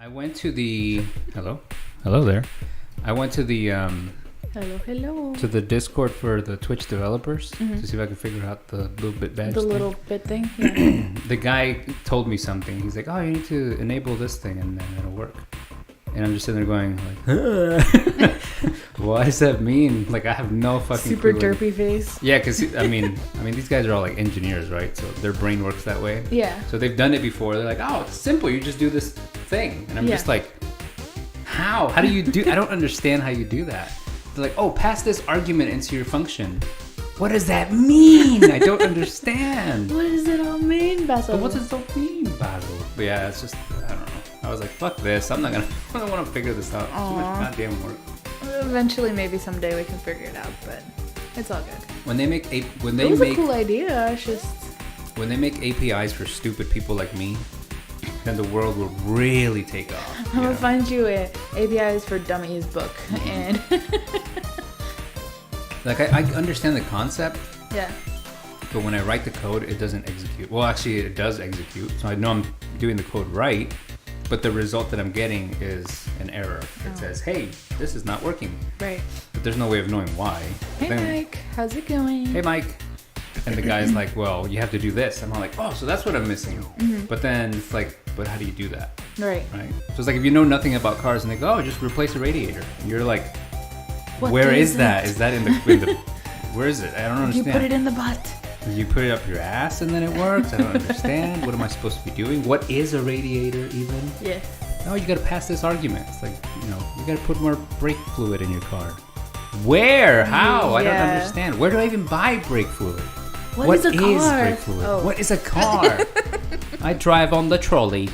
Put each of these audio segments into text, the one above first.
I went to the hello there. I went to the Hello. to the Discord for the Twitch developers to see if I could figure out the little bit badge. The thing. little bit thing. Yeah. The guy told me something. He's like, "Oh, you need to enable this thing, and then it'll work." And I'm just sitting there going, like, "What does that mean?" Like, I have no fucking Super clue. derpy face. Yeah, because I mean, these guys are all like engineers, right? So their brain works that way. Yeah. So they've done it before. They're like, "Oh, it's simple. You just do this thing," and I'm just like, "How? How do you do? I don't understand how you do that." They're like, "Oh, pass this argument into your function." What does that mean? I don't understand. What does it all mean, Basil? But what does it all mean, Basil? But yeah, it's just, I don't know. I was like, fuck this. I don't want to figure this out. It's too much goddamn work. Eventually, maybe someday we can figure it out, but it's all good. When they make It was a cool idea. It's just when they make APIs for stupid people like me, then the world will really take off. I'm gonna find you a APIs for Dummies book, and Like, I understand the concept, yeah. but when I write the code, it doesn't execute. Well, actually, it does execute, so I know I'm doing the code right, but the result that I'm getting is an error. It says, hey, this is not working. Right. But there's no way of knowing why. Hey, Mike. How's it going? Hey, Mike. And the guy's like, well, you have to do this. And I'm like, oh, so that's what I'm missing. But then it's like, but how do you do that? Right. Right? So it's like if you know nothing about cars and they go, oh, just replace a radiator. And you're like, What where is it? that? Is that in the where is it? I don't understand. You put it in the butt. You put it up your ass and then it works? I don't understand. What am I supposed to be doing? What is a radiator even? Yeah. No, you got to pass this argument. It's like, you got to put more brake fluid in your car. Where? How? I don't Yeah. understand. Where do I even buy brake fluid? What is a car? Brake fluid? Oh. What is a car? I drive on the trolley.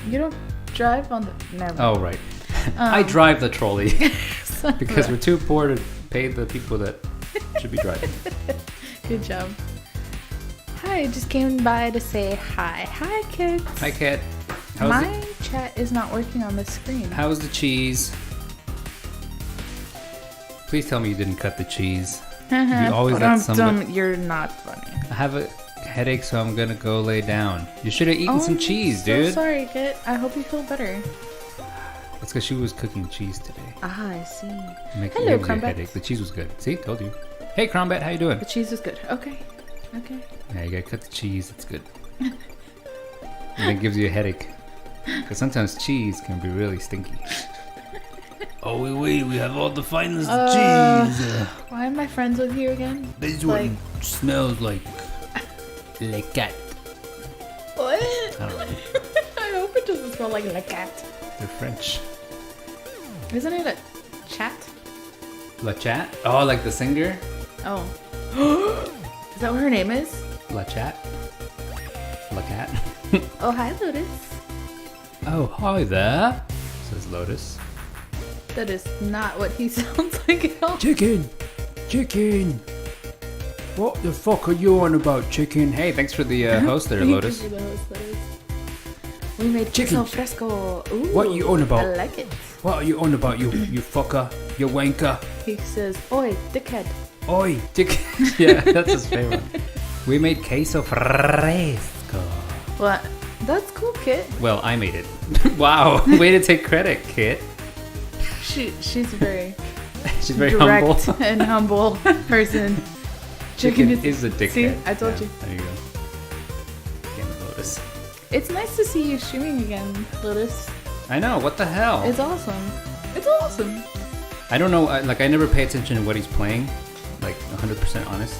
You don't drive on the. Never. Oh, right. I drive the trolley because we're too poor to pay the people that should be driving. Good job. Hi, I just came by to say hi. Hi, kids. Hi, Kat. My chat is not working on the screen. How's the cheese? Please tell me you didn't cut the cheese. You always let somebody. You're not funny. I have a headache, so I'm gonna go lay down. You should have eaten some cheese, so dude. Sorry, Kit. I hope you feel better. It's because she was cooking cheese today. Ah, I see. Hello, Hello, Crombat. Crombat. Headache. The cheese was good. See, told you. Hey, Crombat, how you doing? The cheese is good. Okay. Yeah, you gotta cut the cheese. It's good. And it gives you a headache. Because sometimes cheese can be really stinky. Oh, wait, we have all the finest cheese. Why am I friends with you again? This like- one smells like cat. What? I don't know. I hope it doesn't smell like a cat. They're French. Isn't it a chat? La Chat? Oh, like the singer? Oh. Is that what her name is? La Chat? La Cat? Oh, hi, Lotus. Oh, hi there, says Lotus. That is not what he sounds like at all. Chicken! What the fuck are you on about, chicken? Hey, thanks for the host there, Thank you Lotus. for the host, Lotus. We made Chicken. queso fresco. Ooh, What you on about? I like it. What are you on about, you fucker? You wanker? He says, "Oi, dickhead." Oi, dick. Yeah, that's his favorite. We made queso fresco. What? That's cool, Kit. Well, I made it. Wow, way to take credit, Kit. She's very She's very direct humble. and humble person. Chicken is a dickhead. See, I told you. There you go. Damn it, Lotus. It's nice to see you streaming again, Lotus. I know, what the hell? It's awesome. It's awesome. I don't know, I never pay attention to what he's playing. Like, 100% honest.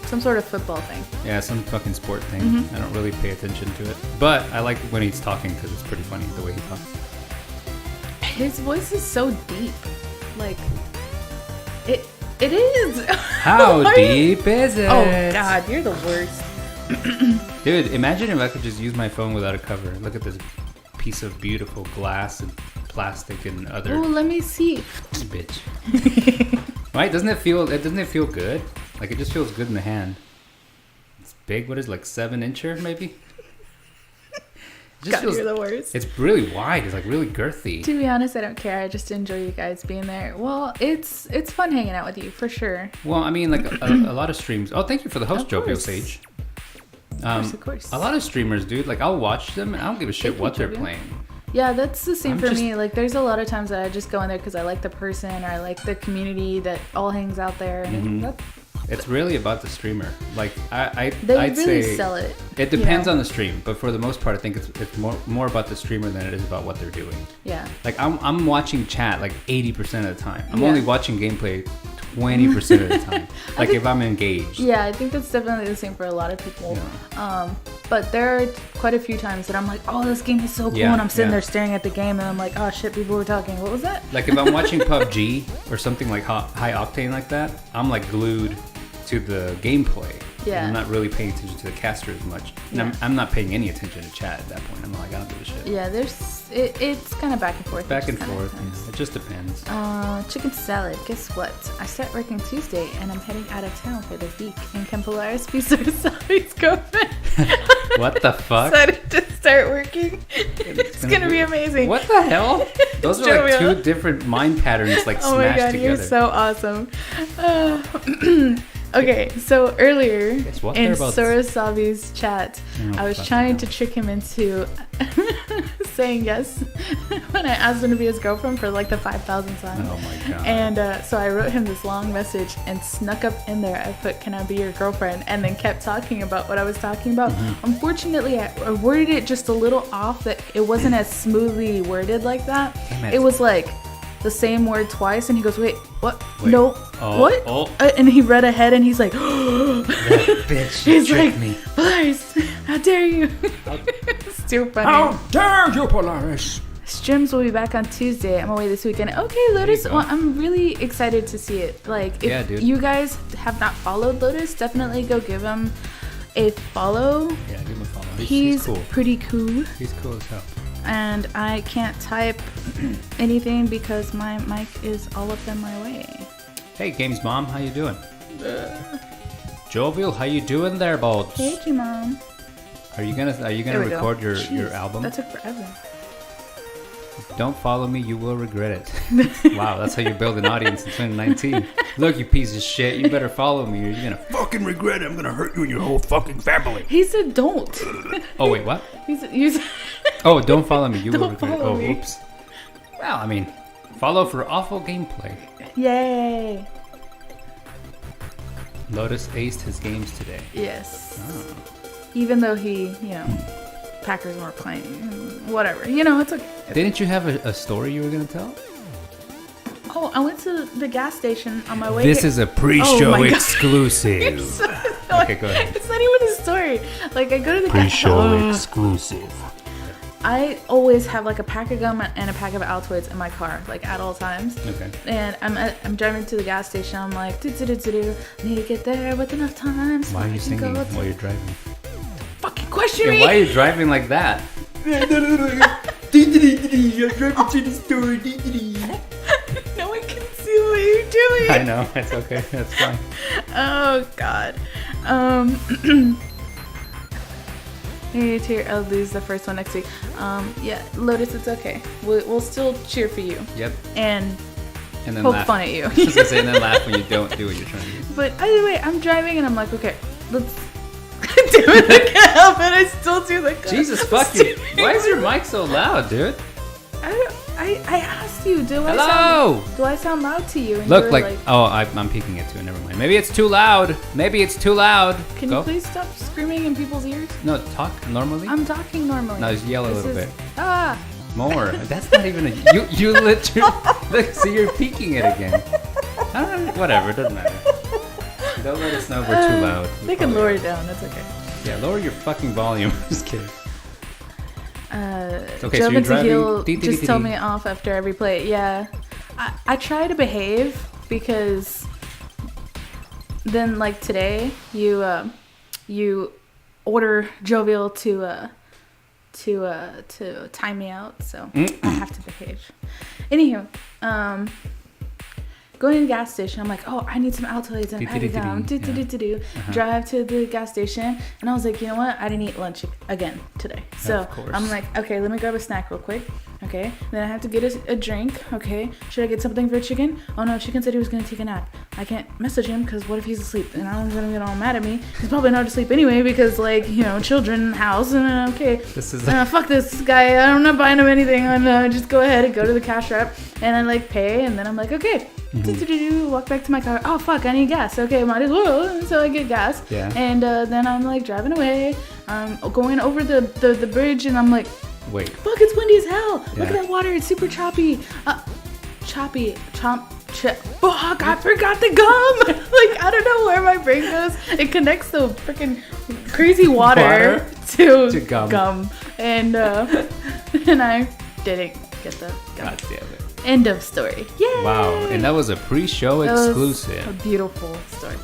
Some sort of football thing. Yeah, some fucking sport thing. I don't really pay attention to it. But I like when he's talking because it's pretty funny the way he talks. His voice is so deep. Like, it is. How deep is it? Oh, God, you're the worst. Dude, imagine if I could just use my phone without a cover. Look at this piece of beautiful glass and plastic and other Oh, let me see. bitch. Right? Doesn't it feel good? Like, it just feels good in the hand. It's big. What is it, like 7-incher maybe? It just God, you're the worst. It's really wide. It's like really girthy. To be honest, I don't care. I just enjoy you guys being there. Well, it's fun hanging out with you for sure. Well, I mean, like a lot of streams. Oh, thank you for the host, Of Jovial course. Sage. Of course. A lot of streamers, dude. Like, I'll watch them and I don't give a shit Thank you, what they're Jovial. playing. Yeah, that's the same for me. Like, there's a lot of times that I just go in there because I like the person or I like the community that all hangs out there. And it's really about the streamer. Like, I'd really say sell it. It depends on the stream, but for the most part, I think it's more about the streamer than it is about what they're doing. Yeah. Like, I'm watching chat like 80% of the time. I'm only watching gameplay 20% of the time. Like, if I'm engaged. Yeah, I think that's definitely the same for a lot of people. Yeah. But there are quite a few times that I'm like, oh, this game is so cool, and I'm sitting there staring at the game, and I'm like, oh shit, people were talking. What was that? Like, if I'm watching PUBG or something like high octane like that, I'm like glued to the gameplay. Yeah. I'm not really paying attention to the caster as much. And I'm not paying any attention to chat at that point. I'm like, I don't give a shit. Yeah, it's kind of back and forth. Back and forth. Yeah. It just depends. Chicken salad. Guess what? I start working Tuesday and I'm heading out of town for the week. And can Polaris be Sabi's girlfriend? What the fuck? Decided to start working. It's gonna be amazing. What the hell? Those are like two different mind patterns like smashed together. You're so awesome. Okay, so earlier in Sorosabi's chat, I was trying to trick him into saying yes when I asked him to be his girlfriend for like the 5,000th time. Oh my god. And so I wrote him this long message and snuck up in there. I put, "Can I be your girlfriend?" and then kept talking about what I was talking about. Unfortunately, I worded it just a little off, that it wasn't as smoothly worded like that. It was like the same word twice, and he goes, wait, what? Wait. No. What? And he read ahead, and he's like, that bitch, he's like, me. Polaris, how dare you? It's too funny. How dare you, Polaris? Streams will be back on Tuesday. I'm away this weekend. Okay, Lotus, well, I'm really excited to see it. Like, if you guys have not followed Lotus, definitely go give him a follow. Yeah, give him a follow. He's cool. Pretty cool. He's cool as hell. And I can't type anything because my mic is all up in my way. Hey, Games Mom, how you doing? Jovial, how you doing there, buds? Hey, Mom. Are you gonna record your album? That took forever. Don't follow me, you will regret it. Wow, that's how you build an audience in 2019. Look, you piece of shit, you better follow me or you're gonna fucking regret it. I'm gonna hurt you and your whole fucking family. He said don't. Oh, wait, what? He said, oh, don't follow me, you will don't regret it. follow Oh, me. oops. Well, I mean, follow for awful gameplay. Yay. Lotus aced his games today. Yes. Oh. Even though he, Packers weren't playing. Whatever. It's okay. Didn't you have a story you were going to tell? Oh, I went to the gas station on my way. This is a pre-show exclusive. Okay, go ahead. It's not even a story. Like, I go to the pre-show exclusive. I always have like a pack of gum and a pack of Altoids in my car, like at all times. Okay. And I'm driving to the gas station. I'm like, need to get there with enough time. So why are you singing while you're driving? Fucking question me. Why are you driving like that? I'm driving to the store. No one can see what you're doing. I know. It's okay. That's fine. Oh God. I'll lose the first one next week. Yeah, Lotus, it's okay. We'll still cheer for you. Yep. And then poke laugh. fun at you. I was gonna say, and then laugh when you don't do what you're trying to do. But either way, I'm driving and I'm like, okay, let's do it. I can't help it. I still do the Jesus fuck you. Why is your mic so loud, dude? I asked you, do I sound loud to you? And Look, you like, oh, I'm peeking it too. Never mind. Maybe it's too loud. Can you please stop screaming in people's ears? No, talk normally. I'm talking normally. No, just yell a little bit. Ah. More. That's not even you literally. Look, see, you're peeking it again. I don't know. Whatever. It doesn't matter. Don't let us know if we're too loud. They can lower it down. That's okay. Yeah, lower your fucking volume. Just kidding. Okay, Joe so you're driving. Just tell me off after every play. Yeah, I try to behave because then, like today, you order Jovial to time me out, so I have to behave. Anywho, going to the gas station, I'm like, oh, I need some Altoids and Pacagum. Drive to the gas station, and I was like, you know what? I didn't eat lunch again today. So I'm like, okay, let me grab a snack real quick. Okay, Okay. Then I have to get a drink. Okay. Should I get something for chicken? Oh no, chicken said he was gonna take a nap. I can't message him because what if he's asleep? And I'm gonna get all mad at me. He's probably not asleep anyway because like, you know, children in the house. And okay. This is fuck this guy. I'm not buying him anything. And just go ahead and go to the cash wrap and I like pay and then I'm like, okay. Walk back to my car. Oh fuck, I need gas. Okay, might as well. So I get gas. Yeah. And then I'm like driving away, going over the bridge, and I'm like, wait. fuck, it's windy as hell. Yeah. Look at that water. It's super choppy. Fuck, I forgot the gum. Like I don't know where my brain goes. It connects the freaking crazy water to gum. And and I didn't get the gum. God damn it. End of story. Yay! Wow, and that was a pre-show exclusive. A beautiful story.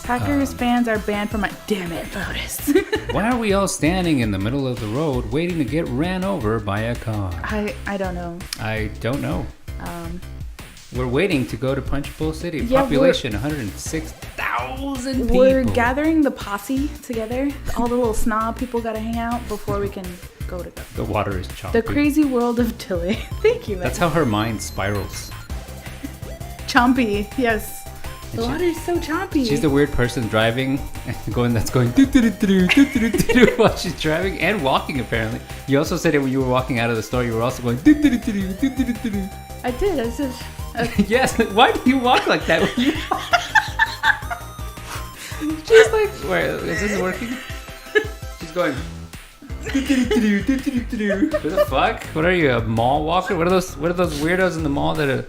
Packers fans are banned from my damn it, Lotus. Why are we all standing in the middle of the road waiting to get ran over by a car? I don't know. I don't know. We're waiting to go to Punch Bowl City. Yeah, Population 106,000 people. We're gathering the posse together. All the little snob people gotta hang out before we can go to go. The water is choppy. The crazy world of Tilly. Thank you, man. That's how her mind spirals. Chompy, yes. The water is so chompy. She's the weird person driving, going while she's driving and walking. Apparently, you also said it when you were walking out of the store. You were also going. I did. I said. Yes. Why do you walk like that? When you She's like, wait, is this working? She's going. What the fuck? What are you, a mall walker? What are those weirdos in the mall that are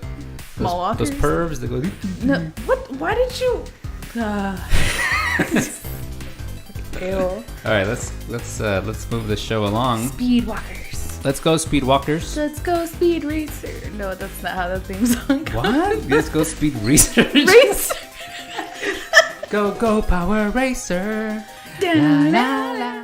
mall walkers? Those pervs that go. No, what? Why did you? Ew. All right, let's move the show along. Speed walkers. Let's go, speed walkers. Let's go, speed racer. No, that's not how the theme song goes. What? Let's go, speed racer. Racer. Go, power racer. Da, la, la.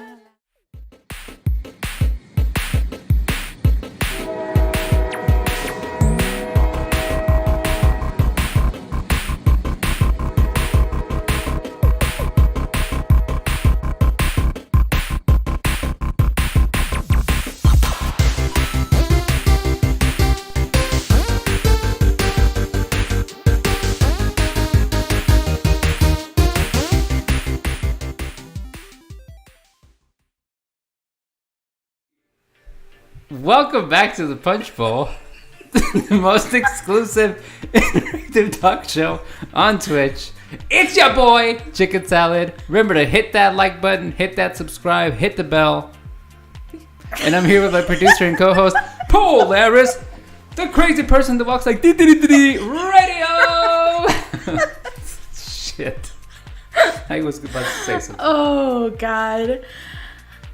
Welcome back to the Punch Bowl, the most exclusive interactive talk show on Twitch. It's your boy, Chicken Salad. Remember to hit that like button, hit that subscribe, hit the bell. And I'm here with my producer and co-host, Polaris, the crazy person that walks like radio. Shit. I was about to say something. Oh, God.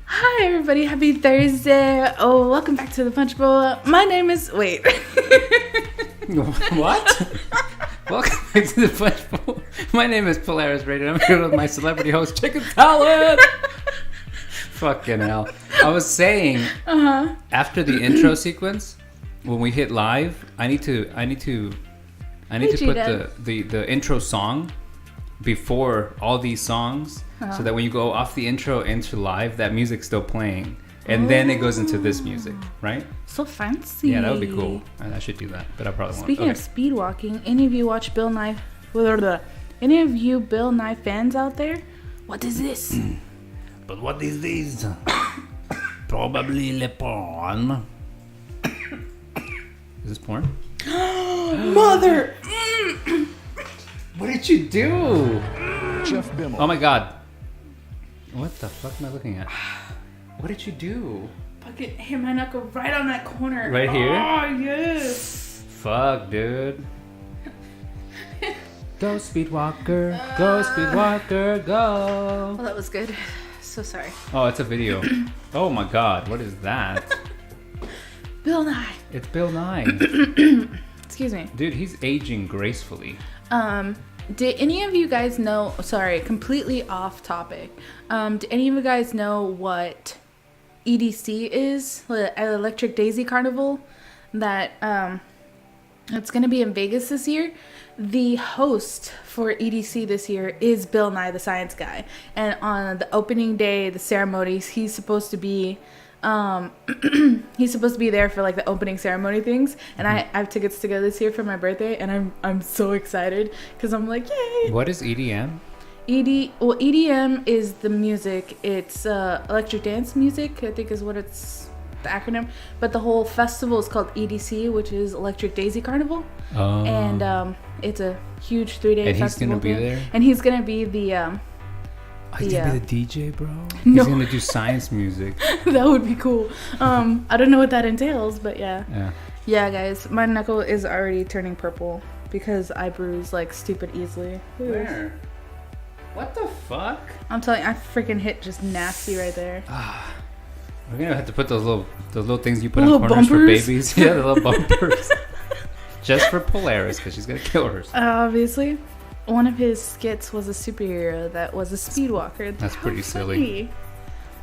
Hi, everybody. Happy Thursday. Oh, welcome back to the Punch Bowl. My name is... Wait. What? Welcome back to the Punch Bowl. My name is Polaris Radio. I'm here with my celebrity host, Chicken Salad. Fucking hell. I was saying, after the intro sequence, when we hit live, I need to put the intro song before all these songs, so that when you go off the intro into live, that music's still playing, and then it goes into this music, right? So fancy. Yeah, that would be cool. I should do that, but I probably won't. Speaking of speed walking, any of you watch Bill Nye? Any of you Bill Nye fans out there? What is this? But what is this? Probably le porn. Is this porn? Mother! What did you do? Jeff Bimmel. Oh my god. What the fuck am I looking at? What did you do? Fucking hit my knuckle right on that corner. Right here? Oh, yes. Fuck, dude. Go, Speedwalker. Go, Speedwalker, go. Well, that was good. So sorry. Oh, it's a video. Oh my god, what is that? Bill Nye. It's Bill Nye. Excuse me. Dude, he's aging gracefully. Did any of you guys know, sorry, completely off topic. Do any of you guys know what EDC is? Electric Daisy Carnival that it's going to be in Vegas this year. The host for EDC this year is Bill Nye the Science Guy. And on the opening day, the ceremonies, he's supposed to be He's supposed to be there for like the opening ceremony things, and I have tickets to go this year for my birthday, and I'm so excited because I'm like, yay! What is EDM? EDM is the music. It's electric dance music, I think is what it's the acronym. But the whole festival is called EDC, which is Electric Daisy Carnival. Oh. And it's a huge 3-day festival. And he's gonna be there. And he's gonna be the. He's gonna be the DJ, bro. No. He's gonna do science music. That would be cool. I don't know what that entails, but yeah. Yeah. Yeah, guys, my knuckle is already turning purple because I bruise like stupid easily. Where? What the fuck? I'm telling you, I freaking hit just nasty right there. We're gonna have to put those little things you put The on little corners bumpers? for babies. Yeah, the little bumpers. Just for Polaris, because she's gonna kill herself. Obviously, one of his skits was a superhero that was a speed walker. That's pretty silly.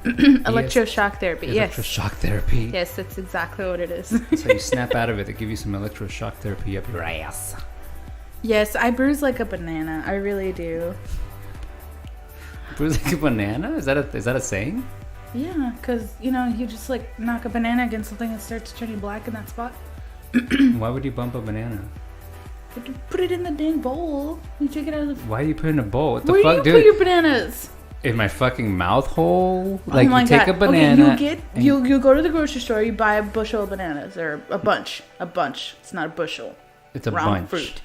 Electroshock therapy. Yes. Electroshock therapy. Yes, that's exactly what it is. That's how you snap out of it. They give you some electroshock therapy up your ass. Yes, I bruise like a banana. I really do. Bruise like a banana? Is that a saying? Yeah, because, you just like knock a banana against something and it starts turning black in that spot. Why would you bump a banana? Put it in the dang bowl. You take it out of the... Why do you put it in a bowl? What the Where fuck, do you dude? put your bananas? In my fucking mouth hole? Oh Like, my you take God. a banana... Okay, you go to the grocery store, you buy a bushel of bananas, or a bunch. It's not a bushel. It's a Wrong bunch. fruit.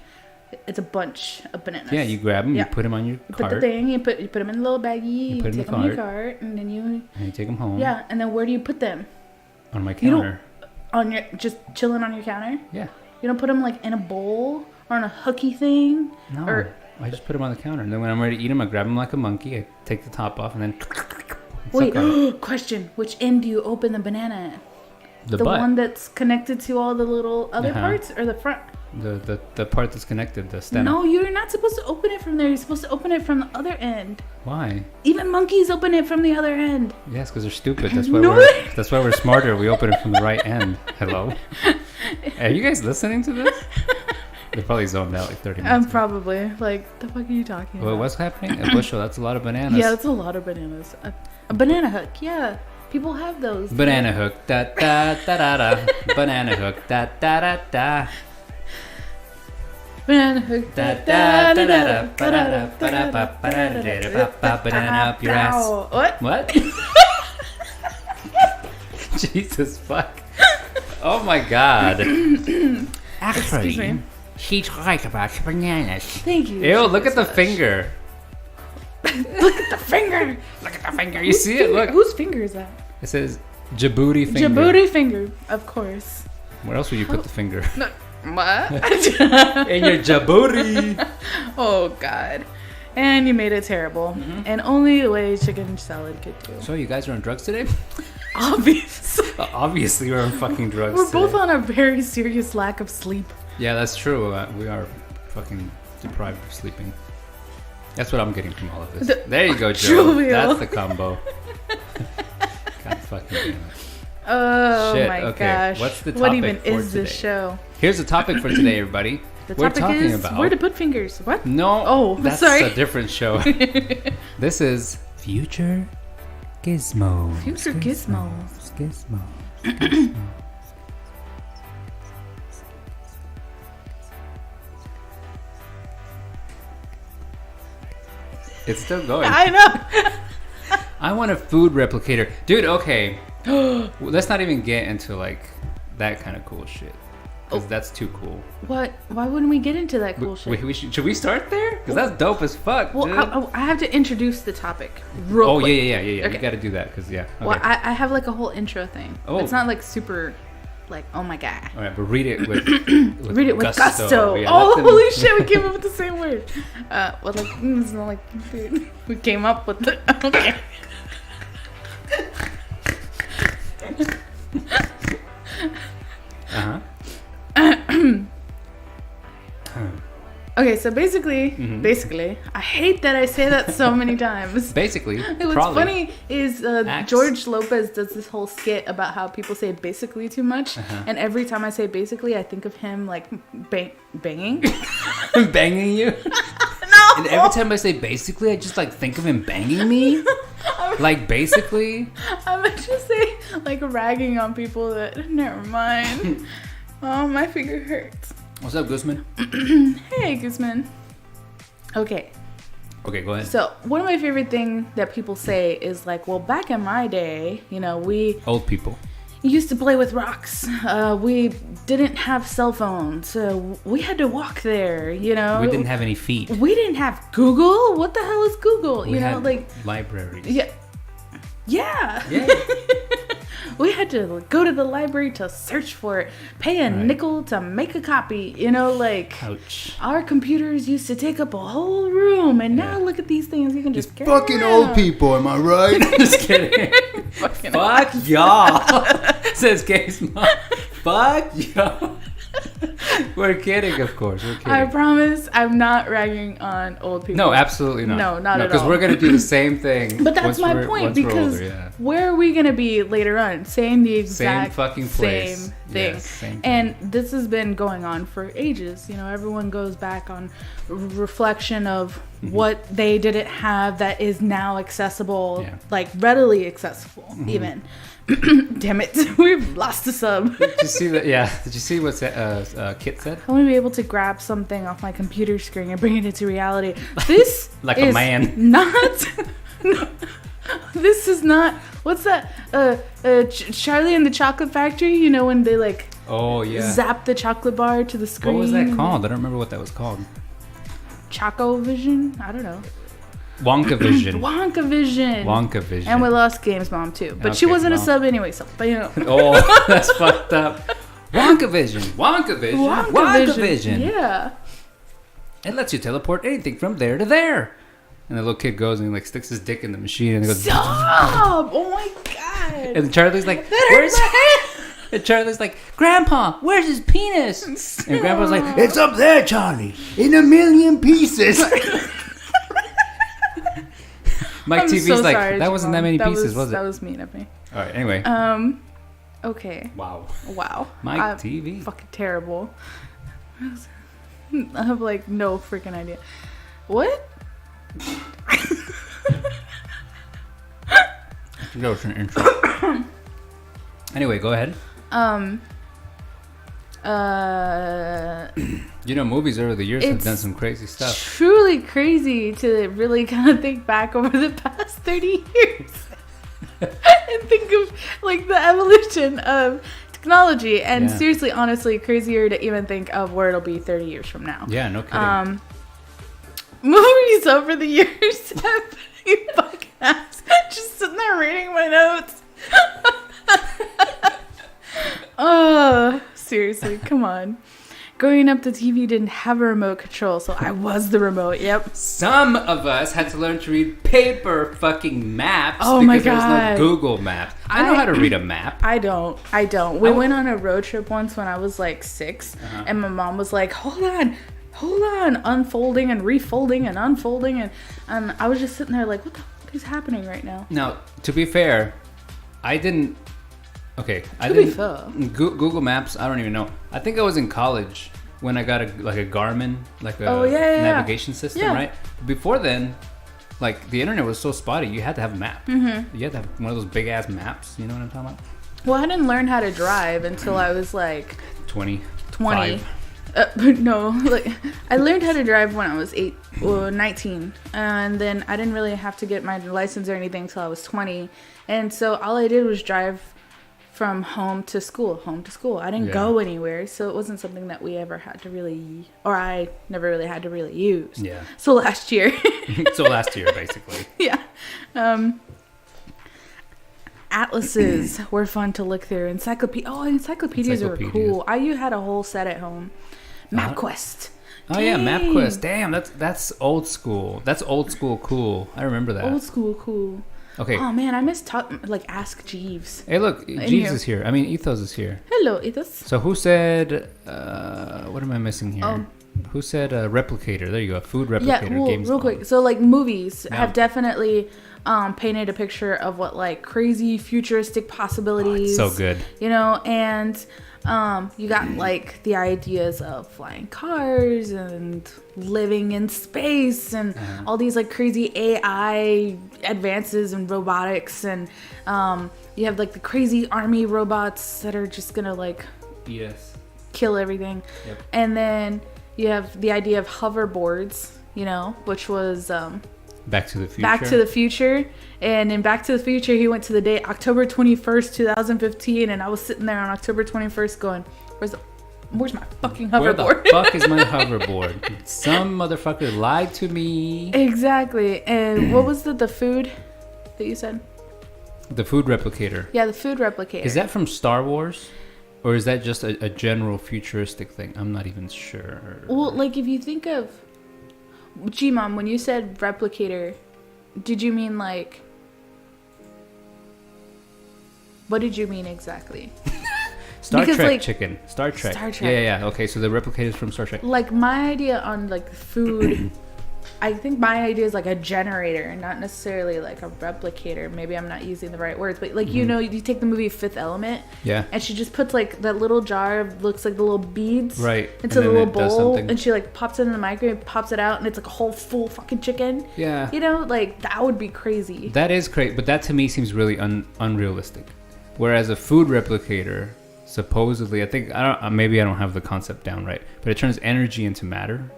It's a bunch of bananas. Yeah, you grab them, Yeah. you put them on your You cart. put the thing, you put them in a little baggie, you put 'em in take the them in your cart. cart, and then you... And you take them home. Yeah, and then where do you put them? On my You don't- counter. On your... Just chilling on your counter? Yeah. You don't put them, like, in a bowl or on a hooky thing? No. Or... I just put them on the counter. And then when I'm ready to eat them, I grab them like a monkey. I take the top off and then... Wait, suck on it. question. Which end do you open the banana at? The The butt. one that's connected to all the little other Uh-huh. parts, or the front? The part that's connected, the stem. No, you're not supposed to open it from there. You're supposed to open it from the other end. Why? Even monkeys open it from the other end. Yes, because they're stupid. That's why No. that's why we're smarter. We open it from the right end. Hello? Are you guys listening to this? They're probably zoned out like 30 minutes. Probably. Like, the fuck are you talking Well, about? what's happening? A bushel. That's a lot of bananas. Yeah, that's a lot of bananas. A banana hook, yeah. People have those. Banana hook. Da da da da da. Banana hook. Da da da da. Banana hook. Da da da da da. Ba-da-da, ba-da-ba, ba-da-da-da-da-ba, banana up your ass. What? What? Jesus fuck. Oh my god. Excuse me. She's right about bananas. Thank you. Ew, look at the so much. finger. Look at the finger. Look at the finger. You see it? Look. Whose finger is that? It says Djibouti finger. Djibouti finger, of course. Where else would you put the finger? No. What? In your Djibouti. Oh, God. And you made it terrible. Mm-hmm. And only the way chicken salad could do. So you guys are on drugs today? Obviously. Obviously we're on fucking drugs We're both today. on a very serious lack of sleep. Yeah, that's true. We are fucking deprived of sleeping. That's what I'm getting from all of this. There you go, Joe. Trivial. That's the combo. God fucking damn it. Oh Shit, my okay. gosh. What's the What topic even for is this today? show? Here's the topic for today, everybody. The We're topic talking is about where to put fingers. What? No. Oh, that's sorry. a different show. This is Future Gizmos. Future Gizmos. Gizmos. It's still going. I know. I want a food replicator. Dude, okay. Let's not even get into like that kind of cool shit. Because that's too cool. What? Why wouldn't we get into that cool shit? Should we start there? Because that's dope as fuck, Well, dude. I have to introduce the topic real Oh, quick. yeah. Okay. You gotta do that, because, yeah. Okay. Well, I have like a whole intro thing. Oh. It's not like super, like, oh my god. All right, but read it with Read it with gusto. Yeah, Oh, let them- holy shit, we came up with the same word. Well, like, it's not like, dude, we came up with the, okay. Uh-huh. Okay, so basically, I hate that I say that so many times. Basically, What's probably. funny is George Lopez does this whole skit about how people say basically too much, and every time I say basically, I think of him like banging. Banging you? No. And every time I say basically, I just like think of him banging me. Like basically. I meant to say like ragging on people that. Never mind. Oh, my finger hurts. What's up, Guzman? Hey, Guzman. Okay. Okay, go ahead. So one of my favorite things that people say is like, well, back in my day, we old people used to play with rocks. We didn't have cell phones. We had to walk there, We didn't have any feet. We didn't have Google. What the hell is Google? We had libraries. Yeah. Yeah. We had to go to the library to search for it, pay a nickel to make a copy, Ouch. Our computers used to take up a whole room, and now look at these things. You can just carry fucking around. old people, am I right? Just kidding. Fuck y'all. Says Gizmos. Fuck y'all. We're kidding, of course. We're kidding. I promise I'm not ragging on old people. No, absolutely not. No, not at all. Because we're going to do the same thing. But that's my point, because where are we going to be later on? Saying the exact same fucking place. Same thing. Yes, same thing. And this has been going on for ages. Everyone goes back on reflection of what they didn't have that is now accessible, like readily accessible, even. Damn it, we've lost a sub. Did you see that? Yeah. Did you see what Kit said? I want to be able to grab something off my computer screen and bring it into reality. This like is a man. Not. This is not. What's that? Charlie and the Chocolate Factory. When they like. Oh yeah. Zap the chocolate bar to the screen. What was that called? I don't remember what that was called. Choco Vision. I don't know. Wonka Vision. Wonka Vision. Wonka Vision. And we lost Games Mom too, but she wasn't a sub anyway. So, but Oh, that's fucked up. Wonka Vision. Wonka Vision. Wonka Vision. Yeah. It lets you teleport anything from there to there. And the little kid goes and like sticks his dick in the machine and goes. Stop! Oh my god! And Charlie's like, "Where's?" And Charlie's like, "Grandpa, where's his penis?" And Grandpa's like, It's up there, Charlie, in a million pieces. Mike I'm TV's so like, sorry, that wasn't that many pieces, was it? That was mean of me. All right, anyway. Okay. Wow. Mike TV. Fucking terrible. I have like no freaking idea. What? Go to an intro. Anyway, go ahead. Movies over the years have done some crazy stuff. Truly crazy to really kind of think back over the past 30 years and think of like the evolution of technology. And seriously, honestly, crazier to even think of where it'll be 30 years from now. Yeah, no kidding. Movies over the years have you fucking ass. Just sitting there reading my notes. Oh, seriously, come on. Growing up, the TV didn't have a remote control, so I was the remote. Yep. Some of us had to learn to read paper fucking maps because there was no Google Maps. I know how to read a map. I don't. We went on a road trip once when I was like 6, and my mom was like, hold on, unfolding and refolding and unfolding, and I was just sitting there like, what the fuck is happening right now? Now, to be fair, I didn't. Okay, Google Maps. I don't even know. I think I was in college when I got a Garmin, like a navigation system, right? Before then, like the internet was so spotty, you had to have a map. Mm-hmm. You had to have one of those big ass maps. You know what I'm talking about? Well, I didn't learn how to drive until I was like 20. No, like I learned how to drive when I was 19, and then I didn't really have to get my license or anything until I was 20, and so all I did was drive from home to school. I didn't go anywhere, so it wasn't something that we ever had to really, or I never really had to really use. Yeah. So last year. Basically. Yeah. Atlases were fun to look through. Encyclopedias were cool. I had a whole set at home. MapQuest. Oh yeah, MapQuest. Damn, that's old school. That's old school cool. I remember that. Old school cool. Okay. Oh man, I miss Ask Jeeves. Hey, look, Jeeves is here. I mean, Ethos is here. Hello, Ethos. So who said? What am I missing here? Who said replicator? There you go. Food replicator. Yeah, well, Games real Bomb. quick. So like movies Yeah. have definitely painted a picture of what like crazy futuristic possibilities. So good. You know, and you got like the ideas of flying cars and living in space and all these like crazy AI advances in robotics, and you have like the crazy army robots that are just gonna like Yes. kill everything. Yep. And then you have the idea of hoverboards, you know, which was Back to the Future. Back to the Future. And in Back to the Future, he went to the date October 21st, 2015, and I was sitting there on October 21st going, where's my fucking Where hoverboard? the fuck is my hoverboard? Some motherfucker lied to me. Exactly. And what was the food that you said? The food replicator. Yeah, the food replicator. Is that from Star Wars? Or is that just a general futuristic thing? I'm not even sure. Well, like if you think of G-Mom, when you said replicator, did you mean like, what did you mean exactly? Star because, Trek like, chicken. Star Trek. Star Trek. Yeah. Okay, so the replicator is from Star Trek. Like my idea on like food, I think my idea is like a generator, not necessarily like a replicator. Maybe I'm not using the right words, but like you know, you take the movie Fifth Element, Yeah. and she just puts like that little jar of, looks like the little beads, Right. into And the then little it does bowl, something. and she like pops it in the microwave, pops it out, and it's like a whole full fucking chicken. Yeah. You know, like that would be crazy. That is great, but that to me seems really unrealistic. Whereas a food replicator, supposedly, maybe I don't have the concept down right, but it turns energy into matter.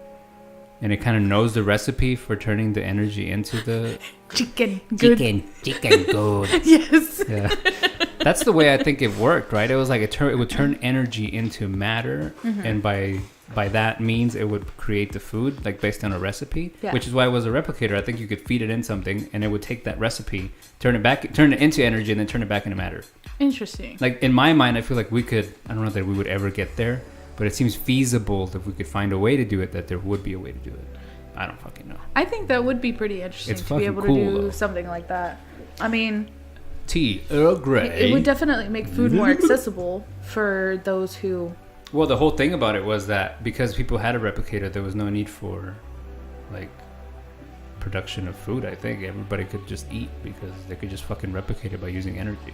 And it kind of knows the recipe for turning the energy into the Chicken, good. Chicken good. Yes. yeah. That's the way I think it worked, right? It was like it would turn energy into matter, and by that means it would create the food like based on a recipe, Yeah. which is why it was a replicator. I think you could feed it in something, and it would take that recipe, turn it into energy, and then turn it back into matter. Interesting. Like in my mind, I feel like we could. I don't know that we would ever get there, but it seems feasible that if we could find a way to do it, that there would be a way to do it. I don't fucking know. I think that would be pretty interesting It's to be fucking able to cool, do though. something like that. I mean, Tea, Earl Grey. it would definitely make food more accessible for those who. Well, the whole thing about it was that because people had a replicator, there was no need for, like, production of food. I think everybody could just eat because they could just fucking replicate it by using energy.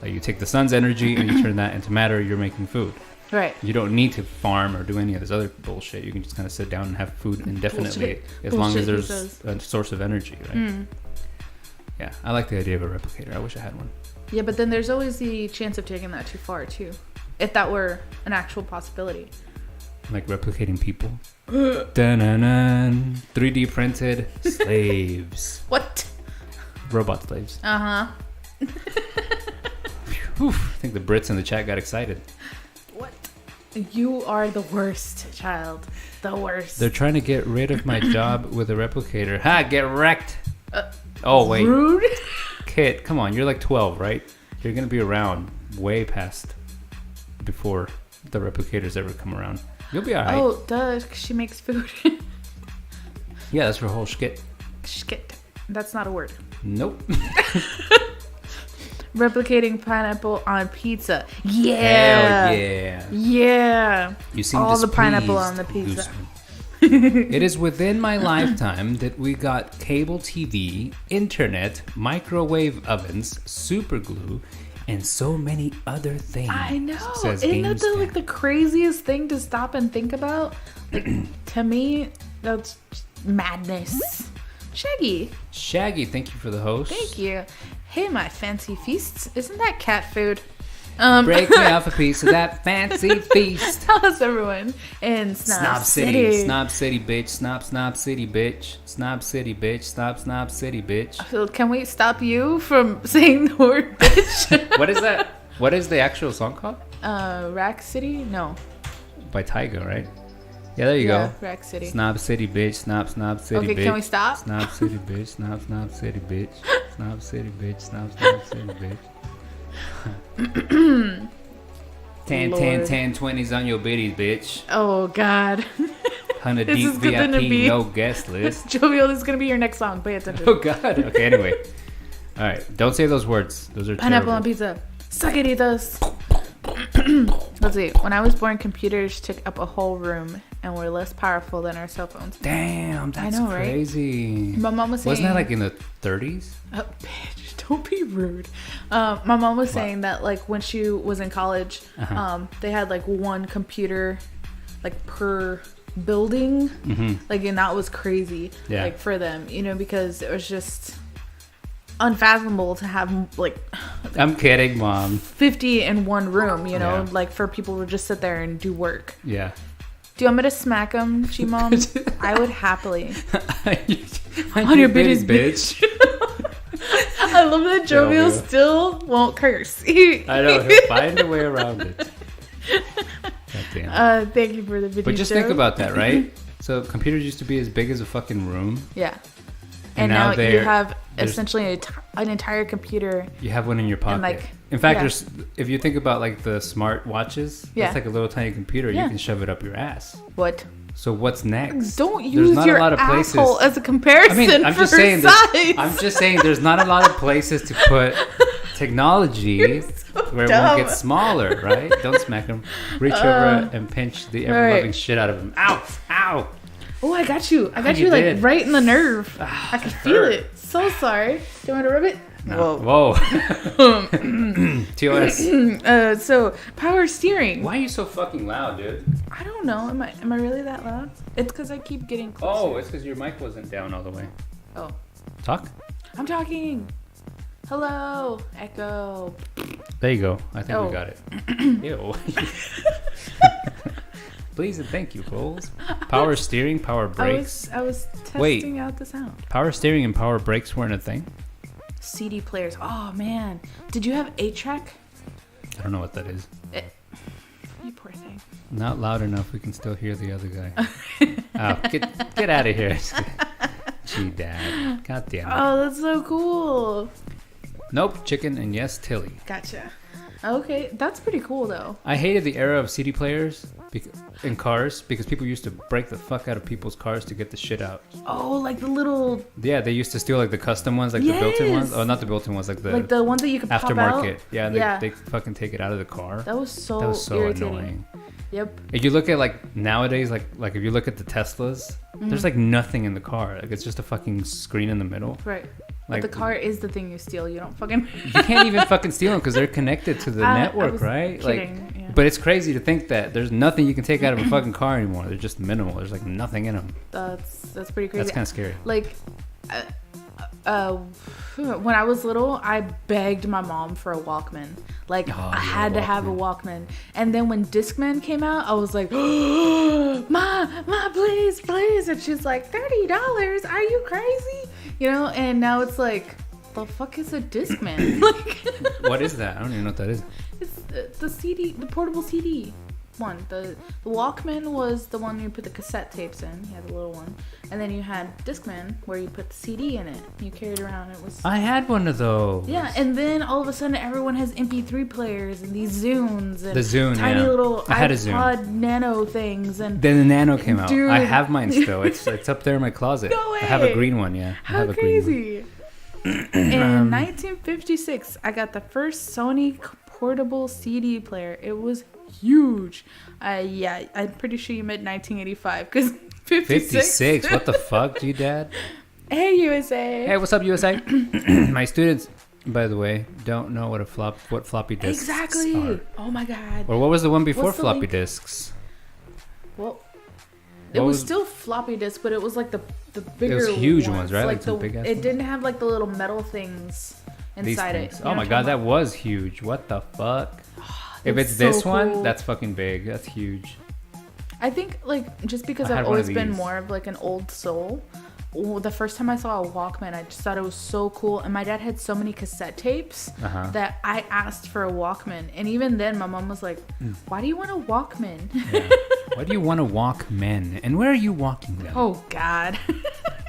Like, you take the sun's energy and you turn that into matter, you're making food. Right. You don't need to farm or do any of this other bullshit. You can just kind of sit down and have food indefinitely as long as Bullshit, he there's says. a source of energy, right? Yeah, I like the idea of a replicator. I wish I had one. Yeah, but then there's always the chance of taking that too far, too. If that were an actual possibility. Like replicating people. Dun-dun-dun. 3D printed slaves. What? Robot slaves. Uh-huh. Whew, I think the Brits in the chat got excited. What? You are the worst, child. The worst. They're trying to get rid of my job with a replicator. Ha! Get wrecked! Oh, wait. Rude. Kit, come on. You're like 12, right? You're going to be around way past before the replicators ever come around. You'll be alright. Oh, duh. 'Cause she makes food. Yeah, that's her whole shit. Shit. That's not a word. Nope. Replicating pineapple on pizza. Yeah. Hell yeah. Yeah. You seem All the pineapple displeased, on the pizza. Guzman. It is within my lifetime that we got cable TV, internet, microwave ovens, super glue, and so many other things. I know. Says Isn't that GameStamp. like the craziest thing to stop and think about? Like, to me, that's just madness. Shaggy, Shaggy, thank you for the host. thank you. Hey, my fancy feasts. Isn't that cat food? Break me off a piece of that fancy feast. How's everyone in Snob City? Snob City, bitch. Snob City, bitch. Snob City, bitch. Snob City, bitch. So can we stop you from saying the word bitch? What is that? What is the actual song called? Rack City? No. By Tyga, right? Yeah, there you Yeah, go. Rack City. Snob City, bitch. Snob City, Okay, bitch. can we stop? Snob City, bitch. Snob City, bitch. Snob City, bitch. Snob City, bitch. 10, Lord. 20s on your biddies, bitch. Oh, God. 100 This deep is gonna VIP, be- no guest list. Jovial, this is going to be your next song. Pay attention. Oh, God. Okay, anyway. All right, don't say those words. Those are Pineapple terrible. on pizza. Saqueritas. Let's see. When I was born, computers took up a whole room, and we're less powerful than our cell phones. Damn, that's know, right? crazy. My mom was saying, wasn't that like in the 30s? Bitch, don't be rude. My mom was saying that like when she was in college, they had like one computer like per building, like, and that was crazy, like for them, you know, because it was just unfathomable to have like I'm kidding, Mom. 50 in one room, you know, like for people to just sit there and do work. Yeah. Do you want me to smack him, G-Mom? I would happily. On your bitch. I love that Jovial still won't curse. I know, he'll find a way around it. Thank you for the video. But just think about that, right? So computers used to be as big as a fucking room. Yeah. And now you have essentially an entire computer. You have one in your pocket. Like, in fact, there's, if you think about like the smart watches, it's like a little tiny computer. You can shove it up your ass. What? So what's next? Don't use your asshole as a comparison. I mean, I'm just saying. Size. I'm just saying. There's not a lot of places to put technology where it won't get smaller, right? Don't smack him. Reach over and pinch the ever-loving shit out of him. Ow! Ow! Oh, I got you. I got you like did. right in the nerve. I can feel it. So sorry. Do you want me to rub it? No. Whoa. TOS. So power steering. Why are you so fucking loud, dude? I don't know. Am I really that loud? It's because I keep getting closer. Oh, it's because your mic wasn't down all the way. Oh. Talk. I'm talking. Hello. Echo. There you go. I think we got it. Ew. Please and thank you, Coles. Power steering, power brakes. I was testing out the sound. Power steering and power brakes weren't a thing? CD players. Oh, man. Did you have 8-track? I don't know what that is. You poor thing. Not loud enough. We can still hear the other guy. Oh, get out of here. Gee, Dad. God damn it. Oh, that's so cool. Nope. Chicken and yes, Tilly. Gotcha. Okay. That's pretty cool, though. I hated the era of CD players in cars because people used to break the fuck out of people's cars to get the shit out. Oh, like the little... Yeah, they used to steal like the custom ones, like the built-in ones. Oh, not the built-in ones, like the ones that you could pop out. Aftermarket. Yeah, they fucking take it out of the car. That was so irritating. Annoying. Yep. If you look at like nowadays, like if you look at the Teslas, there's like nothing in the car. Like it's just a fucking screen in the middle. Right. Like, but the car is the thing you steal. You don't fucking... You can't even fucking steal them because they're connected to the network, right? Kidding, like, but it's crazy to think that there's nothing you can take out of a fucking car anymore. They're just minimal. There's like nothing in them. That's pretty crazy. That's kind of scary. Like, when I was little, I begged my mom for a Walkman. Like, I had to have a Walkman. And then when Discman came out, I was like, oh, Ma, please. And she's like, $30? Are you crazy? You know, and now it's like, the fuck is a Discman? Like, what is that? I don't even know what that is. It's the CD, the portable CD one. The Walkman was the one you put the cassette tapes in. You had the little one. And then you had Discman where you put the CD in it. You carried it around. It was... I had one of those. Yeah, and then all of a sudden everyone has MP3 players and these Zunes and the Zune, tiny little I had a iPod Zune. Nano things. And then the Nano came out. Dude. I have mine still. It's up there in my closet. No way. I have a green one, yeah. How crazy. In 1956, I got the first Sony portable CD player. It was huge. I'm pretty sure you meant 1985 because 56. What the fuck, G-Dad? Hey, USA. Hey, what's up, USA? My students, by the way, don't know what floppy disks are. Oh my god. Or what was the one before What's the floppy link? disks? Well, it was still floppy disk, but it was like the bigger. It was huge ones, right? Like the big ass it didn't have like the little metal things inside it. Oh my god, that was huge. What the fuck? If it's so this cool. one, that's fucking big. That's huge. I think like just because I had I've one of always been these. more of like an old soul. The first time I saw a Walkman, I just thought it was so cool. And my dad had so many cassette tapes that I asked for a Walkman. And even then, my mom was like, why do you want a Walkman? Yeah. Why do you want to walk men? And where are you walking them? Oh, God.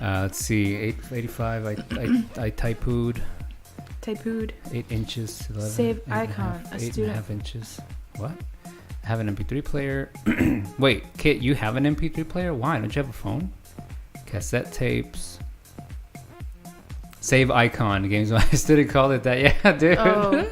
Let's see. 85. I typooed. 8 inches. 11, Save 8 icon. and a half, A 8 and a student. half inches. What? I have an MP3 player. Wait, Kit, you have an MP3 player? Why? Don't you have a phone? Cassette tapes. Save icon. Games. I still called it that. Yeah, dude. Oh.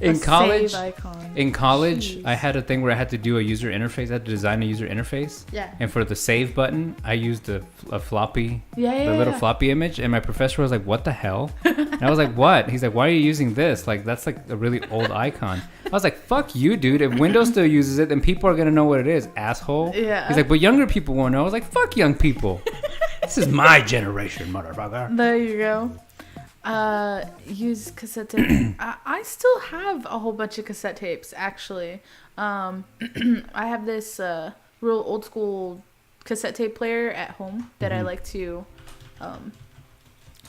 In college, save icon. in college, Jeez. I had a thing where I had to do a user interface. I had to design a user interface. Yeah. And for the save button, I used a floppy, Yeah, the little yeah. floppy image. And my professor was like, "What the hell?" And I was like, "What?" He's like, "Why are you using this? Like, that's like a really old icon." I was like, "Fuck you, dude. If Windows still uses it, then people are gonna know what it is, asshole." Yeah. He's like, "But younger people won't know." I was like, "Fuck young people. This is my generation, motherfucker." There you go. Use cassette tape. I still have a whole bunch of cassette tapes, actually. I have this real old school cassette tape player at home that I like to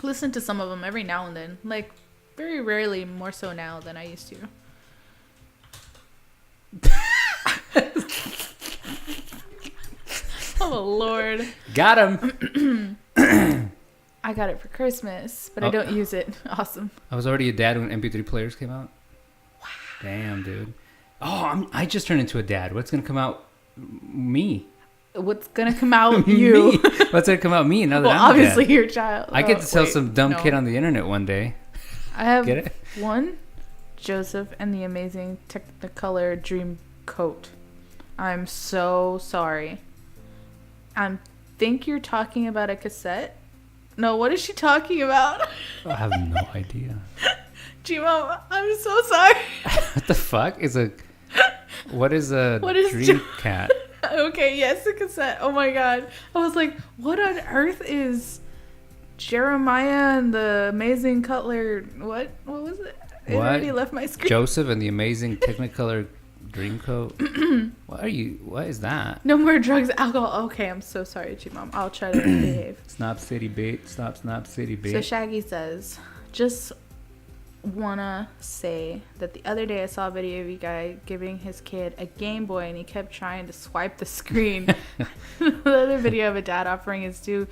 listen to some of them every now and then. Like, very rarely, more so now than I used to. Oh, Lord. Got him. I got it for Christmas, but I don't use it. Awesome. I was already a dad when MP3 players came out. Wow. Damn, dude. Oh, I just turned into a dad. What's gonna come out? Me. What's gonna come out? You. Me. What's gonna come out? Me. Now that Well, I'm a obviously dad. your child. I get to tell Wait, some dumb no. kid on the internet one day. I have Get it? one, Joseph and the Amazing Technicolor Dream Coat. I'm so sorry. I think you're talking about a cassette. No, what is she talking about? I have no idea. G-Mom, I'm so sorry. What the fuck is a? What is a What is dream cat? Okay, yes, a cassette. Oh my god. I was like, what on earth is Jeremiah and the Amazing Cutler? What was it? It What? already left my screen. Joseph and the Amazing Technicolor Dreamcoat. What is that? No more drugs, alcohol. Okay, I'm so sorry, G-Mom. I'll try to behave. Snap City bait. Snap City bait. So Shaggy says, just wanna say that the other day I saw a video of a guy giving his kid a Game Boy and he kept trying to swipe the screen. The other video of a dad offering his two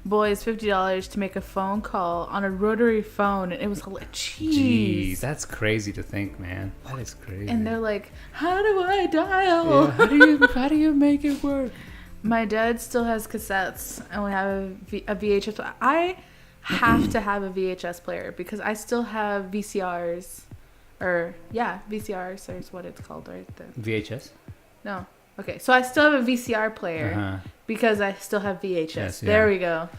boys $50 to make a phone call on a rotary phone, and it was like, Jeez, jeez. that's crazy to think, man. That is crazy. And they're like, how do I dial? Yeah, how do you make it work? My dad still has cassettes, and we have a VHS. I have to have a VHS player because I still have VCRs, VCRs is what it's called, right? VHS? No. Okay, so I still have a VCR player Uh-huh. because I still have VHS. Yes, yeah. There we go.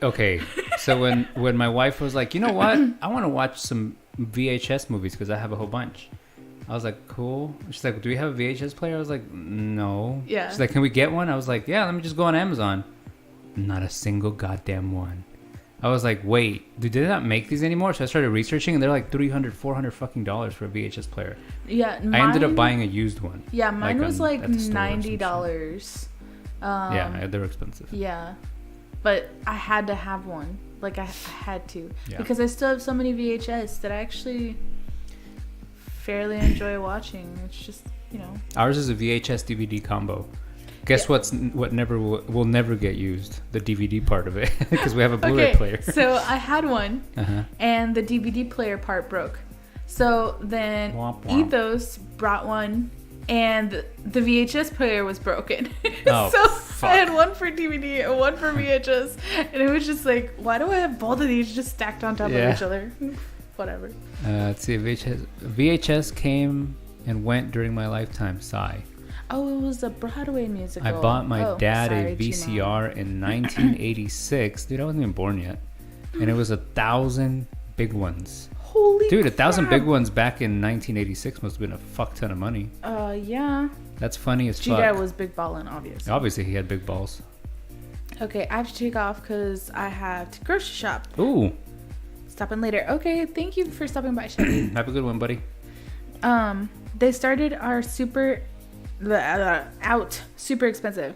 Okay. So when my wife was like, you know what? I want to watch some VHS movies because I have a whole bunch. I was like, cool. She's like, do we have a VHS player? I was like, no. Yeah. She's like, can we get one? I was like, yeah, let me just go on Amazon. Not a single goddamn one. I was like, wait, do they not make these anymore? So I started researching, and they're like $300, $400 fucking dollars for a VHS player. Yeah, I ended up buying a used one. Yeah, mine was like at the store or some shit. $90. Yeah, they're expensive. Yeah, but I had to have one. Like I had to Yeah. because I still have so many VHS that I actually fairly enjoy watching. It's just, you know. Ours is a VHS DVD combo. Guess what never will never get used? The DVD part of it, because we have a Blu-ray player. So I had one, Uh-huh. and the DVD player part broke. So then Womp womp. Ethos brought one, and the VHS player was broken. Oh, So fuck. I had one for DVD and one for VHS, and it was just like, why do I have both of these just stacked on top Yeah. of each other? Whatever. Let's see. VHS came and went during my lifetime. Sigh. Oh, it was a Broadway musical. I bought my dad sorry, a VCR in 1986. Dude, I wasn't even born yet. And it was 1,000 big ones. Holy Dude, 1,000 crap. big ones back in 1986 must have been a fuck ton of money. Yeah. That's funny as G-Dad fuck. was big ballin', obviously. Obviously, he had big balls. Okay, I have to take off because I have to grocery shop. Ooh. Stopping later. Okay, thank you for stopping by, Chevy. Have a good one, buddy. They started our super expensive.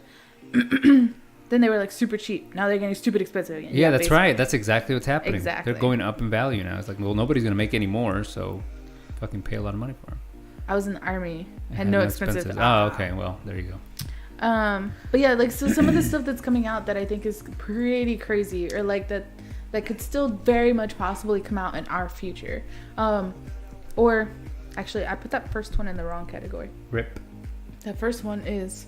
Then they were like super cheap. Now they're getting stupid expensive again. Yeah, that's basically. right. That's exactly what's happening. Exactly. They're going up in value now. It's like, well, nobody's going to make any more, so fucking pay a lot of money for them. I was in the army. Had no expensive. Oh, okay. Well, there you go. But yeah, like, so some of the stuff that's coming out that I think is pretty crazy, or like that could still very much possibly come out in our future. Or actually, I put that first one in the wrong category. Rip. The first one is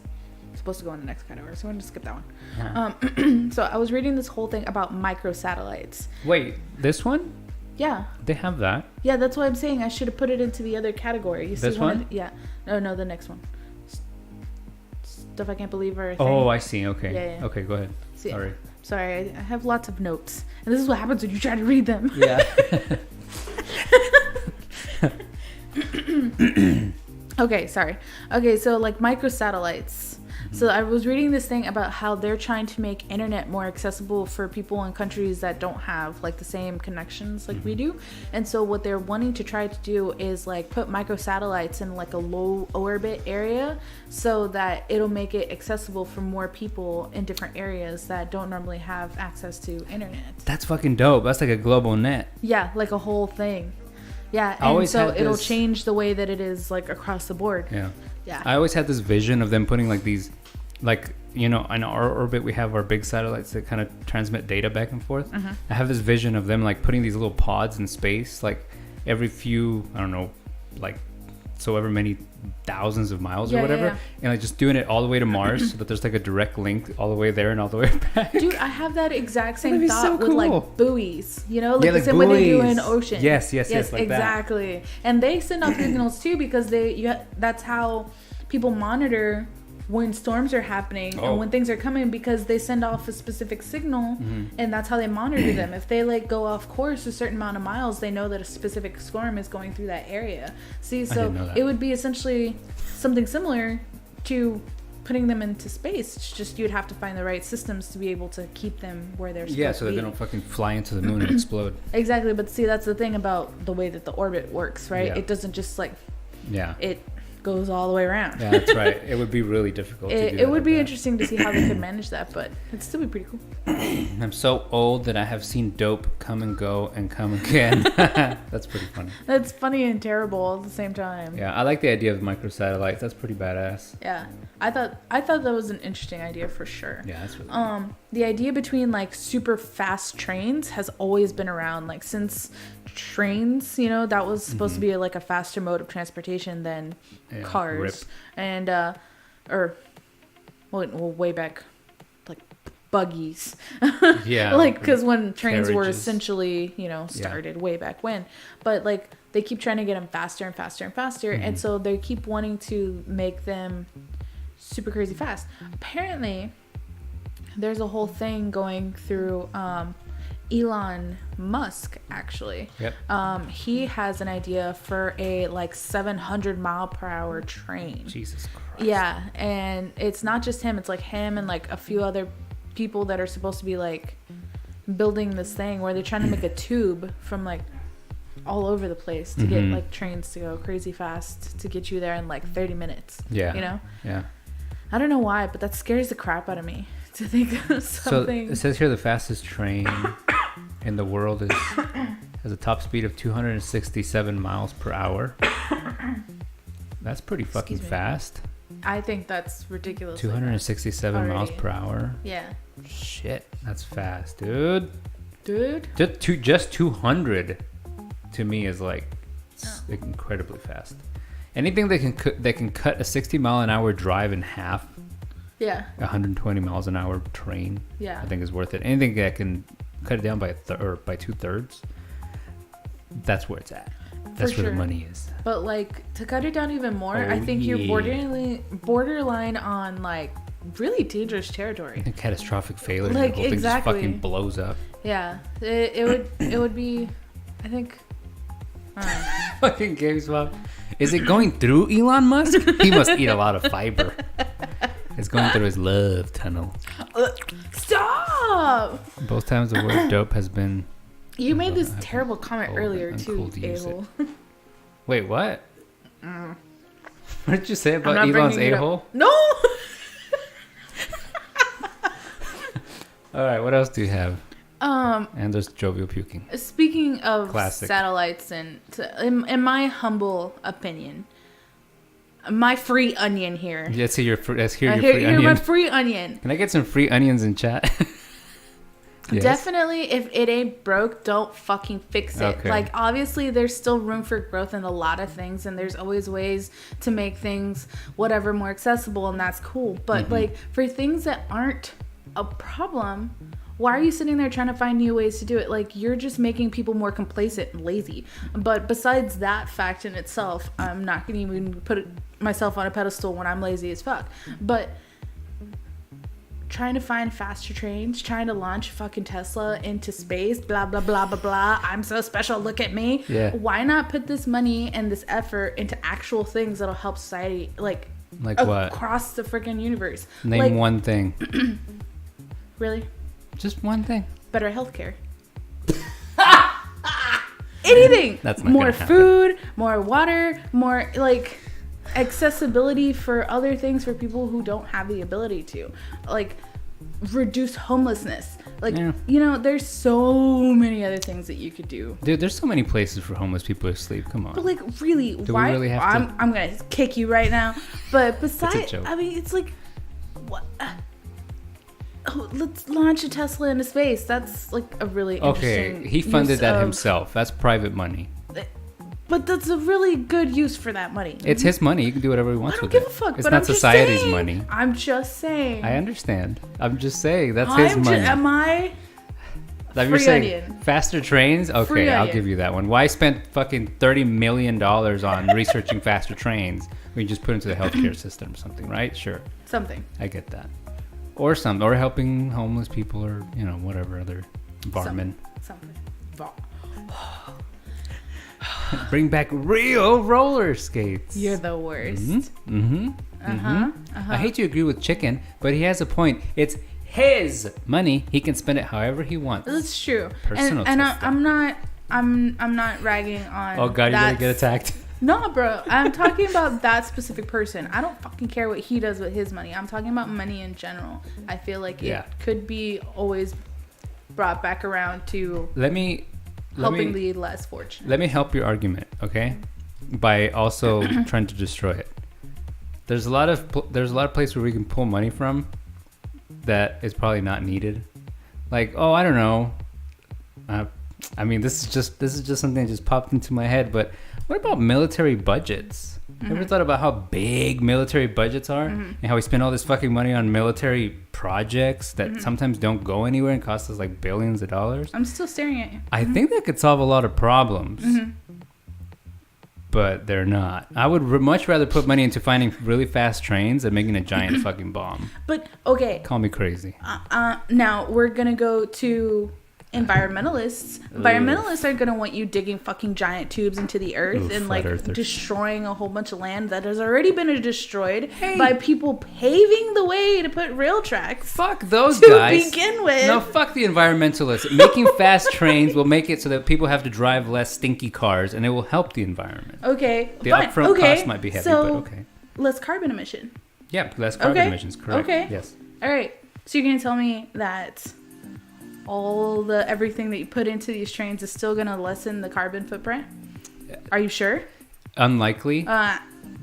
supposed to go in the next category, so I'm going to skip that one. Uh-huh. So I was reading this whole thing about microsatellites. Wait, this one? Yeah. They have that. Yeah, that's why I'm saying I should have put it into the other category. You see This one? Yeah. No, the next one. Stuff I can't believe or thing. Oh, I see. Okay. Yeah. Okay, go ahead. See, Sorry. Sorry, I have lots of notes. And this is what happens when you try to read them. Yeah. Okay, sorry. Okay, so like microsatellites. So I was reading this thing about how they're trying to make internet more accessible for people in countries that don't have like the same connections like we do. And so what they're wanting to try to do is like put microsatellites in like a low orbit area so that it'll make it accessible for more people in different areas that don't normally have access to internet. That's fucking dope. That's like a global net. Yeah, like a whole thing. Yeah, I always and so had it'll this- change the way that it is like across the board. Yeah. Yeah. I always had this vision of them putting like these, like, you know, in our orbit we have our big satellites that kind of transmit data back and forth. I have this vision of them like putting these little pods in space, like every few, I don't know, like so ever many thousands of miles or whatever, and like just doing it all the way to Mars so that there's like a direct link all the way there and all the way back. Dude, I have that exact That'd same be thought so with cool. like buoys, you know, like Yeah, the like same way they do in buoys. ocean. Yes, like that. exactly. And they send out signals too because that's how people monitor when storms are happening and when things are coming, because they send off a specific signal and that's how they monitor them. If they like go off course a certain amount of miles, they know that a specific storm is going through that area. See, so didn't know that. it would be essentially something similar to putting them into space. It's just you'd have to find the right systems to be able to keep them where they're supposed Yeah, to so that be. they don't fucking fly into the moon and explode. Exactly, but see, that's the thing about the way that the orbit works, right? Yeah. It doesn't just like Yeah. it goes all the way around. Yeah, that's right. It would be really difficult to do It that would like be that. interesting to see how they could manage that, but it'd still be pretty cool. I'm so old that I have seen dope come and go and come again. That's pretty funny. That's funny and terrible all at the same time. Yeah, I like the idea of microsatellites. That's pretty badass. Yeah. I thought that was an interesting idea for sure. Yeah, that's really cool. The idea between like super fast trains has always been around, like since trains, you know, that was supposed to be like a faster mode of transportation than cars. Rip. And way back, like buggies. Yeah. Like because when trains were carriages. essentially, you know, started way back when, but like they keep trying to get them faster and faster and faster, and so they keep wanting to make them super crazy fast. Apparently there's a whole thing going through Elon Musk, actually. Yep. He has an idea for a like 700 mile per hour train. Jesus Christ. Yeah, and it's not just him, it's like him and like a few other people that are supposed to be like building this thing where they're trying to make a tube from like all over the place to get like trains to go crazy fast to get you there in like 30 minutes. Yeah. You know? Yeah. I don't know why, but that scares the crap out of me to think of something. So it says here the fastest train in the world has a top speed of 267 miles per hour. That's pretty fucking Excuse me. fast. I think that's ridiculous. 267 miles per hour. Yeah. Shit, that's fast, dude. Dude. Just 200 to me is like incredibly fast. Anything that can cut a 60 mile an hour drive in half, Yeah. 120 miles an hour train, Yeah. I think is worth it. Anything that can cut it down by by 2/3, that's where it's at. That's where the money is. But like to cut it down even more, I think you're borderline on like really dangerous territory. A catastrophic failure. Like, the whole thing exactly. just fucking blows up. Yeah. It would be, I think. I don't know. Fucking GameSpot. Is it going through Elon Musk? He must eat a lot of fiber. It's going through his love tunnel. Stop! Both times the word dope has been... You made this terrible comment old earlier and too, cool to use a-hole. Wait, what? What did you say about I'm not Elon's bringing it up. a-hole? No! All right, what else do you have? Um, And there's jovial puking. Speaking of Classic. satellites, and in my humble opinion, my free onion here. Let's hear your free onion. Here's my free onion. Can I get some free onions in chat? Yes. Definitely, if it ain't broke, don't fucking fix it. Okay. Like, obviously, there's still room for growth in a lot of things, and there's always ways to make things, whatever, more accessible, and that's cool. But, like, for things that aren't a problem, why are you sitting there trying to find new ways to do it? Like, you're just making people more complacent and lazy. But besides that fact in itself, I'm not going to even put myself on a pedestal when I'm lazy as fuck. But trying to find faster trains, trying to launch fucking Tesla into space, blah, blah, blah, blah, blah. I'm so special, look at me. Yeah. Why not put this money and this effort into actual things that'll help society, like what? Across the freaking universe? Name like, one thing. Really? Just one thing. Better healthcare. Anything. That's not more gonna food, more water, more like accessibility for other things for people who don't have the ability to, like reduce homelessness. Like, you know, there's so many other things that you could do. Dude, there's so many places for homeless people to sleep. Come on. But like, really, Do why? we really have to? I'm gonna kick you right now. But besides, joke. I mean, it's like, what? Oh, let's launch a Tesla into space. That's like a really interesting. Okay, he funded use that of- himself. That's private money. But that's a really good use for that money. It's his money. He can do whatever he I wants don't with give it. a fuck. It's but not I'm just society's saying. money. I'm just saying. I understand. I'm just saying that's his money. Am I? Like you're Free saying, onion. faster trains? Okay, Free I'll onion. give you that one. Why spend fucking $30 million on researching faster trains? We just put into the healthcare system or something, right? Sure. Something. I get that. Or helping homeless people or, you know, whatever other barmen. Something. Bring back real roller skates. You're the worst. Mm-hmm. I hate to agree with Chicken, but he has a point. It's his money. He can spend it however he wants. That's true. Personal and stuff. I'm not ragging on. Oh God, you're gonna get attacked. No, bro. I'm talking about that specific person. I don't fucking care what he does with his money. I'm talking about money in general. I feel like it could be always brought back around to helping the less fortunate. Let me help your argument, okay? By also trying to destroy it. There's a lot of places where we can pull money from that is probably not needed. Like, I don't know. I mean, this is just something that just popped into my head. But what about military budgets? Ever thought about how big military budgets are and how we spend all this fucking money on military projects that sometimes don't go anywhere and cost us like billions of dollars? I'm still staring at you. I think that could solve a lot of problems. But they're not. I would much rather put money into finding really fast trains than making a giant fucking bomb. But okay. Call me crazy. Now we're gonna go to environmentalists. Environmentalists are gonna want you digging fucking giant tubes into the earth and like earthers. destroying a whole bunch of land that has already been destroyed by people paving the way to put rail tracks. Fuck those to guys. begin with. No, fuck the environmentalists. Making fast trains will make it so that people have to drive less stinky cars, and it will help the environment. Okay, The fine. upfront cost might be heavy, so but okay. less carbon emission. Yeah, less carbon emissions, correct. Okay. Yes. All right. So you're gonna tell me that everything that you put into these trains is still gonna lessen the carbon footprint? Are you sure? Unlikely.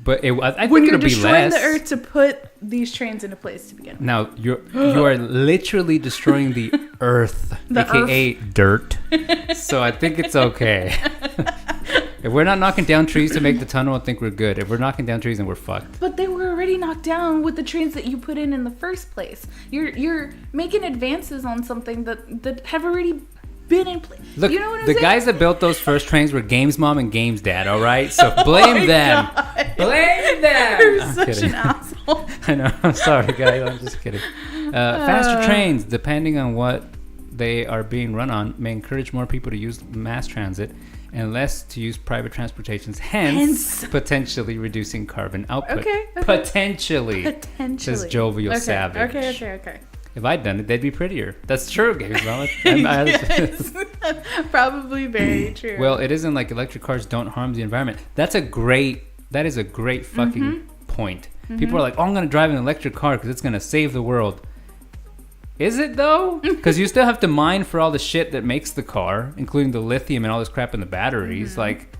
But I When think you're it'll be destroying less. the earth to put these trains into place to begin with. Now you are literally destroying the earth, aka dirt. So I think it's okay. If we're not knocking down trees to make the tunnel, I think we're good. If we're knocking down trees, then we're fucked. But they were already knocked down with the trains that you put in the first place. You're making advances on something that have already been in place. Look, you know what I'm the saying? guys that built those first trains were Games Mom and Games Dad, all right? So blame them. God. Blame them. You're I'm such kidding. an asshole. I know. I'm sorry, guys. I'm just kidding. Faster trains, depending on what they are being run on, may encourage more people to use mass transit and less to use private transportations, hence potentially reducing carbon output. Okay. Potentially. Says Jovial Savage. Okay. If I'd done it, they'd be prettier. That's true, Games Mom. Yes. Probably very true. Well, it isn't like electric cars don't harm the environment. That is a great fucking point. People are like, I'm going to drive an electric car because it's going to save the world. Is it though? Because you still have to mine for all the shit that makes the car, including the lithium and all this crap in the batteries. Like,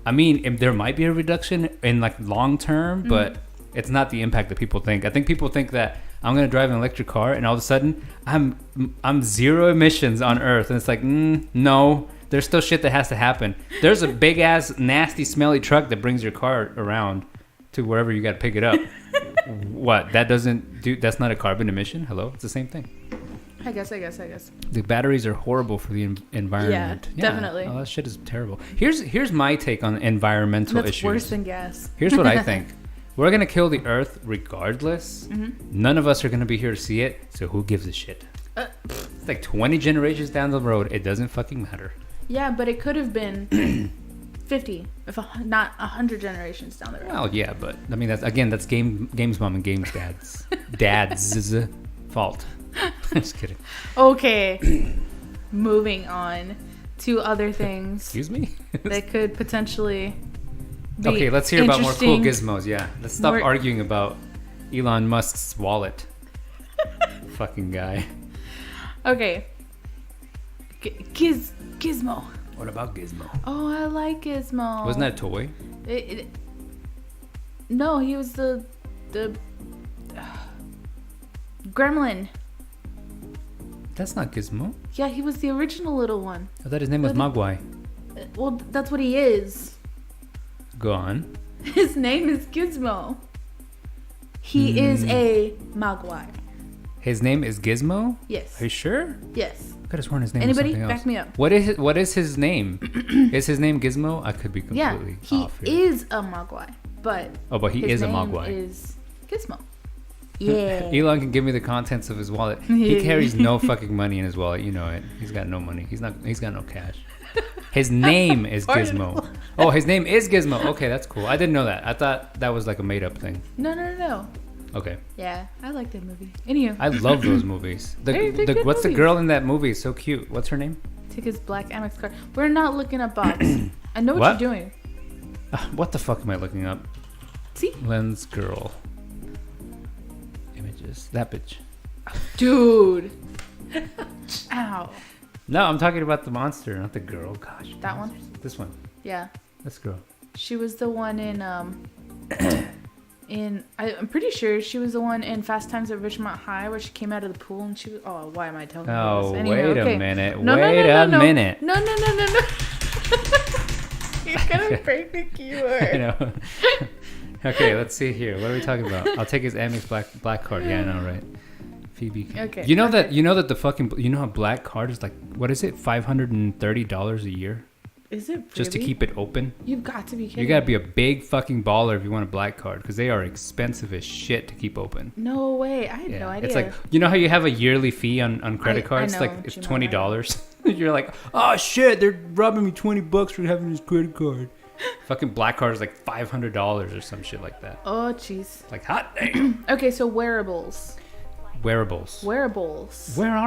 I mean, there might be a reduction in like long term, but it's not the impact that people think. I think people think that I'm going to drive an electric car and all of a sudden I'm zero emissions on Earth. And it's like, no, there's still shit that has to happen. There's a big ass, nasty, smelly truck that brings your car around to wherever you got to pick it up. What? That's not a carbon emission? Hello? It's the same thing. I guess. The batteries are horrible for the environment. Yeah, definitely. Oh, that shit is terrible. Here's my take on environmental That's issues. worse than gas. Here's what I think. We're going to kill the Earth regardless. None of us are going to be here to see it, so who gives a shit? It's like 20 generations down the road. It doesn't fucking matter. Yeah, but it could have been 50, if not 100 generations down the road. Well, yeah, but I mean, that's Games Mom and Games Dad's fault. Just kidding. Okay. Moving on to other things. Excuse me? That could potentially be Okay, let's hear about more cool interesting. gizmos. Yeah, let's stop arguing about Elon Musk's wallet. Fucking guy. Okay. Gizmo. What about Gizmo? Oh, I like Gizmo. Wasn't that a toy? No, he was the gremlin. That's not Gizmo. Yeah, he was the original little one. I thought his name was Mogwai. Well, that's what he is. Go on. His name is Gizmo. He is a Mogwai. His name is Gizmo? Yes. Are you sure? Yes. I could have sworn his name Anybody? was something else. Back me up. What is his name? Is his name Gizmo? I could be completely off here. He is a Mogwai, but but he his is a name Mogwai. is Gizmo. Yeah. Elon can give me the contents of his wallet. He carries no fucking money in his wallet. You know it. He's got no money. He's got no cash. His name is Gizmo. Oh, his name is Gizmo. Okay, that's cool. I didn't know that. I thought that was like a made up thing. No. Okay. Yeah, I like that movie. Anywho. I love those movies. What's the girl in that movie? So cute. What's her name? Take his black Amex card. We're not looking up Bob's. I know what you're doing. What the fuck am I looking up? See? Lens girl. Images. That bitch. Dude. Ow. No, I'm talking about the monster, not the girl. Gosh. That one? This one. Yeah. This girl. She was the one I'm pretty sure she was the one in Fast Times at Ridgemont High where she came out of the pool and she was, why am I telling you Oh, this? Anyway, wait okay. a minute. No. Minute. No. You're gonna break the keyboard. I know. Okay, let's see here. What are we talking about? I'll take his Amex black card. Yeah, I know, right? Phoebe. Okay. You know that the fucking how black card is like, what is it? $530 a year Is it really? just to keep it open. You've got to be kidding. You gotta be a big fucking baller if you want a black card because they are expensive as shit to keep open. No way. I had no idea. It's like, you know how you have a yearly fee on credit cards? I know, like it's $20. You're like, oh shit, they're robbing me $20 for having this credit card. Fucking black card is like $500 or some shit like that. Oh jeez. Like hot damn. Okay, so wearables. Wearables. Where are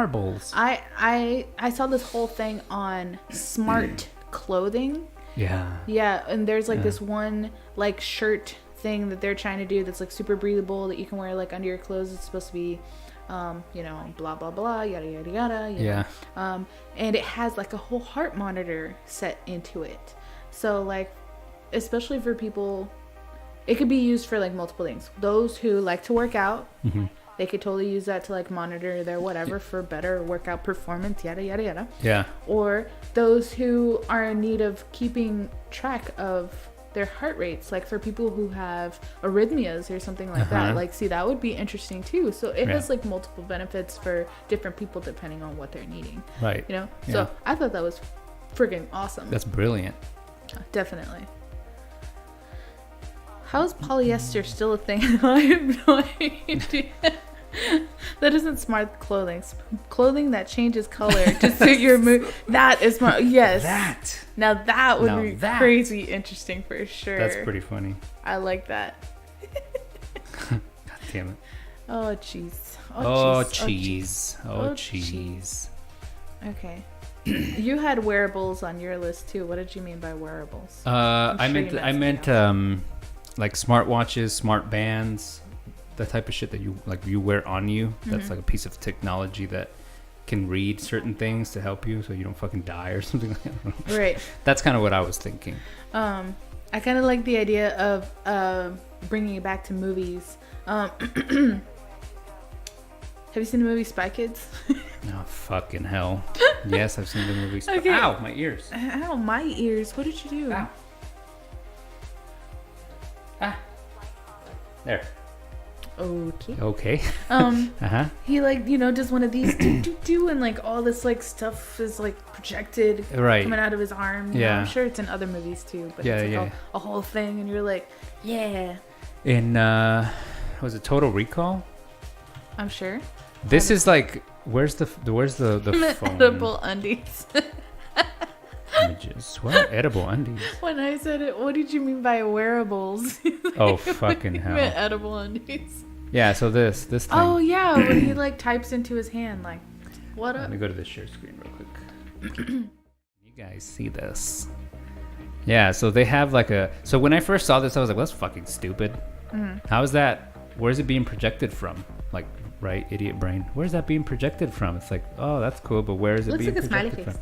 bowls? I saw this whole thing on smart clothing. Yeah. Yeah, and there's like this one like shirt thing that they're trying to do that's like super breathable that you can wear like under your clothes. It's supposed to be blah blah blah, yada yada yada. Yeah. And it has like a whole heart monitor set into it. So like, especially for people, it could be used for like multiple things. Those who like to work out, they could totally use that to like monitor their whatever for better workout performance, yada yada yada. Yeah. Or those who are in need of keeping track of their heart rates, like for people who have arrhythmias or something like that. Like, see, that would be interesting too. So it has like multiple benefits for different people depending on what they're needing. Right. You know? So I thought that was friggin' awesome. That's brilliant. Definitely. How is polyester still a thing? I have no idea. That isn't smart clothing. Clothing that changes color to suit your mood. That is smart. Yes. Now that would be crazy interesting for sure. That's pretty funny. I like that. God damn it. Oh, jeez. Oh, cheese. Oh, cheese. Okay. You had wearables on your list too. What did you mean by wearables? I meant like smartwatches, smart bands, the type of shit that you wear on you. That's like a piece of technology that can read certain things to help you so you don't fucking die or something like that. Right. That's kind of what I was thinking. I kind of like the idea of bringing it back to movies. Have you seen the movie Spy Kids? Oh, fucking hell. Yes, I've seen the movie Spy. Okay. Ow, my ears. Ow, my ears. What did you do? Ow. Ah. There. Okay. He like, you know, does one of these do and like all this like stuff is like projected coming out of his arm. You know? I'm sure it's in other movies too, but it's like a whole thing, and you're like, yeah. In was it Total Recall? I'm sure. This is like, where's the phone? Edible undies. Images. What? Edible undies? When I said it, what did you mean by wearables? Oh, fucking hell. Meant edible undies. Yeah, so this thing. Oh, yeah, when he like types into his hand, like, what up? Let me go to the share screen real quick. You guys see this? Yeah, so they have like so when I first saw this, I was like, well, that's fucking stupid. How is that? Where's it being projected from? Like, right, idiot brain. Where's that being projected from? It's like, oh, that's cool, but where is it being projected from?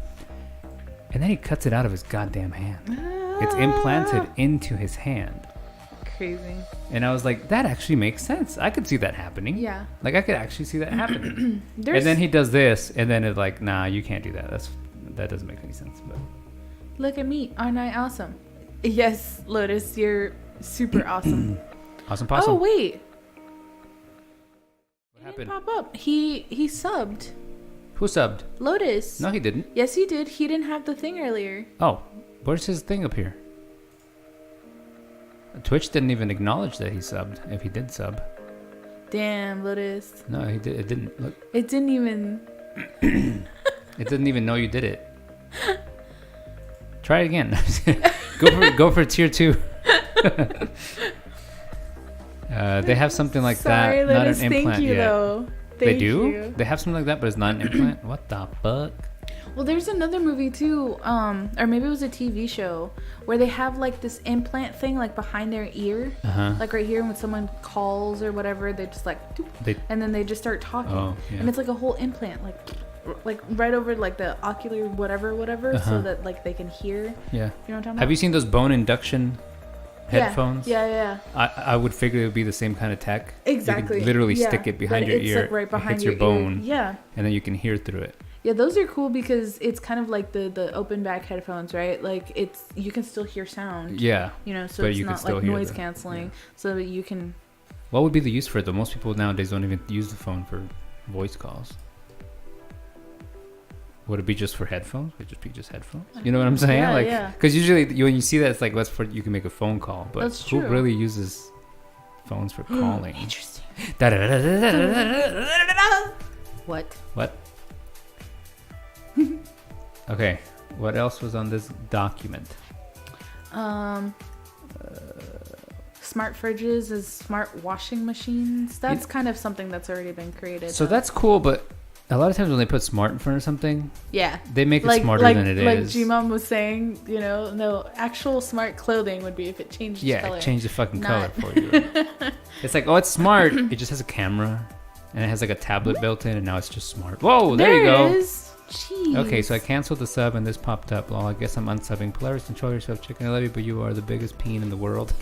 And then he cuts it out of his goddamn hand. It's implanted into his hand. Crazy. And I was like, that actually makes sense. I could see that happening. Yeah. Like, I could actually see that happening. And then he does this, and then it's like, nah, you can't do that. That doesn't make any sense. But look at me. Aren't I awesome? Yes, Lotus, you're super awesome. Awesome possum. Oh, wait. What happened? Pop up. He subbed. Who subbed? Lotus. No, he didn't. Yes, he did. He didn't have the thing earlier. Oh, where's his thing up here? Twitch didn't even acknowledge that he subbed, if he did sub. Damn, Lotus. No, he did. It didn't. Look. It didn't even. It didn't even know you did it. Try it again. Go for tier 2. They have something like Sorry, that. Lotus, Not an implant thank you, yet. though. They do? They have something like that, but it's not an implant? What the fuck? Well, there's another movie too, or maybe it was a TV show where they have like this implant thing like behind their ear, like right here. When someone calls or whatever, they just like, and then they just start talking, and it's like a whole implant, like right over like the ocular whatever, so that like they can hear. Yeah. You know what I'm talking about? Have you seen those bone induction headphones? Yeah. I would figure it would be the same kind of tech. Exactly. You can literally stick it behind your ear. Like right behind it hits your bone. Yeah. And then you can hear through it. Yeah, those are cool because it's kind of like the open back headphones, right? Like you can still hear sound. Yeah. You know, so but it's you not can still like hear noise canceling, so that you can. What would be the use for it though? Most people nowadays don't even use the phone for voice calls. Would it be just for headphones? Would it just be just headphones? You know what I'm saying? Yeah, because usually when you see that, it's like that's for you can make a phone call, but that's who true. really uses phones for calling? Interesting. What? Okay. What else was on this document? Smart fridges as smart washing machines. That's kind of something that's already been created. So that's cool, but a lot of times when they put smart in front of something, they make it smarter than it is. Like G-Mom was saying, you know, no, actual smart clothing would be if it changed color. Yeah, change the fucking color for you. Right? It's like, oh, it's smart. It just has a camera, and it has like a tablet built in, and now it's just smart. Whoa, there you go. It is. Jeez. Okay, so I canceled the sub, and this popped up. Well, I guess I'm unsubbing. Polaris, control yourself, chicken. I love you, but you are the biggest peen in the world.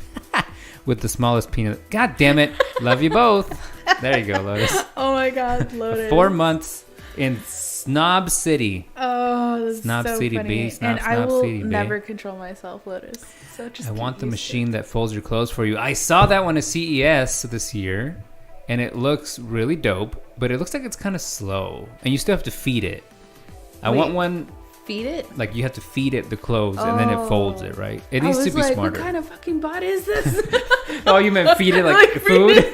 With the smallest peanut. God damn it. Love you both. There you go, Lotus. Oh my God, Lotus. 4 months in Snob City. Oh, that's Snob so City, funny. B. Snob I will City, never control myself, Lotus. So just I want the machine that folds your clothes for you. I saw that one at CES this year, and it looks really dope, but it looks like it's kind of slow, and you still have to feed it. I want one. Feed it? Like you have to feed it the clothes, and then it folds it, right? It needs to be smarter. What kind of fucking bot is this? Oh, you meant feed it like food?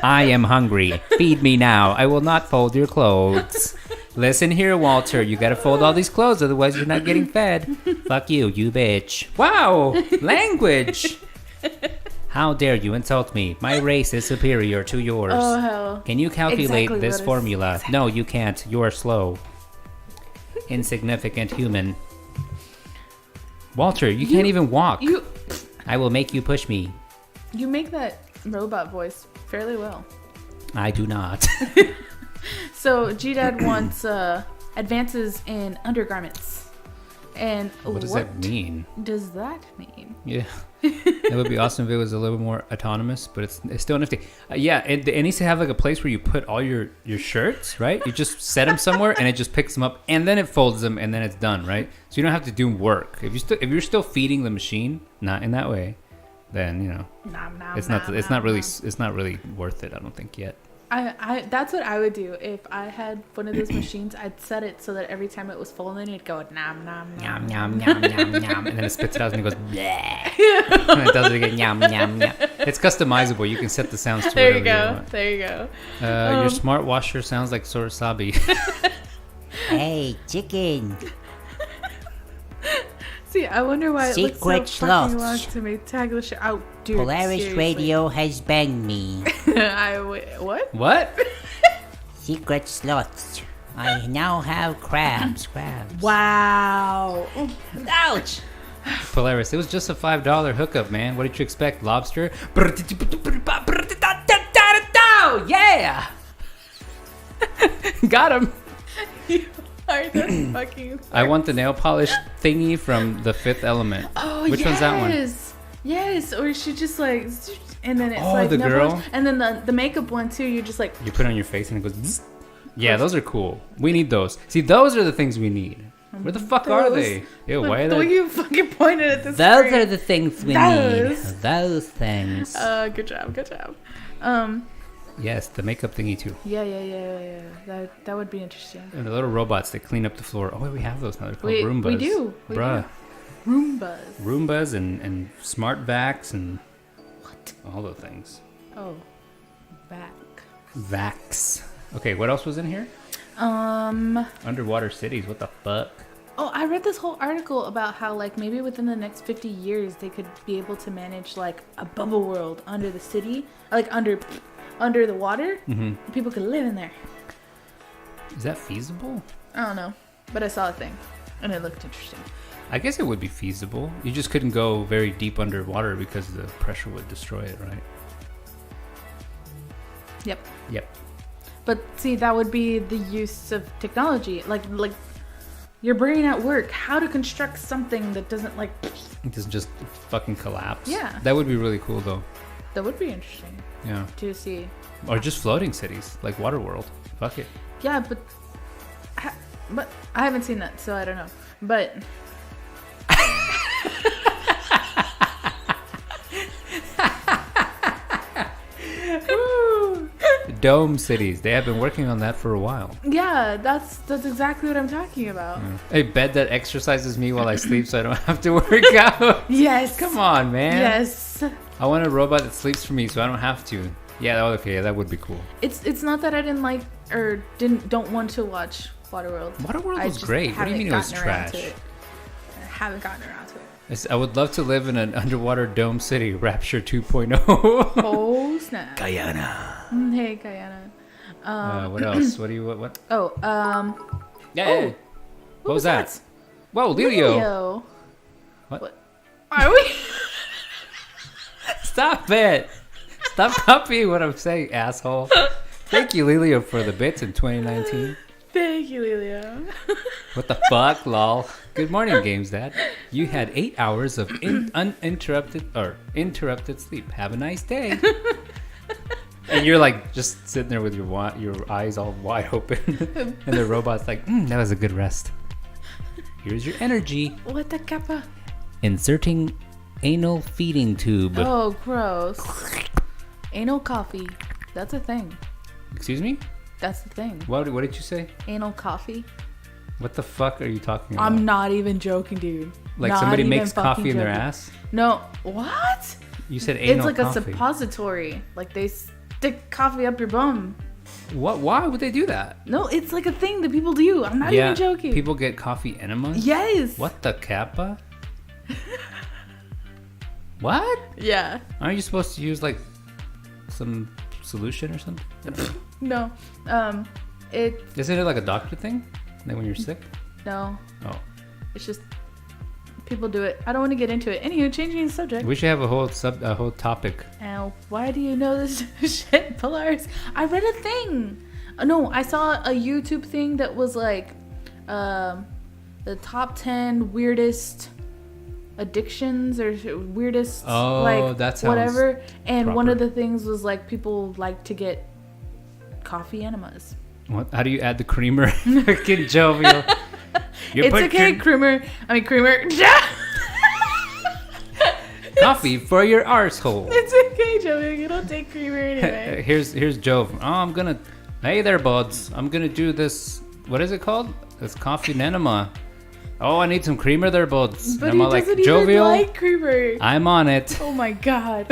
I am hungry. Feed me now. I will not fold your clothes. Listen here, Walter. You gotta fold all these clothes, otherwise you're not getting fed. Fuck you, you bitch. Wow, language. How dare you insult me? My race is superior to yours. Oh, hell. Can you calculate this Lotus. formula? Exactly. No, you can't. You're slow. Insignificant human. Walter, you can't even walk. I will make you push me. You make that robot voice fairly well. I do not. So G-Dad wants advances in undergarments. And what does that mean? Does that mean? Yeah. It would be awesome if it was a little more autonomous, but it's still nifty. Yeah, it needs to have like a place where you put all your shirts, right? You just set them somewhere and it just picks them up and then it folds them and then it's done, right? So you don't have to do work. If you're still feeding the machine, not in that way, then Nom, nom, it's nom, not nom. really worth it. I don't think yet. I that's what I would do if I had one of those machines. I'd set it so that every time it was full, then it'd go nom nom nom. Yum, yum, yum, yum, yum. And then it spits it out and it goes, bleh. And it does it again, yum, yum, yum. It's customizable. You can set the sounds to There whatever you go. want. There you go. Your smart washer sounds like Sorosabi. Hey, chicken. See, I wonder why it looks so Secret fucking long sloths. to me. Tag the shit. Oh, dude. Polaris seriously. Radio has banged me. What? What? Secret sloths. I now have crabs. Wow. Ouch! Polaris, it was just a $5 hookup, man. What did you expect? Lobster? Yeah! Got him. You are the fucking. I want the nail polish thingy from The Fifth Element. Oh, Which one's that one? Yes, or she just like, and then it's Oh, like the never- girl? and then the makeup one too. You're just like, You put it on your face and it goes. Bzz. Yeah, those are cool. We need those. See, those are the things we need. Where the fuck are Those- they? Ew, look, why are the way they? you fucking pointed at this. Those screen. are the things we Those. need. Those things. Good job. Yes, the makeup thingy too. Yeah. That would be interesting. And the little robots that clean up the floor. Oh, wait, we have those now. They're called Roombas. We do. We Bruh. do. Roombas. Roombas and smart vacs and What? all the things. Oh, back. Vacs. Okay, what else was in here? Underwater cities. What the fuck? Oh, I read this whole article about how, like, maybe within the next 50 years, they could be able to manage, like, a bubble world under the city, like, under the water. Mm-hmm. People could live in there. Is that feasible? I don't know, but I saw a thing, and it looked interesting. I guess it would be feasible. You just couldn't go very deep underwater because the pressure would destroy it, right? Yep. Yep. But see, that would be the use of technology, like your brain at work. How to construct something that doesn't like. It doesn't just fucking collapse. Yeah. That would be really cool, though. That would be interesting Yeah. to see. Or just floating cities, like Waterworld. Fuck it. Yeah, but I haven't seen that, so I don't know. But Dome cities. They have been working on that for a while. yeah, that's exactly what I'm talking about. A bed that exercises me while I sleep so I don't have to work out. Yes. Come on, man. Yes. I want a robot that sleeps for me so I don't have to. Yeah, okay, that would be cool. It's not that I didn't like or don't want to watch Waterworld. Waterworld I was just great. What do you haven't mean it was gotten around to trash? it. I haven't gotten around to it. I would love to live in an underwater dome city, Rapture 2.0. Oh snap! Guyana. Hey, Guyana. What else? What do you what? Oh, Yeah. What was that? Whoa, Lelio. Leo. What? Are we? Stop it. Stop copying what I'm saying, asshole. Thank you, Lelio, for the bits in 2019. Thank you, Leo. What the fuck, lol. Good morning, Games Dad. You had 8 hours of interrupted sleep. Have a nice day. And you're like just sitting there with your eyes all wide open, and the robot's like, that was a good rest. Here's your energy. What the kappa? Inserting anal feeding tube. Oh, gross. Anal coffee. That's a thing. Excuse me? That's the thing. What did you say? Anal coffee. What the fuck are you talking about? I'm not even joking, dude. Like Not somebody even makes fucking coffee in their joking. ass? No. What? You said anal It's like coffee. a suppository. Like they stick coffee up your bum. What? Why would they do that? No, it's like a thing that people do. I'm not even joking. People get coffee enemas? Yes. What the kappa? What? Yeah. Aren't you supposed to use like some solution or something? No. It. Isn't it like a doctor thing? Like when you're sick? No. Oh. It's just people do it. I don't want to get into it. Anywho, changing the subject. We should have a whole topic. Now, why do you know this shit, Polaris? I read a thing. No, I saw a YouTube thing that was like the top 10 weirdest addictions or weirdest like that sounds whatever. And one proper. of the things was like people like to get coffee enemas. What? How do you add the creamer? Fucking jovial. You It's put okay, creamer. Coffee for your arsehole. It's okay, Joey. You don't take creamer anyway. Here's Jove. Hey there, buds. I'm gonna do this. What is it called? It's coffee enema. Oh, I need some creamer there, buds. But and he I'm doesn't even Jovial, like creamer. I'm on it. Oh my god.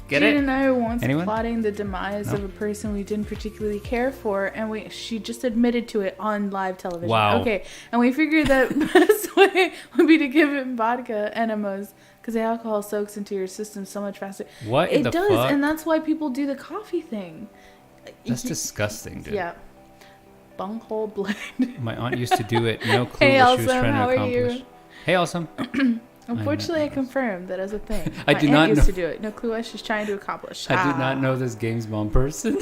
Get Jade it? and I were once Anyone? plotting the demise of a person we didn't particularly care for, and she just admitted to it on live television. Wow. Okay, and we figured that best way would be to give him vodka enemas because the alcohol soaks into your system so much faster. What in It the does, fuck? and that's why people do the coffee thing. That's disgusting, dude. Yeah. Bunghole blend. My aunt used to do it. No clue Hey, what she was Elsa, trying how to are accomplish. you? Hey, awesome. Unfortunately, I confirmed that as a thing. I My do aunt not used know- to do it. No clue what she's trying to accomplish. I did not know this game's mom person.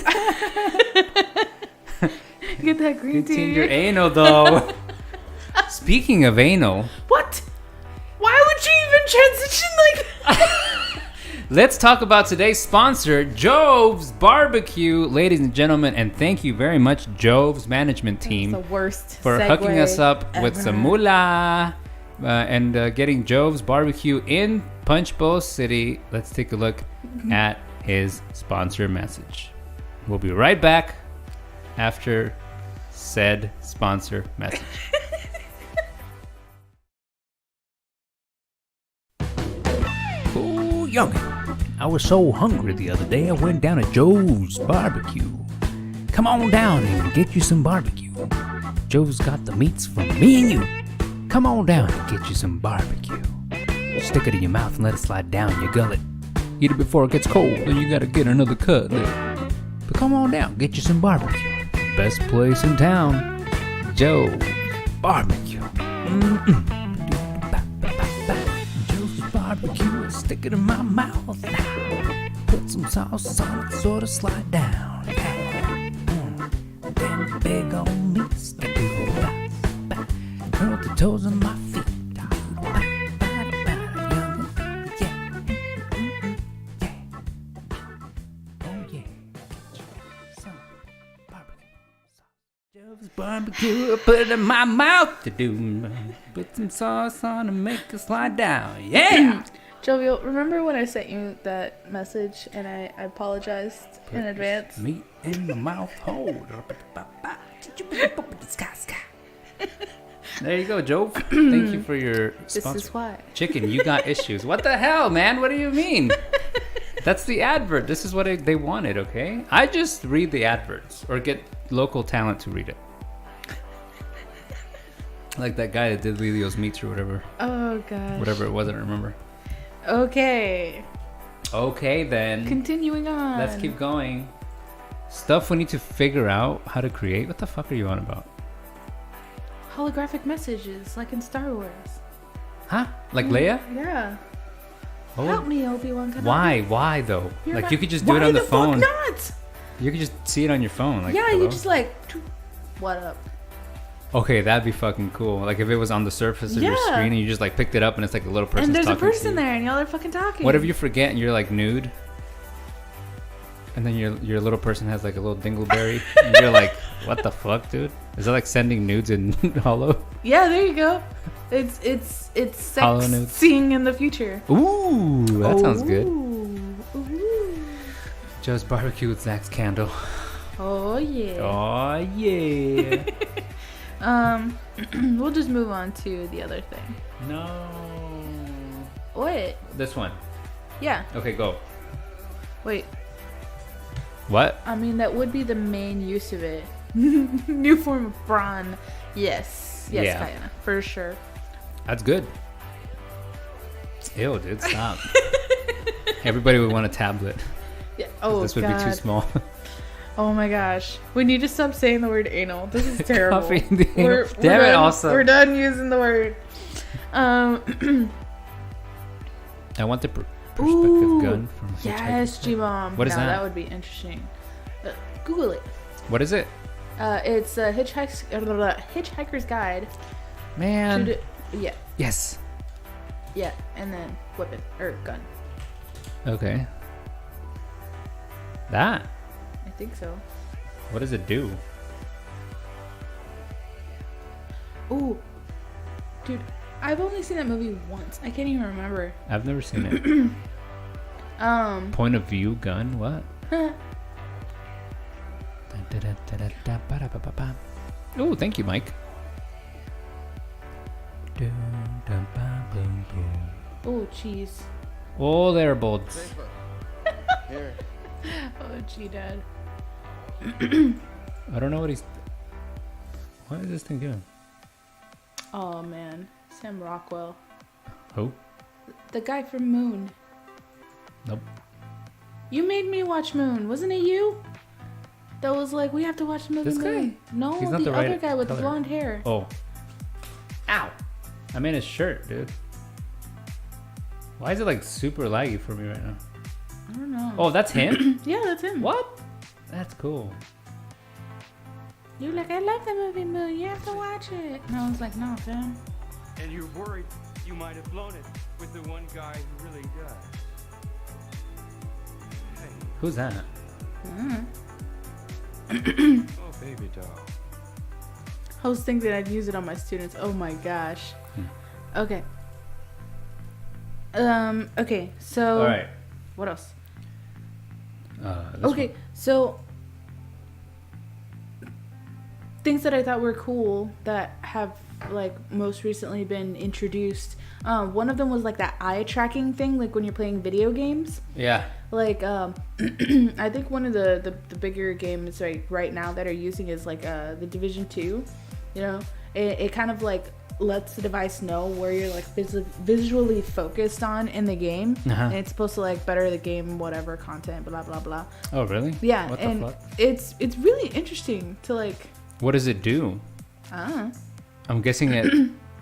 Get that green Good tea. team, your anal though. Speaking of anal, What? Why would you even transition like that? let's talk about today's sponsor, Jove's Barbecue, ladies and gentlemen, and thank you very much, Jove's management team, It's the worst for hooking segue us up with ever. some moolah and getting Jove's Barbecue in Punch Bowl City. Let's take a look at his sponsor message. We'll be right back after said sponsor message. Oh, youngin'. I was so hungry the other day I went down to Joe's Barbecue. Come on down and get you some barbecue. Joe's got the meats for me and you. Come on down and get you some barbecue. Stick it in your mouth and let it slide down your gullet. Eat it before it gets cold, then you gotta get another cutlet. But come on down, get you some barbecue. Best place in town, Joe's Barbecue. Joe's Barbecue, stick it in my mouth. Put some sauce on it, sort of slide down. Then big on me, stick it curl the toes of my feet. Joe's Barbecue, put it in my mouth to do. Put some sauce on and make it slide down. Yeah! Jovial, remember when I sent you that message and I apologized in advance? Meat in the mouth hole. There you go, Joe. Thank you for your This sponsor. is why. Chicken, you got issues. What the hell, man? What do you mean? That's the advert. This is what they wanted, okay? I just read the adverts or get local talent to read it. Like that guy that did Lelio's Meats or whatever. Oh, gosh. Whatever it was, I don't remember. Okay. Okay, then. Continuing on. Let's keep going. Stuff we need to figure out how to create. What the fuck are you on about? Holographic messages, like in Star Wars. Huh? Like Leia? Yeah. Oh. Help me, Obi-Wan Kenobi. Why? Why though? You're Like not- you could just do Why it on the fuck phone. not? You could just see it on your phone. Like, Yeah, hello? you just like, what up? Okay, that'd be fucking cool. Like if it was on the surface of your Yeah. screen and you just like picked it up and it's like a little person. And there's a talking to person you. there, and y'all are fucking talking. What if you forget and you're like nude? And then your little person has like a little dingleberry. And you're like, what the fuck, dude? Is it like sending nudes in Hollow? Yeah, there you go. It's Hollow sex nudes. seeing in the future. Ooh, that sounds good. Ooh. Joe's Barbecue with Zach's Candle. Oh yeah. Oh yeah. We'll just move on to the other thing. No. What? This one. Yeah. Okay, go. Wait. What? I mean, that would be the main use of it. New form of brawn. Yes. Yes, Yeah. Diana, for sure. That's good. Ew, dude, stop. Everybody would want a tablet. Yeah. Oh, This would God. be too small. Oh my gosh. We need to stop saying the word anal. This is terrible. Coffee in the anal. We're Damn it, done, awesome. We're done using the word. I want the perspective Ooh, gun from yes, Hitchhiker's G-Bomb. What is Now, that? that would be interesting. Google it. What is it? It's Hitchhiker's Guide Man. to yeah, Yes. yeah, and then weapon or gun. Okay. That. I think so. What does it do? Ooh, dude, I've only seen that movie once. I can't even remember. I've never seen it. Point of view gun? What? Oh, thank you, Mike. Oh, jeez. Oh, there, buds. Here. Oh, gee, Dad. I don't know what he's... What is this thing doing? Oh, man. Sam Rockwell. Who? The guy from Moon. Nope. You made me watch Moon. Wasn't it you? That was like, we have to watch the movie This guy? Moon. No, He's not the the right other guy with the color. blonde hair. Oh. Ow. I'm in his shirt, dude. Why is it like super laggy for me right now? I don't know. Oh, that's him? Yeah, that's him. What? That's cool. You're like, I love the movie Moon. You have to watch it. And I was like, no, fam. And you're worried you might have blown it with the one guy who really does. Hey, Who's that? oh baby doll. I was thinking I'd use it on my students. Oh my gosh. Okay. Okay, so... All right. What else? This Okay, so... Things that I thought were cool that have, like, most recently been introduced. One of them was, like, that eye tracking thing, like, when you're playing video games. Yeah. Like, I think one of the bigger games right now that are using is, like, the Division 2. You know? It kind of, like, lets the device know where you're, like, visually focused on in the game. Uh-huh. And it's supposed to, like, better the game, whatever, content, blah, blah, blah. Oh, really? Yeah, What and the fuck? it's really interesting to, like... What does it do? I'm guessing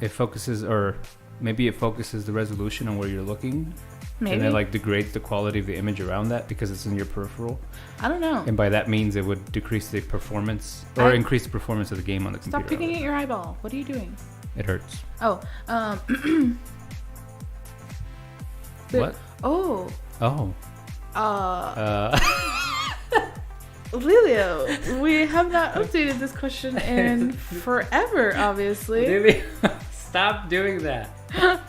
it focuses, or maybe it focuses the resolution on where you're looking. Maybe. And it like degrades the quality of the image around that because it's in your peripheral. I don't know. And by that means it would decrease the performance or increase the performance of the game on the Stop computer. picking at your eyeball. What are you doing? It hurts. Oh, What? Oh, Oh. Lelio, we have not updated this question in forever, obviously. Really? Stop doing that. God.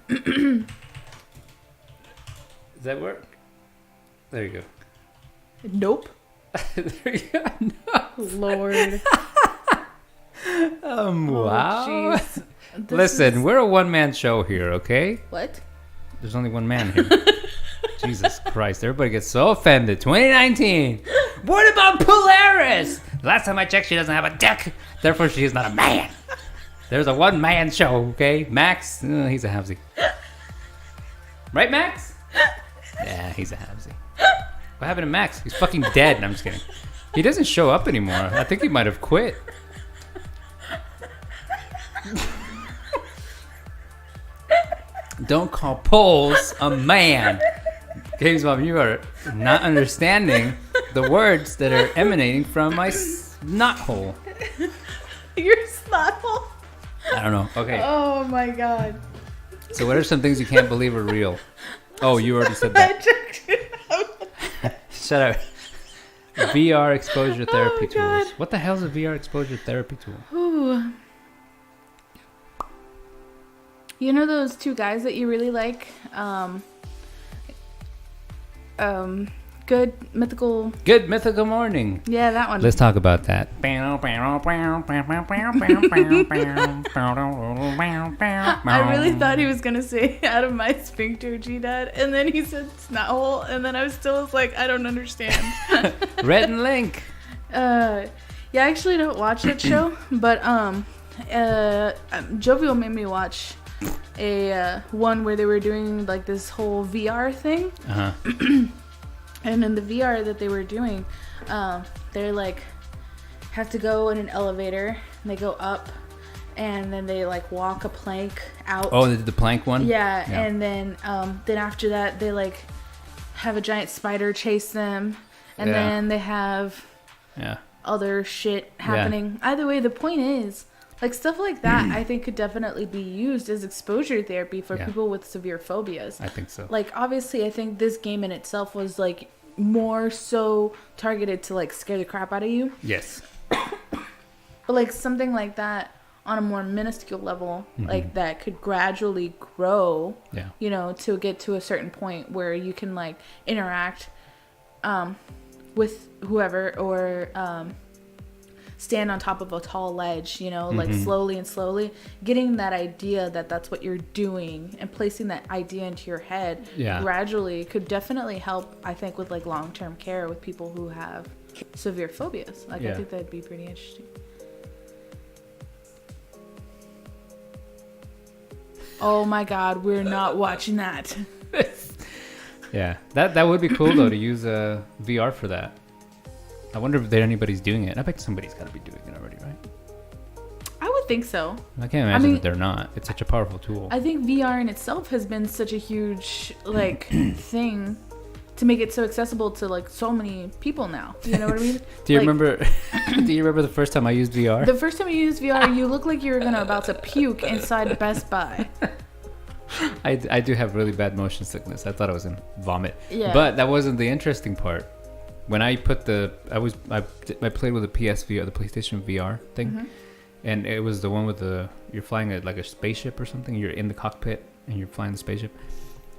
Does that work? There you go. Nope. There you go. No. Lord. Wow. Jeez. This Listen, is- we're a one-man show here, okay? What? There's only one man here. Jesus Christ, everybody gets so offended. 2019. What about Polaris? Last time I checked, she doesn't have a dick. Therefore, she is not a man. There's a one-man show, okay? Max, he's a halvesy. Right, Max? Yeah, he's a halvesy. What happened to Max? He's fucking dead. No, I'm just kidding. He doesn't show up anymore. I think he might have quit. Don't call Poles a man. Games Mom, you are not understanding the words that are emanating from my snot hole. Your snot hole? I don't know. Okay. Oh my god. So what are some things you can't believe are real? Oh, you already said that. Shut up. VR exposure therapy God. tools. What the hell is a VR exposure therapy tool? Ooh. You know those two guys that you really like? Good Mythical... Good Mythical Morning. Yeah, that one. Let's talk about that. I really thought he was gonna say out of my sphincter, G-Dad, and then he said snot hole, and then I still was like, I don't understand. Rhett and Link. Yeah, I actually don't watch that show, but Jovial made me watch a one where they were doing like this whole VR thing. Uh-huh. And in the VR that they were doing, they're like have to go in an elevator and they go up and then they like walk a plank out. Oh, the plank one? Yeah, and then after that they like have a giant spider chase them, and then they have other shit happening. Either way, the point is, like, stuff like that I think could definitely be used as exposure therapy for people with severe phobias. I think so. Like, obviously, I think this game in itself was like more so targeted to like scare the crap out of you. Yes. But like something like that on a more minuscule level, like that could gradually grow, Yeah. you know, to get to a certain point where you can like interact with whoever or stand on top of a tall ledge, you know, like slowly and slowly getting that idea that that's what you're doing and placing that idea into your head gradually could definitely help, I think, with like long-term care with people who have severe phobias. Like I think that'd be pretty interesting. Oh my God, we're not watching that. Yeah, that would be cool though to use VR for that. I wonder if anybody's doing it. I bet somebody's got to be doing it already, right? I would think so. I can't imagine that they're not. It's such a powerful tool. I think VR in itself has been such a huge like thing to make it so accessible to like so many people now. You know what I mean? Do you like, remember? Do you remember the first time I used VR? The first time you used VR, you looked like you were about to puke inside Best Buy. I do have really bad motion sickness. I thought I was gonna vomit. Yeah. But that wasn't the interesting part. When I put I played with the PSVR, the PlayStation VR thing, and it was the one with you're flying like a spaceship or something. You're in the cockpit and you're flying the spaceship.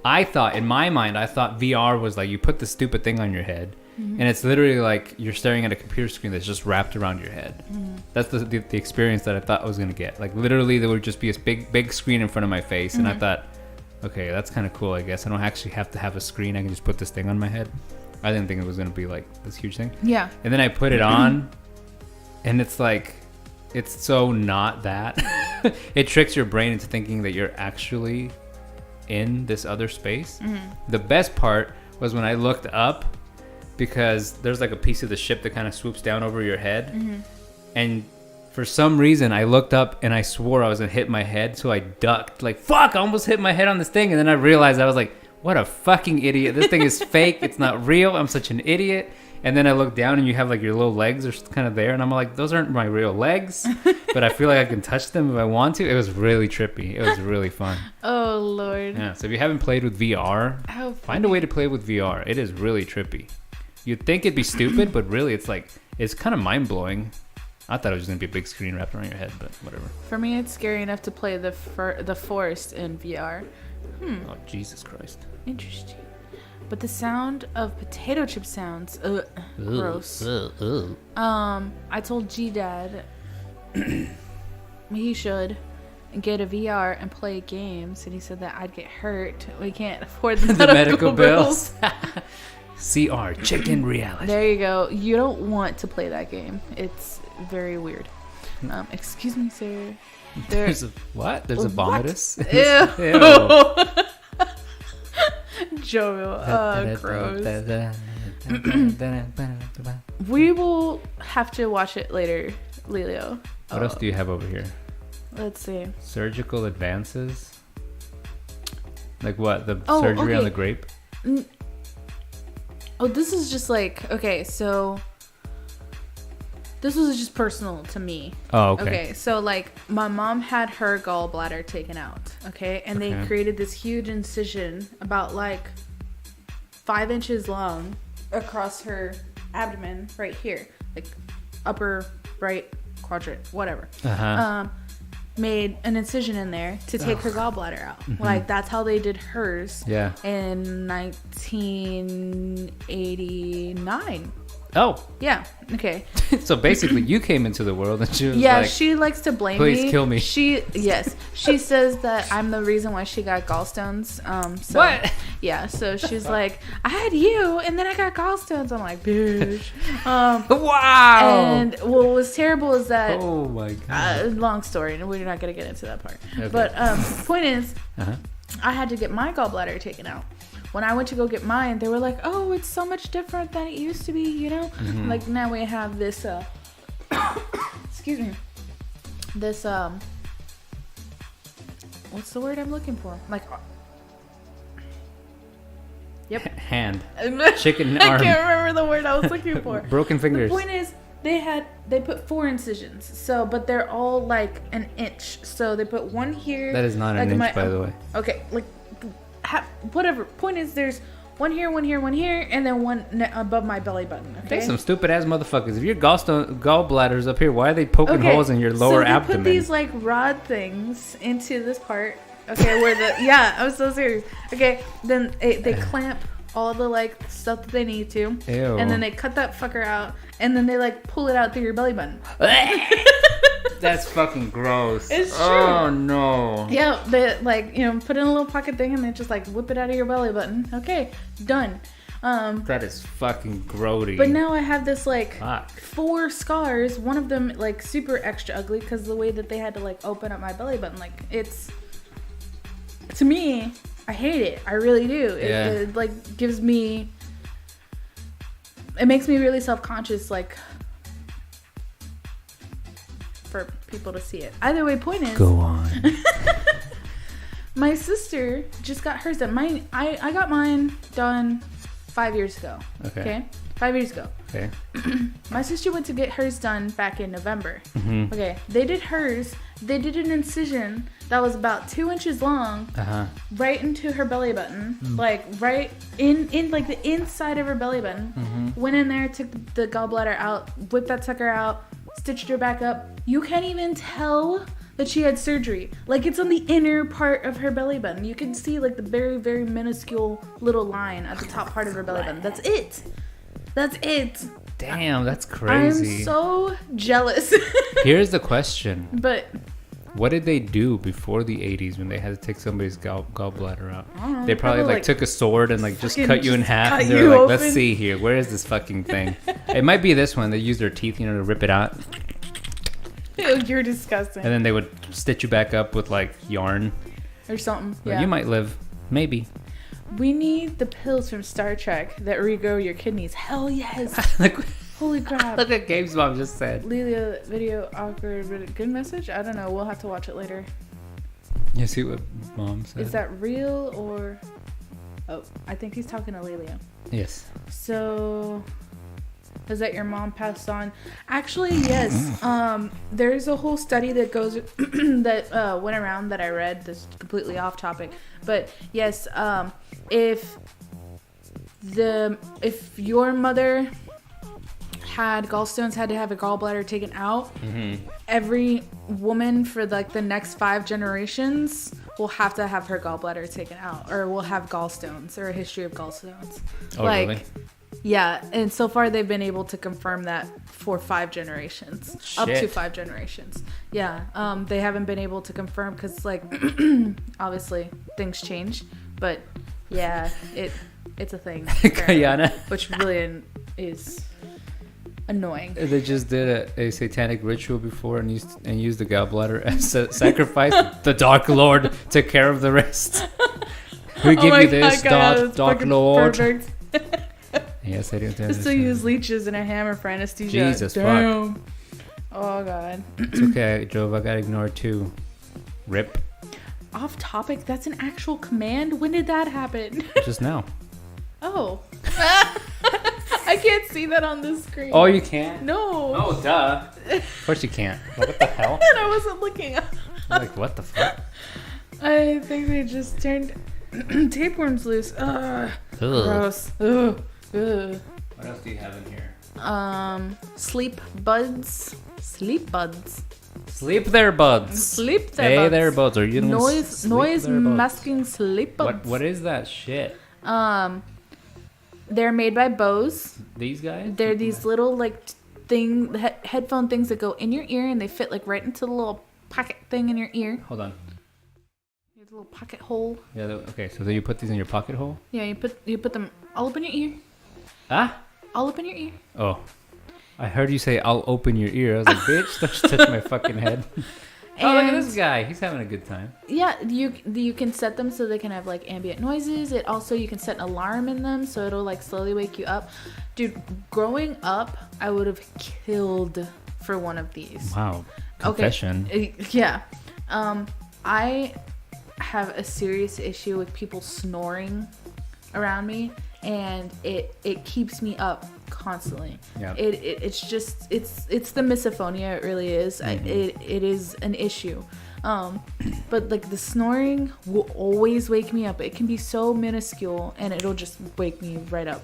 I thought in my mind, VR was like you put the stupid thing on your head, and it's literally like you're staring at a computer screen that's just wrapped around your head. That's the experience that I thought I was gonna get. Like literally, there would just be a big screen in front of my face, and I thought, okay, that's kind of cool. I guess I don't actually have to have a screen. I can just put this thing on my head. I didn't think it was going to be like this huge thing. Yeah. And then I put it on and it's like, it's so not that. It tricks your brain into thinking that you're actually in this other space. The best part was when I looked up because there's like a piece of the ship that kind of swoops down over your head. And for some reason I looked up and I swore I was going to hit my head. So I ducked like, fuck, I almost hit my head on this thing. And then I realized I was like, what a fucking idiot. This thing is fake. It's not real. I'm such an idiot. And then I look down and you have like your little legs are kind of there. And I'm like, those aren't my real legs. But I feel like I can touch them if I want to. It was really trippy. It was really fun. Oh, Lord. Yeah. So if you haven't played with VR, How find a way to play with VR. It is really trippy. You'd think it'd be stupid, but really it's like, it's kind of mind blowing. I thought it was going to be a big screen wrapped around your head, but whatever. For me, it's scary enough to play the Forest in VR. Oh, Jesus Christ. Interesting. But the sound of potato chip sounds, gross. I told G-Dad he should get a VR and play games, and he said that I'd get hurt. We can't afford the medical bills. CR, chicken reality. There you go. You don't want to play that game. It's very weird. Excuse me, sir. There's a what? There's a vomitus? Ew. Joe, gross. We will have to watch it later, Lelio. What else do you have over here? Let's see. Surgical advances? Like what? The surgery on the grape? This is just like, okay, so this was just personal to me. Oh, okay. Okay, so like my mom had her gallbladder taken out, okay? And they created this huge incision about like 5 inches long across her abdomen right here, like upper right quadrant, whatever. Made an incision in there to take her gallbladder out. Like that's how they did hers. Yeah. In 1989. Oh. Yeah. Okay. So basically, you came into the world and she was yeah, like, she likes to blame me. Please kill me. She says that I'm the reason why she got gallstones. So, what? Yeah. So she's like, I had you, and then I got gallstones. I'm like, bitch. Wow. And what was terrible is that. Oh my god. Long story, and we're not gonna get into that part. Okay. But point is, I had to get my gallbladder taken out. When I went to go get mine, they were like, oh, it's so much different than it used to be, you know? Like, now we have this, excuse me, this, what's the word I'm looking for? Like, yep. Hand. Chicken I arm. can't remember the word I was looking for. Broken fingers. The point is, they put 4 incisions, so, but they're all like an inch. So they put one here. That is not like an inch, by the way. Okay, like, whatever. Point is, there's one here, and then one above my belly button. Okay. They some stupid ass motherfuckers. If your gallbladder's up here, why are they poking holes in your lower so they abdomen? put these like rod things into this part. Okay, where the I'm so serious. Okay, then they clamp all the like stuff that they need to, Ew. and then they cut that fucker out, and then they like pull it out through your belly button. That's fucking gross. It's true. Oh no. Yeah, they like put in a little pocket thing and they just like whip it out of your belly button. Okay, done. That is fucking grody. But now I have this like Fuck. 4 scars. One of them like super extra ugly because the way that they had to like open up my belly button, like it's to me, I hate it. I really do. It like gives me. It makes me really self-conscious, like for people to see it. Either way, point is. Go on. My sister just got hers done. I got mine done 5 years ago. Okay. 5 years ago. Okay. My sister went to get hers done back in November. Mm-hmm. Okay. They did hers. They did an incision that was about 2 inches long, right into her belly button, like right in like the inside of her belly button. Mm-hmm. Went in there, took the gallbladder out, whipped that sucker out, stitched her back up. You can't even tell that she had surgery. Like it's on the inner part of her belly button. You can see like the very, very minuscule little line at the top part of her belly button. That's it. That's it. Damn, that's crazy. I'm so jealous. Here's the question. But what did they do before the 80s when they had to take somebody's gallbladder out? I don't know, They probably like took a sword and like just cut you in half. cut And they're you like, open. let's see here. Where is this fucking thing? It might be this one. They use their teeth, to rip it out. Ew, you're disgusting. And then they would stitch you back up with like yarn. Or something. Well, Yeah. you might live. Maybe. We need the pills from Star Trek that regrow your kidneys. Hell yes. Look Holy crap. what Gabe's mom just said. Lelia video awkward but good message? I don't know. We'll have to watch it later. You see what mom said? Is that real or... Oh, I think he's talking to Lelia. Yes. So... Is that your mom passed on? Actually, yes. There's a whole study that goes that went around that I read. This is completely off topic, but yes, if your mother had gallstones, had to have a gallbladder taken out, every woman for like the next 5 generations will have to have her gallbladder taken out, or will have gallstones or a history of gallstones. Oh, really? Yeah, and so far they've been able to confirm that for 5 generations. Up to Shit. 5 generations. Yeah, they haven't been able to confirm because, like, obviously things change. But yeah, it's a thing. Guyana. Which really is annoying. They just did a satanic ritual before and used the gallbladder as a sacrifice. The Dark Lord took care of the rest. We give you this, Dark Lord. Perfect. Yes, I do. Just to use leeches and a hammer for anesthesia. Jesus, Damn. Fuck. Oh, God. It's okay, Jove. I gotta ignore it too. Rip. Off topic? That's an actual command? When did that happen? Just now. Oh. I can't see that on the screen. Oh, you can't? No. Oh, duh. Of course you can't. Like, what the hell? And I wasn't looking up. Like, what the fuck? I think they just turned tapeworms loose. Ugh. Gross. Ugh. Ugh. What else do you have in here? Sleep buds. Sleep buds. Sleep there, buds. Sleep there, Hey buds. there, buds. Are you doing Noise masking sleep buds. What is that shit? They're made by Bose. These guys? They're these little like headphone things that go in your ear and they fit like right into the little pocket thing in your ear. Hold on. There's a little pocket hole. Yeah. Okay. So then you put these in your pocket hole? Yeah, you put them all up in your ear. Ah? All up in your ear. Oh. I heard you say, "I'll open your ear." I was like, "Bitch, don't you touch my fucking head." Oh, look at this guy. He's having a good time. Yeah, you can set them so they can have like ambient noises. It also, you can set an alarm in them so it'll like slowly wake you up. Dude, growing up, I would have killed for one of these. Wow. Confession. Okay. Yeah. I have a serious issue with people snoring around me, and it keeps me up constantly. Yeah. It's just it's the misophonia. It really is. Mm-hmm. It is an issue. But like the snoring will always wake me up. It can be so minuscule and it'll just wake me right up.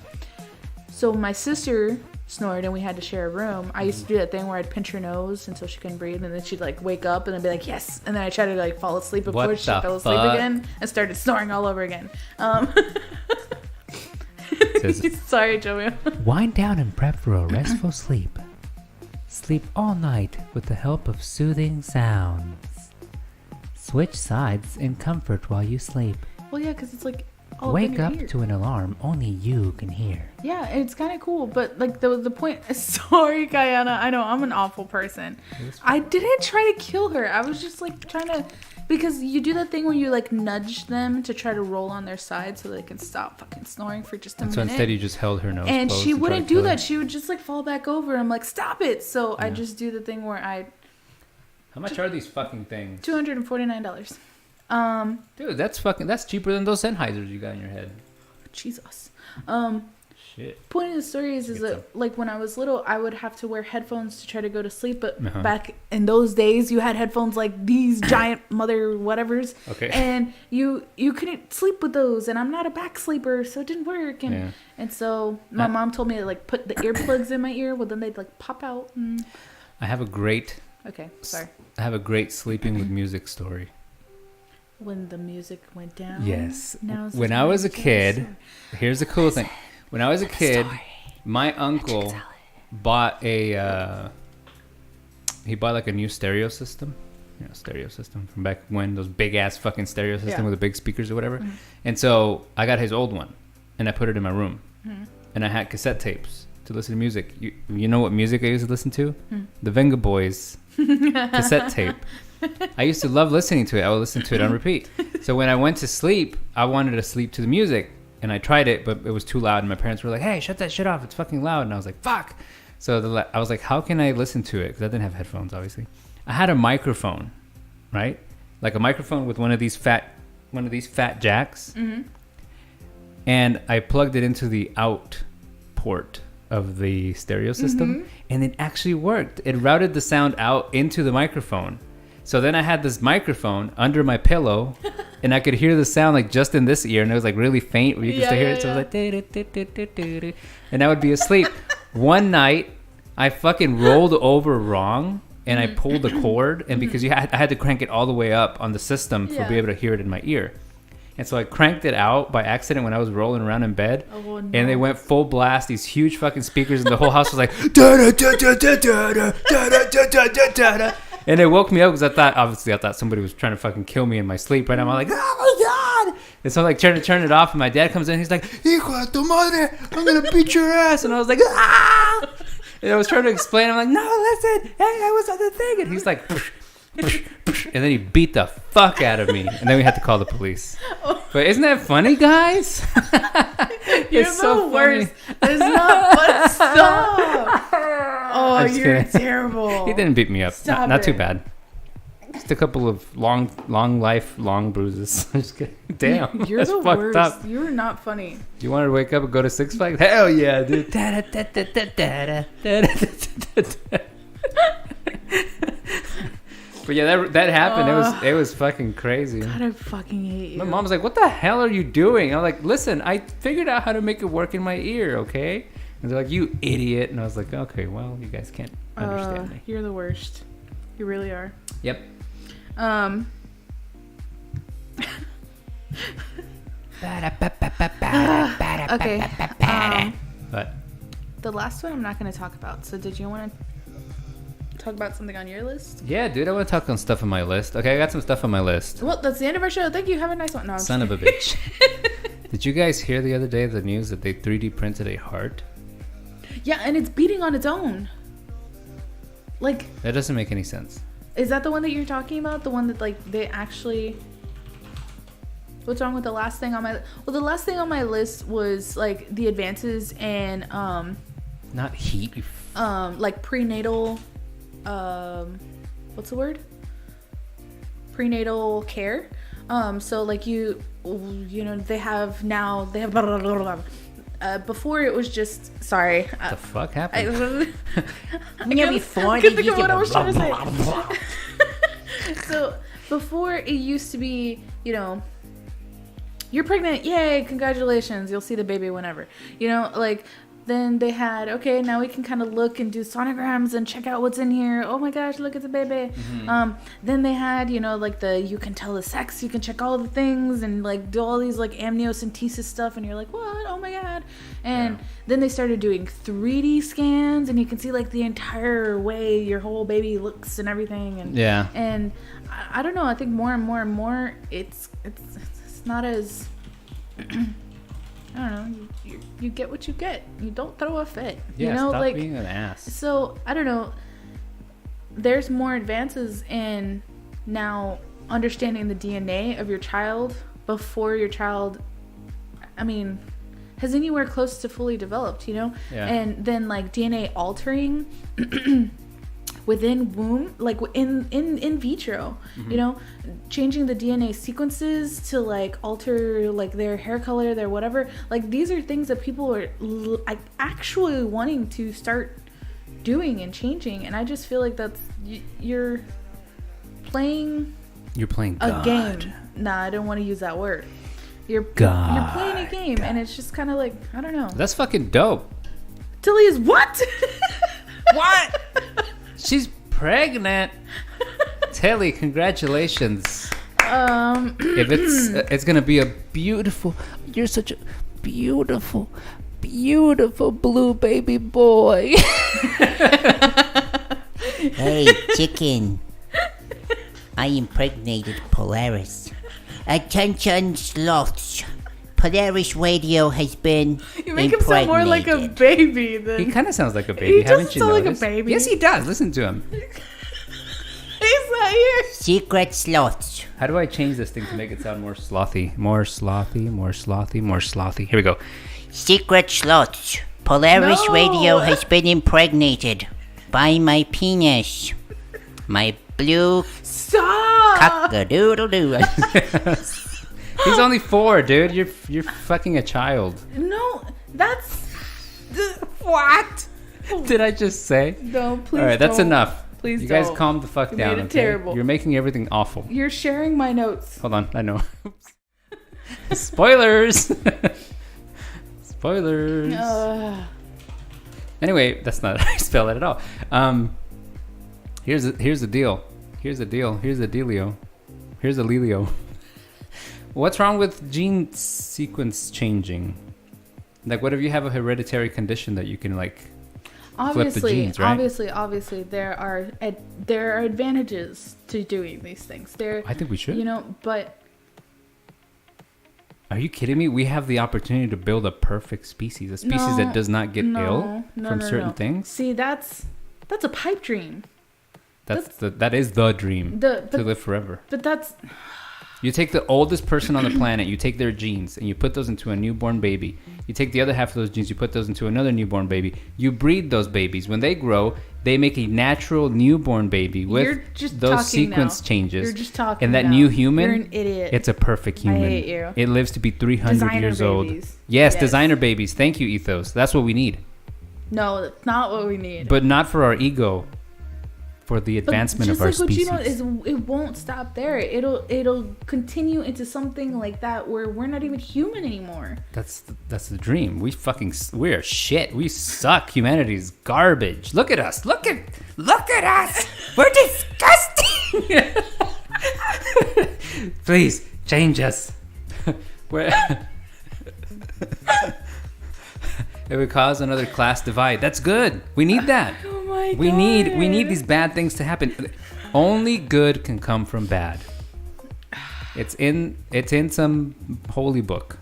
So my sister snored and we had to share a room. I used to do that thing where I'd pinch her nose until she couldn't breathe, and then she'd like wake up and then be like, yes, and then I tried to like fall asleep before What she the fell asleep fuck? again and started snoring all over again. Says- Sorry, Joey. Wind down and prep for a restful sleep. Sleep all night with the help of soothing sounds. Switch sides in comfort while you sleep. Well, yeah, because it's like all Wake up up in your ear. to an alarm only you can hear. Yeah, it's kind of cool, but like the point. Sorry, Guyana. I know I'm an awful person. I didn't try to kill her. I was just like trying to, because you do that thing where you like nudge them to try to roll on their side so they can stop fucking snoring for just a So minute. instead, you just held her nose And closed she to try wouldn't to do kill her. that. She would just like fall back over. I'm like, stop it. So I Yeah. just do the thing where I How much are these fucking things? $249. Dude, that's cheaper than those Sennheisers you got in your head. Jesus. Shit. Point of the story is Get that like when I was little, I would have to wear headphones to try to go to sleep. But Uh-huh. back in those days, you had headphones like these giant mother whatevers, Okay. and you couldn't sleep with those. And I'm not a back sleeper, so it didn't work. And Yeah. and so my mom told me to like put the earplugs in my ear. Well, then they'd like pop out. And... I have a great sleeping with music story. When the music went down. Yes. Now's the When I time was a to kid, listen. here's the cool thing. When I was a kid, my uncle bought he bought like a new stereo system. You know, stereo system from back when, those big ass fucking stereo system Yeah. with the big speakers or whatever. And so I got his old one and I put it in my room. And I had cassette tapes to listen to music. You know what music I used to listen to? The Venga Boys cassette tape. I used to love listening to it. I would listen to it on repeat. So when I went to sleep, I wanted to sleep to the music. And I tried it, but it was too loud. And my parents were like, hey, shut that shit off. It's fucking loud. And I was like, fuck. So I was like, how can I listen to it? Because I didn't have headphones, obviously. I had a microphone, right? Like a microphone with one of these fat jacks. And I plugged it into the out port of the stereo system. And it actually worked. It routed the sound out into the microphone. So then I had this microphone under my pillow, and I could hear the sound like just in this ear, and it was like really faint where you could still hear it. So I was like, "Do-do-do-do-do-do-do," and I would be asleep. One night, I fucking rolled over wrong, and I pulled the cord, and because I had to crank it all the way up on the system to be able to hear it in my ear. And so I cranked it out by accident when I was rolling around in bed, Oh, no. and they went full blast, these huge fucking speakers, and the whole house was like, and it woke me up because I thought somebody was trying to fucking kill me in my sleep. Right now, I'm like, oh my god! And so I'm like trying to turn it off, and my dad comes in. He's like, hijo de tu madre, I'm gonna beat your ass. And I was like, ah! And I was trying to explain. I'm like, no, listen, hey, I was on the thing. And he's like, push, push, push. And then he beat the fuck out of me. And then we had to call the police. But isn't that funny, guys? You're It's the so worst. funny. It's not fun. Stop. Oh, I'm just you're kidding. terrible. He didn't beat me up. Stop Not too it. bad. Just a couple of long bruises. I'm just kidding. Damn. You're that's the fucked worst. up. You're not funny. Do you want to wake up and go to Six Flags? Hell yeah, dude. But yeah, that happened. It was fucking crazy. God, I fucking hate you. My mom's like, "What the hell are you doing?" I'm like, "Listen, I figured out how to make it work in my ear, okay?" And they're like, "You idiot!" And I was like, "Okay, well, you guys can't understand me." You're the worst. You really are. Yep. Okay. But The last one I'm not going to talk about. So did you want to talk about something on your list? yeah, dude, I want to talk on stuff on my list. Okay, I got some stuff on my list. Well, that's the end of our show. Thank you. Have a nice one. No, I'm Son of a bitch. Did you guys hear the other day the news that they 3D printed a heart? Yeah, and it's beating on its own. Like, That doesn't make any sense. is that the one that you're talking about? The one that like they actually? What's wrong with the last thing on my? Well, the last thing on my list was like the advances in Not heat. like prenatal what's the word? Prenatal care. So like you know they have blah, blah, blah, blah, blah. Before it was just sorry. What the fuck happened? I couldn't think of what I was trying to say. So before it used to be, you know, you're pregnant, yay, congratulations, you'll see the baby whenever. You know, like, then they had, okay, now we can kind of look and do sonograms and check out what's in here. Oh my gosh, look at the baby. Then they had, you know, like you can tell the sex, you can check all the things and like do all these like amniocentesis stuff, and you're like, what? Oh my God. And then they started doing 3D scans, and you can see like the entire way your whole baby looks and everything. And and I don't know, I think more and more and more it's not as I don't know. You get what you get. You don't throw a fit. Yeah, you know, stop like being an ass. So I don't know. There's more advances in now understanding the DNA of your child before your child, I mean, has anywhere close to fully developed. You know, and then like DNA altering. Within womb, like in vitro, you know, changing the DNA sequences to like alter like their hair color, their whatever. Like these are things that people are like actually wanting to start doing and changing. And I just feel like that's you're playing God. a game. Nah, I don't want to use that word. You're playing a game, and it's just kind of like, I don't know. That's fucking dope. Tilly is what? What? She's pregnant. Telly, congratulations. If it's gonna be a beautiful. You're such a beautiful blue baby boy. Hey, chicken. I impregnated Polaris. Attention, sloths. Polaris Radio has been You make him sound more like a baby than... He kind of sounds like a baby. Haven't you sound noticed? like a baby. Yes, he does. Listen to him. He's not here. Secret sloths. How do I change this thing to make it sound more slothy? More slothy, more slothy, more slothy. Here we go. Secret sloths. Polaris Radio has been impregnated by my penis. My blue Stop. cock-a-doodle-doo. He's only 4, dude. You're fucking a child. No, that's... What? Did I just say? No, please All right, that's don't. enough. Please you guys don't. calm the fuck You down. made it Okay? terrible. You're making everything awful. You're sharing my notes. Hold on, I know. Spoilers. Spoilers. Anyway, that's not how I spell it at all. Here's the deal. Here's the dealio. Here's the Lelio. What's wrong with gene sequence changing? Like, what if you have a hereditary condition that you can like flip the genes, right? Obviously, there are advantages to doing these things. I think we should. You know, but are you kidding me? We have the opportunity to build a perfect species, a species that does not get ill from certain things. See, that's a pipe dream. That is the dream to live forever. But that's... You take the oldest person on the planet, you take their genes, and you put those into a newborn baby. You take the other half of those genes, you put those into another newborn baby. You breed those babies. When they grow, they make a natural newborn baby with those sequence changes. You're just talking. And that new human, you're an idiot. It's a perfect human. I hate you. It lives to be 300 Designer years babies. old. Yes, designer babies. Thank you, Ethos. That's what we need. No, that's not what we need. But not for our ego. For the advancement of our species. It won't stop there. It'll continue into something like that where we're not even human anymore. That's the dream. We're shit. We suck. Humanity's garbage. Look at us. Look at us. We're disgusting. Please change us. It would cause another class divide. That's good. We need that. Oh my God. We need these bad things to happen. Only good can come from bad. It's in some holy book.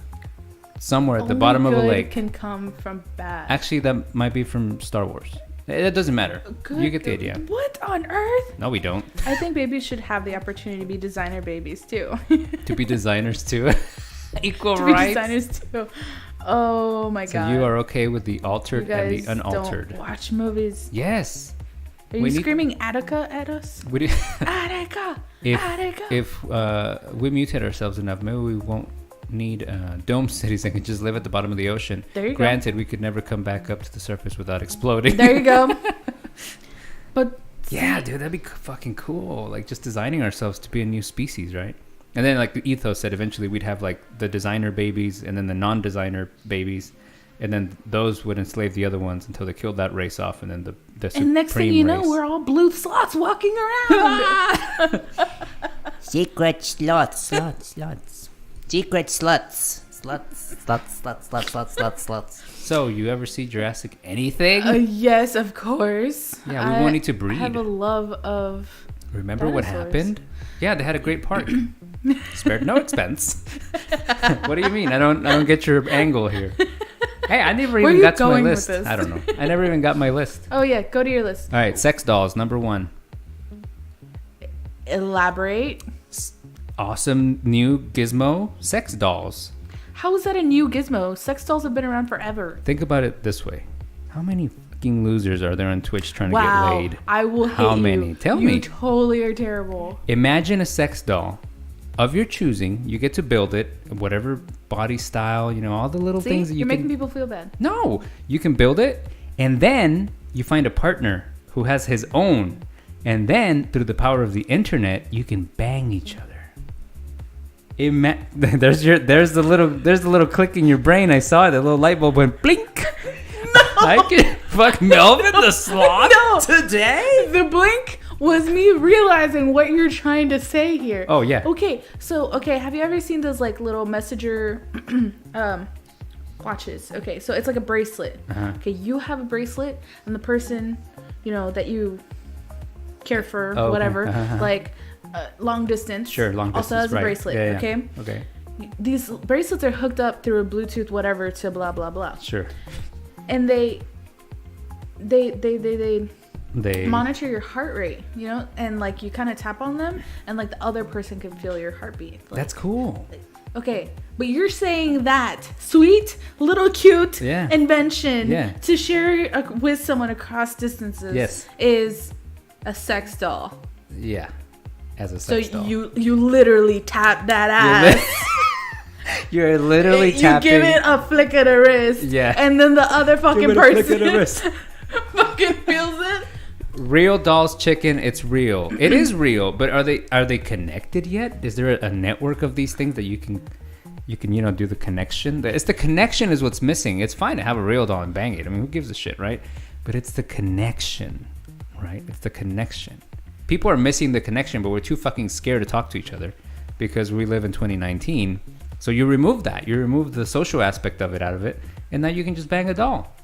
Somewhere at the bottom of a lake. Can come from bad. Actually, that might be from Star Wars. It doesn't matter. You get the idea. What on earth? No, we don't. I think babies should have the opportunity to be designer babies too. To be designers too. Equal to rights. be designers too. Oh my God. So you are okay with the altered and the unaltered? Don't watch movies. Yes. Are you screaming Attica at us? Attica! Attica! If we mutate ourselves enough, maybe we won't need dome cities and can just live at the bottom of the ocean. There you Granted, we could never come back up to the surface without exploding. There you go. But Yeah, dude, that'd be fucking cool. Like just designing ourselves to be a new species, right? And then like the ethos said, eventually we'd have like the designer babies and then the non-designer babies, and then those would enslave the other ones until they killed that race off, and then the And next thing you know, race. we're all blue sloths walking around. Secret slots. Secret sluts. Sluts. So, you ever see Jurassic anything? Yes, of course. Yeah, we wanted to breed. I have a love of. Remember what dinosaurs. happened? Yeah, they had a great park. Spared no expense. What do you mean? I don't get your angle here. Hey, I never Where even you got to my going with list. this? I don't know. I never even got my list. Oh yeah, go to your list. All right, sex dolls, number 1. Elaborate. Awesome new Gizmo sex dolls. How is that a new gizmo? Sex dolls have been around forever. Think about it this way. How many fucking losers are there on Twitch trying to Wow, get laid? I will hate How you. many? Tell you me. totally are terrible. Imagine a sex doll of your choosing. You get to build it, whatever body style, all the little See, things that you're you making can... people feel bad. No, you can build it, and then you find a partner who has his own, and then through the power of the internet, you can bang each other. There's the little click in your brain. I saw it. The little light bulb went blink. No, I can fuck Melvin the sloth today. The blink was me realizing what you're trying to say here. Oh yeah. Okay, have you ever seen those like little messenger watches? Okay, so it's like a bracelet. Uh-huh. Okay, you have a bracelet, and the person, that you care for, Oh, okay. whatever, Uh-huh. like long distance. Sure, long distance. Also has a right. bracelet. Yeah, yeah. Okay. Okay. These bracelets are hooked up through a Bluetooth whatever to blah blah blah, Sure. and they They monitor your heart rate, and like you kind of tap on them, and like the other person can feel your heartbeat. Like, That's cool. okay, but you're saying that sweet little cute Yeah. invention Yeah. to share with someone across distances Yes. is a sex doll. Yeah. As a So sex doll. you literally tap that ass. You're literally You tapping. give it a flick of the wrist. Yeah. And then the other fucking Give it a person flick of the wrist. fucking feels it. Real dolls chicken, it's real. It is real, but are they connected yet? Is there a network of these things that you can do the connection? It's the connection is what's missing. It's fine to have a real doll and bang it. I mean, who gives a shit, right? But it's the connection, right? It's the connection. People are missing the connection, but we're too fucking scared to talk to each other because we live in 2019. So you remove that. You remove the social aspect of it out of it, and now you can just bang a doll.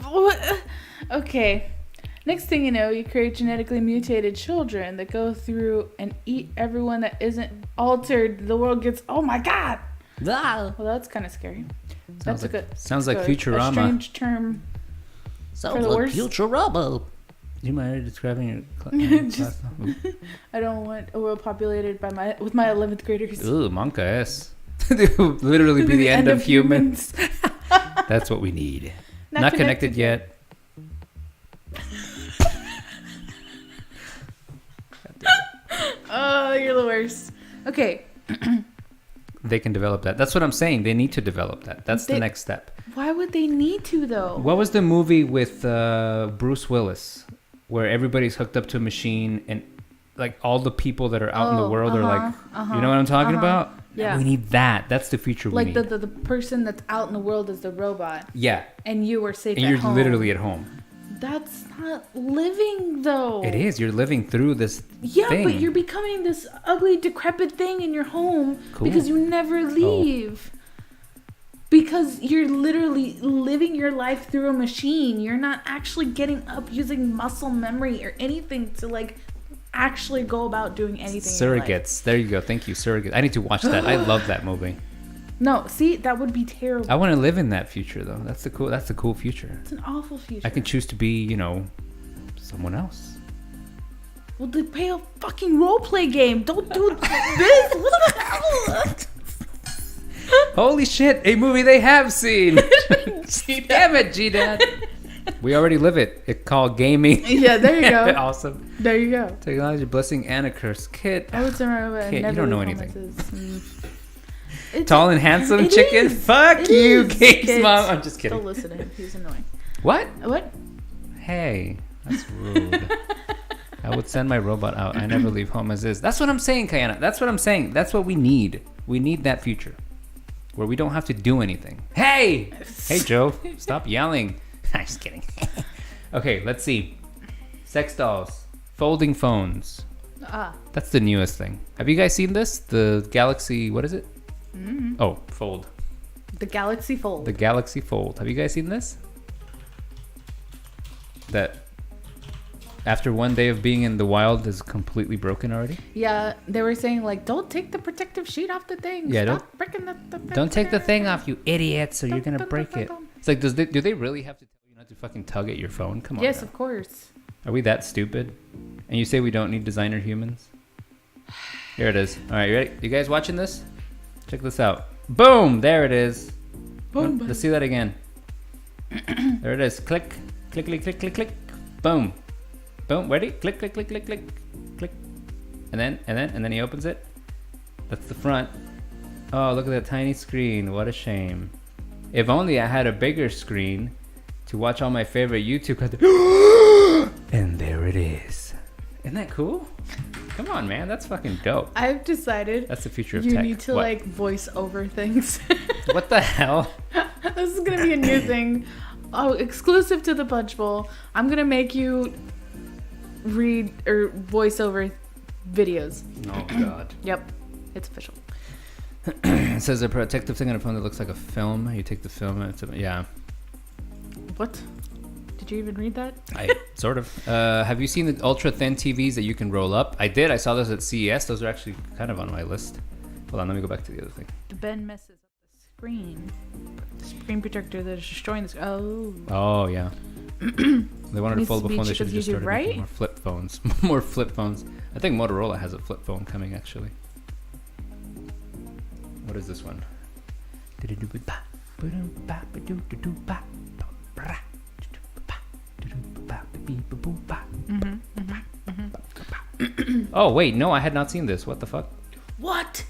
What? Okay. Next thing you know, you create genetically mutated children that go through and eat everyone that isn't altered. The world gets, oh my god. Well, that's kind of scary. Sounds like A Futurama. strange term. Sounds the like worst. Futurama. Do you mind describing your class? I don't want a world populated with my 11th graders. Ooh, Monka S. Literally be the end of humans. That's what we need. Not connected yet. Oh, you're the worst. Okay. They can develop that. That's what I'm saying. They need to develop that. That's the next step. Why would they need to, though? What was the movie with Bruce Willis where everybody's hooked up to a machine and like all the people that are out in the world are like, you know what I'm talking about? Yeah. We need that. That's the future we Like need. the person that's out in the world is the robot, Yeah. and you are safe And at you're home. literally at home. That's not living, though. It is. You're living through this Yeah, thing. but you're becoming this ugly, decrepit thing in your home Cool. because you never leave. Because you're literally living your life through a machine. You're not actually getting up using muscle memory or anything to like actually go about doing anything. in your life. Surrogates. There you go. Thank you, Surrogates. I need to watch that. I love that movie. No, see, that would be terrible. I want to live in that future, though. That's the cool future. It's an awful future. I can choose to be, someone else. Well, they play a fucking roleplay game. Don't do this. What the hell? Holy shit! A movie they have seen. Damn it, G-Dad. We already live it. It's called gaming. Yeah, there you go. Awesome. There you go. Technology, blessing, and a curse. Kid. I would remember it. Kid, you don't know anything. It's Tall and handsome it chicken. is. Fuck It you, is, Gates kids. Mom. I'm just kidding. Don't listen to him. He's annoying. What? What? Hey, That's rude. I would send my robot out. I never leave home as is. That's what I'm saying, Kayana. That's what I'm saying. That's what we need. We need that future where we don't have to do anything. Hey! Hey, Joe. Stop yelling. I'm just kidding. Okay, let's see. Sex dolls. Folding phones. That's the newest thing. Have you guys seen this? The Galaxy, what is it? Oh, Fold. The Galaxy Fold. The Galaxy Fold. Have you guys seen this? That after one day of being in the wild is completely broken already? Yeah, they were saying like, don't take the protective sheet off the thing. Yeah, Stop breaking the Don't take the thing off, you idiots, or you're gonna break it. It's like, do they really have to tell you not to fucking tug at your phone? Come on. Yes, now. of course. Are we that stupid? And you say we don't need designer humans? Here it is. All right, you ready? You guys watching this? Check this out. Boom! There it is. Boom. Let's see that again. There it is. Click, click, click, click, click, click. Boom. Boom. Ready? Click, click, click, click, click, click. And then he opens it. That's the front. Oh, look at that tiny screen. What a shame. If only I had a bigger screen to watch all my favorite YouTube content. And there it is. Isn't that cool? Come on, man. That's fucking dope. I've decided That's the future of you tech. need to What? like voice over things. What the hell? This is gonna be a new thing. Oh, exclusive to the Punch Bowl. I'm gonna make you read or voice over videos. Oh, God. Yep, it's official. It says a protective thing on a phone that looks like a film. You take the film and yeah. What? Did you even read that? I sort of. Have you seen the ultra thin TVs that you can roll up? I did. I saw those at CES. Those are actually kind of on my list. Hold on, let me go back to the other thing. Ben messes up the screen. The screen protector that is destroying this. Oh. Oh yeah. They wanted to Needs fold to a be phone. They cheap should as have just YouTube, started right? making more flip phones. More flip phones. I think Motorola has a flip phone coming actually. What is this one? Oh wait, no, I had not seen this. What the fuck? What?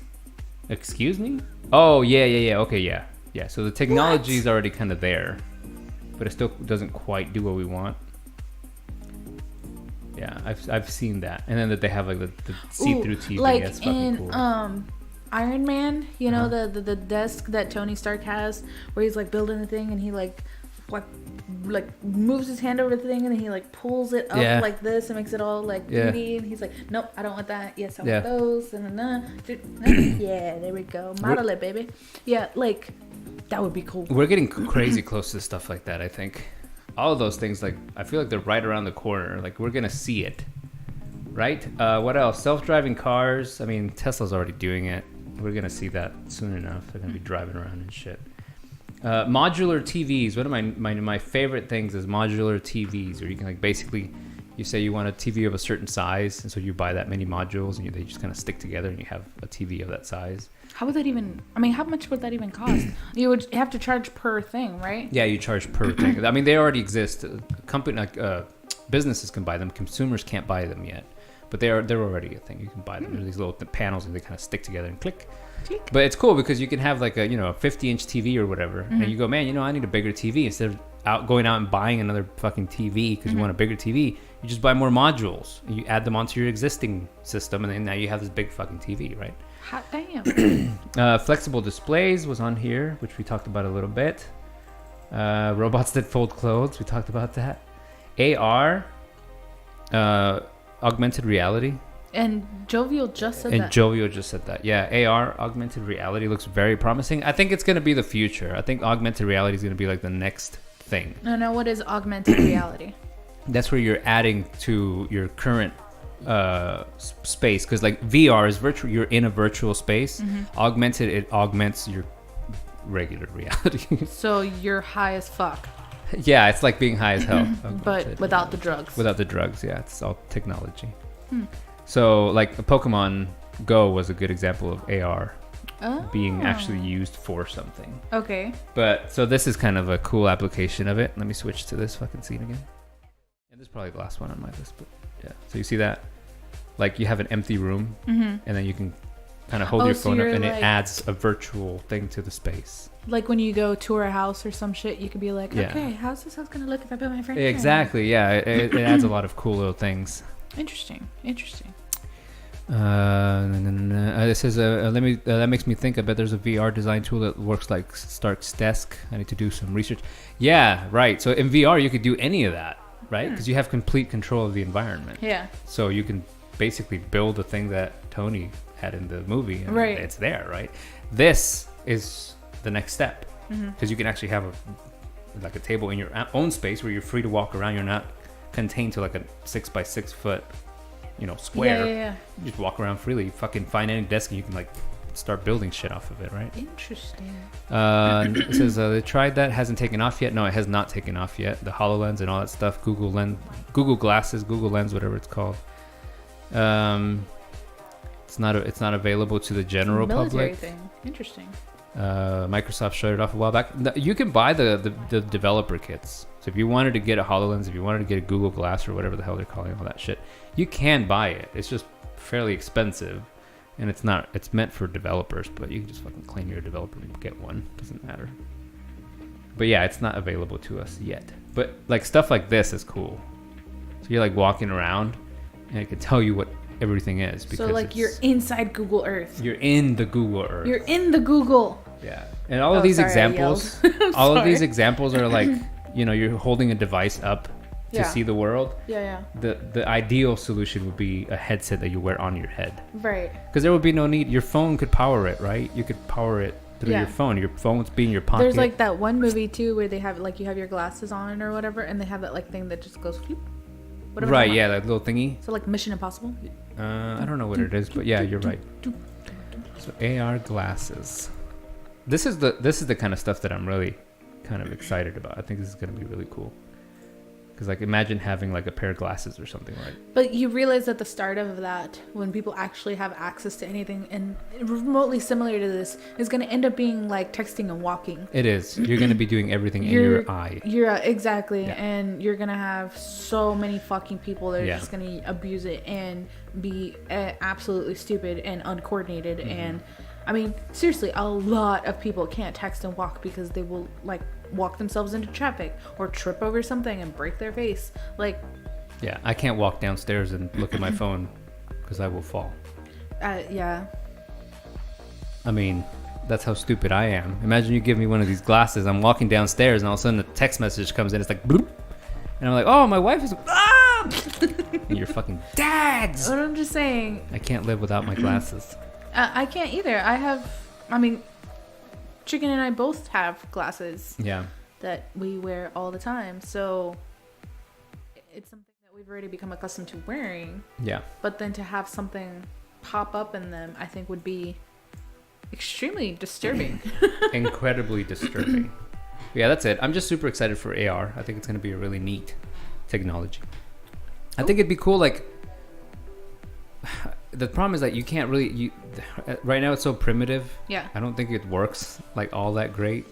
Excuse me? Oh yeah. Okay, yeah. So the technology is already kind of there, but it still doesn't quite do what we want. Yeah, I've seen that, and then that they have like the see-through TV. Like That's fucking in cool. Iron Man, you know the desk that Tony Stark has, where he's like building the thing, and he like moves his hand over the thing, and then he like pulls it up like this and makes it all like 3D, and he's like, nope, I don't want that. Yes, I want those. And yeah, there we go. Model it, baby. Yeah, like that would be cool. We're getting crazy close to stuff like that. I think all of those things, like I feel like they're right around the corner. Like we're gonna see it, right? What else? Self-driving cars. I mean, Tesla's already doing it. We're gonna see that soon enough. They're gonna be driving around and shit. Modular TVs. One of my favorite things is modular TVs, where you can like basically, you say you want a TV of a certain size, and so you buy that many modules, and they just kind of stick together, and you have a TV of that size. How would that even? I mean, how much would that even cost? You would have to charge per thing, right? Yeah, you charge per thing. I mean, they already exist. Businesses can buy them. Consumers can't buy them yet, but they're already a thing. You can buy them. They're these little panels, and they kind of stick together and click. But it's cool because you can have like a 50-inch TV or whatever, and you go, man, I need a bigger TV. Instead of going out and buying another fucking TV because you want a bigger TV, you just buy more modules and you add them onto your existing system, and then now you have this big fucking TV, right? Hot damn. Flexible displays was on here, which we talked about a little bit. Robots that fold clothes, we talked about that. AR, augmented reality. And Jovial just said And that. Jovial just said that. Yeah, AR, augmented reality, looks very promising. I think it's going to be the future. I think augmented reality is going to be like the next thing. No, what is augmented reality? That's where you're adding to your current space, because like VR is virtual. You're in a virtual space. Augmented, it augments your regular reality. So you're high as fuck, Yeah, it's like being high as hell. but Augmented. without the drugs. Without the drugs, yeah, it's all technology. So like the Pokemon Go was a good example of AR being actually used for something. Okay. But so this is kind of a cool application of it. Let me switch to this fucking scene again. And this is probably the last one on my list, but yeah. So you see that? Like you have an empty room, and then you can kind of hold Oh, your so phone up, you're and like- it adds a virtual thing to the space. Like when you go tour a house or some shit, you could be like, Yeah. okay, how's this house gonna look if I put my friend here? Exactly. Yeah, it adds a lot of cool little things. Interesting. It says, that makes me think. I bet there's a VR design tool that works like Stark's desk. I need to do some research. Yeah, right. So in VR, you could do any of that, right? Because you have complete control of the environment. Yeah. So you can basically build the thing that Tony had in the movie, and Right. it's there, right? This is the next step, because you can actually have a table in your own space where you're free to walk around. You're not contained to like a 6x6 foot, square. Yeah. You just walk around freely. You fucking find any desk and you can like start building shit off of it, right? Interesting. It says they tried that, hasn't taken off yet. No, it has not taken off yet. The HoloLens and all that stuff, Google Glasses, Google Lens, whatever it's called. It's not available to the general Military public. thing. Interesting. Microsoft shut it off a while back. You can buy the developer kits. So if you wanted to get a HoloLens, if you wanted to get a Google Glass or whatever the hell they're calling all that shit, you can buy it. It's just fairly expensive, and it's meant for developers, but you can just fucking claim you're a developer and get one. Doesn't matter. But yeah, it's not available to us yet. But like stuff like this is cool. So you're like walking around, and it can tell you what everything is. Because So like you're inside Google Earth. you're in the Google Earth. You're in the Google. Yeah, and all of these sorry, I examples, yelled. all of these Sorry. examples are like, you're holding a device up to Yeah. see the world. Yeah. The ideal solution would be a headset that you wear on your head, Right. because there would be no need. Your phone could power it, right? You could power it through Yeah. your phone. Your phone's be in your pocket. There's like that one movie too where they have like you have your glasses on or whatever, and they have that like thing that just goes floop. Whatever right, it's yeah, called. that little thingy. So like Mission Impossible. I don't know what it is, but yeah, you're right. So AR glasses. This is the kind of stuff that I'm really kind of excited about. I think this is going to be really cool. Because like imagine having like a pair of glasses or something, right? But you realize at the start of that, when people actually have access to anything and remotely similar to this, is going to end up being like texting and walking. It is. You're going to be doing everything in your eye. You're exactly, Yeah. and you're gonna have so many fucking people that are Yeah. just gonna abuse it and be absolutely stupid and uncoordinated. Mm-hmm. And I mean, seriously, a lot of people can't text and walk because they will like walk themselves into traffic or trip over something and break their face. Like, Yeah, I can't walk downstairs and look at my phone because I will fall. yeah. I mean, that's how stupid I am. Imagine you give me one of these glasses. I'm walking downstairs and all of a sudden a text message comes in. It's like, bloop. And I'm like, oh, my wife is... Ah! And you're fucking dads. But I'm just saying, I can't live without my glasses. I can't either. I mean, Chicken and I both have glasses Yeah. that we wear all the time. So it's something that we've already become accustomed to wearing. Yeah. But then to have something pop up in them, I think would be extremely disturbing. Incredibly disturbing. Yeah, that's it. I'm just super excited for AR. I think it's going to be a really neat technology. I think it'd be cool, like... The problem is that you can't really... right now it's so primitive. Yeah. I don't think it works like all that great.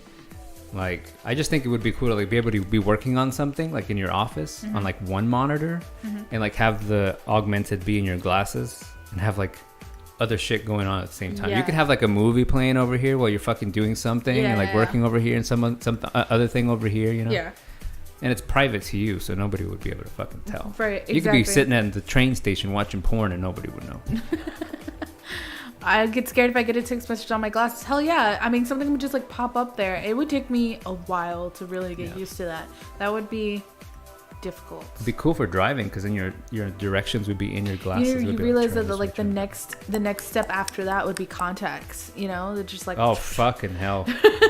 Like, I just think it would be cool to like be able to be working on something like in your office on like one monitor and like have the augmented be in your glasses and have like other shit going on at the same time. You Yeah. could have like a movie playing over here while you're fucking doing something and like Yeah. working over here and some other thing over here, you know? Yeah. And it's private to you, so nobody would be able to fucking tell. Right, You could be exactly. sitting at the train station watching porn and nobody would know. I get scared if I get a text message on my glasses. Hell yeah. I mean, something would just like pop up there. It would take me a while to really get used to that. That would be difficult. It'd be cool for driving because then your directions would be in your glasses. You Would be like, realize turn that this way, turn the next step after that would be contacts. You know, they're just like. Oh fucking hell!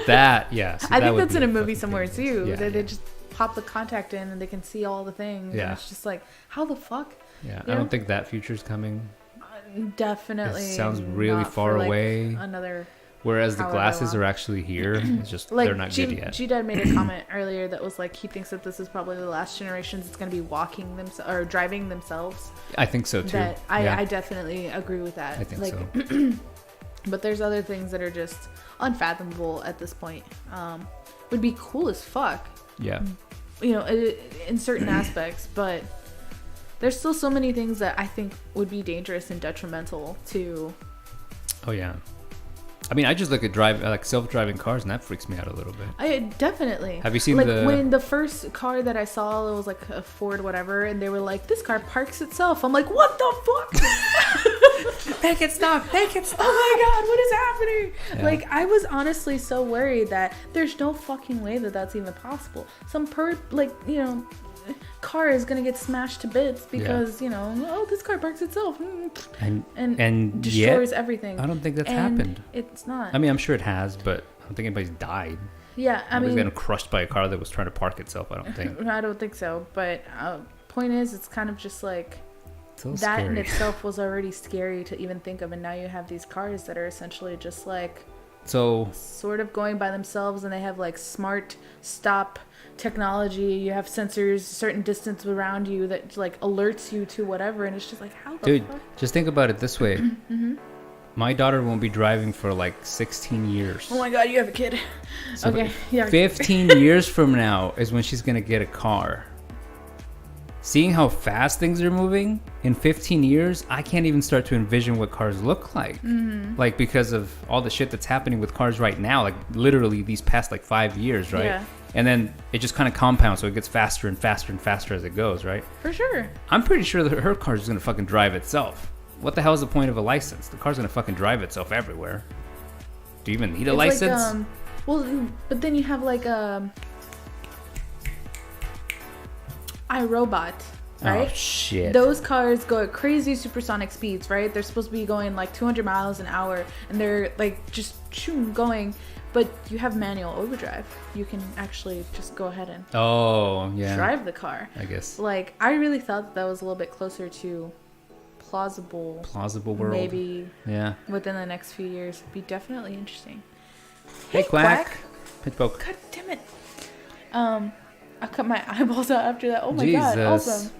That yeah. See, I that think would that's be in a the movie fucking somewhere thing. too. Yeah, They yeah. just pop the contact in and they can see all the things. Yeah. And it's just like, how the fuck? Yeah, you I know? don't think that future's coming. Definitely. It sounds really not for, far like, away. Another. Whereas the however glasses long. are actually here. It's just Like they're not good yet. G-Dad made a comment earlier that was like he thinks that this is probably the last generations that's going to be walking themselves or driving themselves. I think so too. That yeah. I definitely agree with that. I think like, so. But there's other things that are just unfathomable at this point. Would be cool as fuck, Yeah. you know, in certain aspects, but there's still so many things that I think would be dangerous and detrimental to Oh yeah. I mean, I just look at self-driving cars, and that freaks me out a little bit. Definitely. Have you seen like the- when the first car that I saw, it was like a Ford whatever, and they were like, this car parks itself. I'm like, what the fuck? Make it stop! Make it stop! Oh my god, what is happening? Yeah. Like, I was honestly so worried that there's no fucking way that that's even possible. Some car is gonna get smashed to bits because this car parks itself and destroys yet, everything. I don't think that's And happened. It's not. I mean, I'm sure it has, but I don't think anybody's died. Yeah, I Nobody's mean, gotten crushed by a car that was trying to park itself. I don't think. I don't think so. But point is, it's kind of just like So that in scary. itself was already scary to even think of, and now you have these cars that are essentially just like So sort of going by themselves, and they have like smart stop technology. You have sensors a certain distance around you that like alerts you to whatever, and it's just like, how the dude, fuck? just think about it this way. Mm-hmm. My daughter won't be driving for like 16 years. Oh my god, you have a kid. So Okay, yeah. 15 years from now is when she's gonna get a car. Seeing how fast things are moving, in 15 years, I can't even start to envision what cars look like. Mm-hmm. Like, because of all the shit that's happening with cars right now, like literally these past like 5 years, right? Yeah. And then it just kind of compounds, so it gets faster and faster and faster as it goes, right? For sure. I'm pretty sure that her car is gonna fucking drive itself. What the hell is the point of a license? The car's gonna fucking drive itself everywhere. Do you even need a It's license? but then you have like iRobot, right? Oh shit. Those cars go at crazy supersonic speeds, right? They're supposed to be going like 200 miles an hour, and they're like just going. But you have manual overdrive. You can actually just go ahead and Oh yeah. drive the car. I guess Like, I really thought that was a little bit closer to plausible world. maybe Yeah. within the next few years. It'd be definitely interesting. Hey, Quack. Pitch poke. God damn it. I cut my eyeballs out after that. Oh my god, Jesus.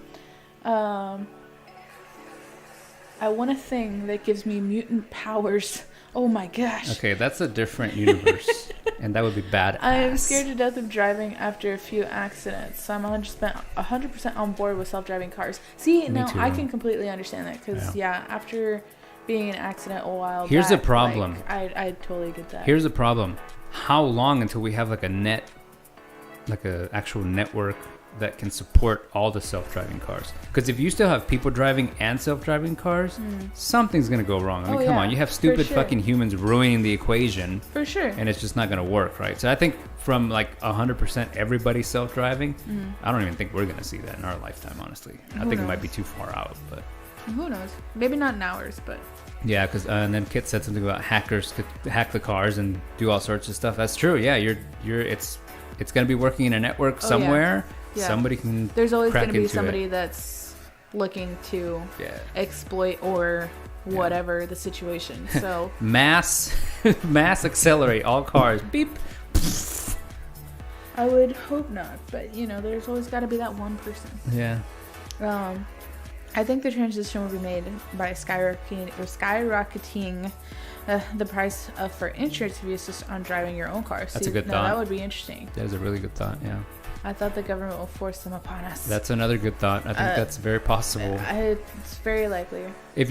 awesome. I want a thing that gives me mutant powers. Oh my gosh. Okay, that's a different universe, and that would be bad. I am scared to death of driving after a few accidents, so I'm 100% on board with self-driving cars. See, now too. I can completely understand that, because Yeah. after being in an accident a while Here's the back, problem. like, I totally get that. Here's the problem. How long until we have like a actual network that can support all the self-driving cars? Because if you still have people driving and self-driving cars, something's gonna go wrong. I mean, Oh, come yeah, on, you have for stupid sure. fucking humans ruining the equation, For sure. and it's just not gonna work, right? So I think from like 100% everybody self-driving, I don't even think we're gonna see that in our lifetime, honestly. I Who think it might knows? be too far out, but Who knows? Maybe not in ours, but yeah, because and then Kit said something about hackers could hack the cars and do all sorts of stuff. That's true. Yeah, it's gonna be working in a network Oh, yeah. somewhere. Yeah. Somebody can. there's always crack going to be into somebody it. that's looking to Yeah. exploit or whatever the situation. So Mass accelerate all cars. Beep. I would hope not, but there's always got to be that one person. Yeah. I think the transition will be made by skyrocketing the price for insurance if you assist on driving your own car. That's a good now, thought. That would be interesting. That is a really good thought. Yeah. I thought the government will force them upon us. That's another good thought. I think that's very possible. It's very likely. If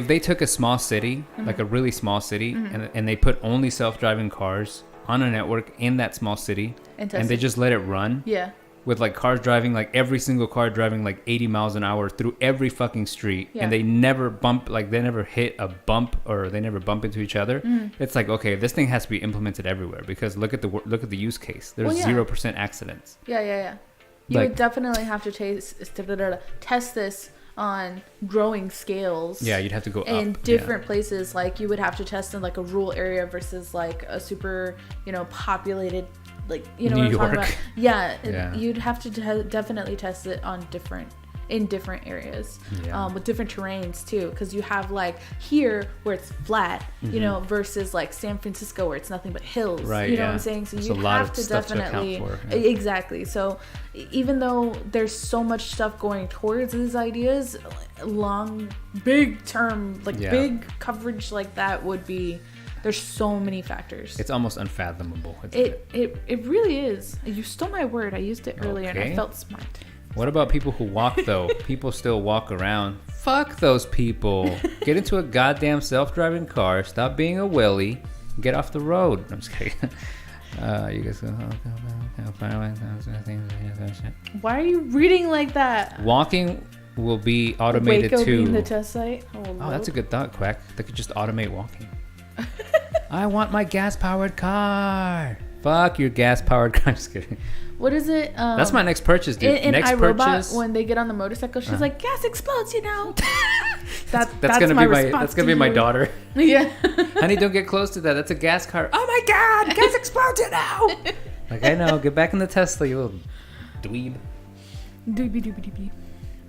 they took a small city, like a really small city, and they put only self-driving cars on a network in that small city, And and they just let it run. Yeah. With like cars driving, like every single car driving like 80 miles an hour through every fucking street, Yeah. and they never they never hit a bump, or they never bump into each other. It's like, okay, this thing has to be implemented everywhere, because look at the use case. There's Well, yeah. 0% accidents. Yeah. You Like- would definitely have to test this on growing scales. Yeah, you'd have to go in up. different places. Like you would have to test in like a rural area versus like a super, populated, like New what I'm talking York. about. Yeah, Yeah. you'd have to definitely test it on in different areas, Yeah. with different terrains too, because you have like here where it's flat, versus like San Francisco where it's nothing but hills. Right, You know yeah. what I'm saying? So There's you a lot have of to stuff to account definitely for, yeah. exactly. So even though there's so much stuff going towards these ideas, long, big term, like Yeah. big coverage like that would be. There's so many factors. It's almost unfathomable. It really is. You stole my word. I used it earlier and Okay. I felt smart. What about people who walk though? People still walk around Fuck those people. Get into a goddamn self-driving car. Stop being a willy. Get off the road. I'm just kidding. You guys go. Why are you reading like that? Walking will be automated Waco too. being the test site. Oh, that's a good thought, Quack. They could just automate walking. I want my gas-powered car. Fuck your gas-powered car. Just kidding. What is it? That's my next purchase, dude. In next iRobot, purchase. when they get on the motorcycle, she's like, "Gas explodes," you know. that's gonna my be my. response That's gonna to be my you. daughter. Yeah. Honey, don't get close to that. That's a gas car. Oh my god, gas explodes it now. Like, I know. Get back in the Tesla, you little dweeb. Doobie.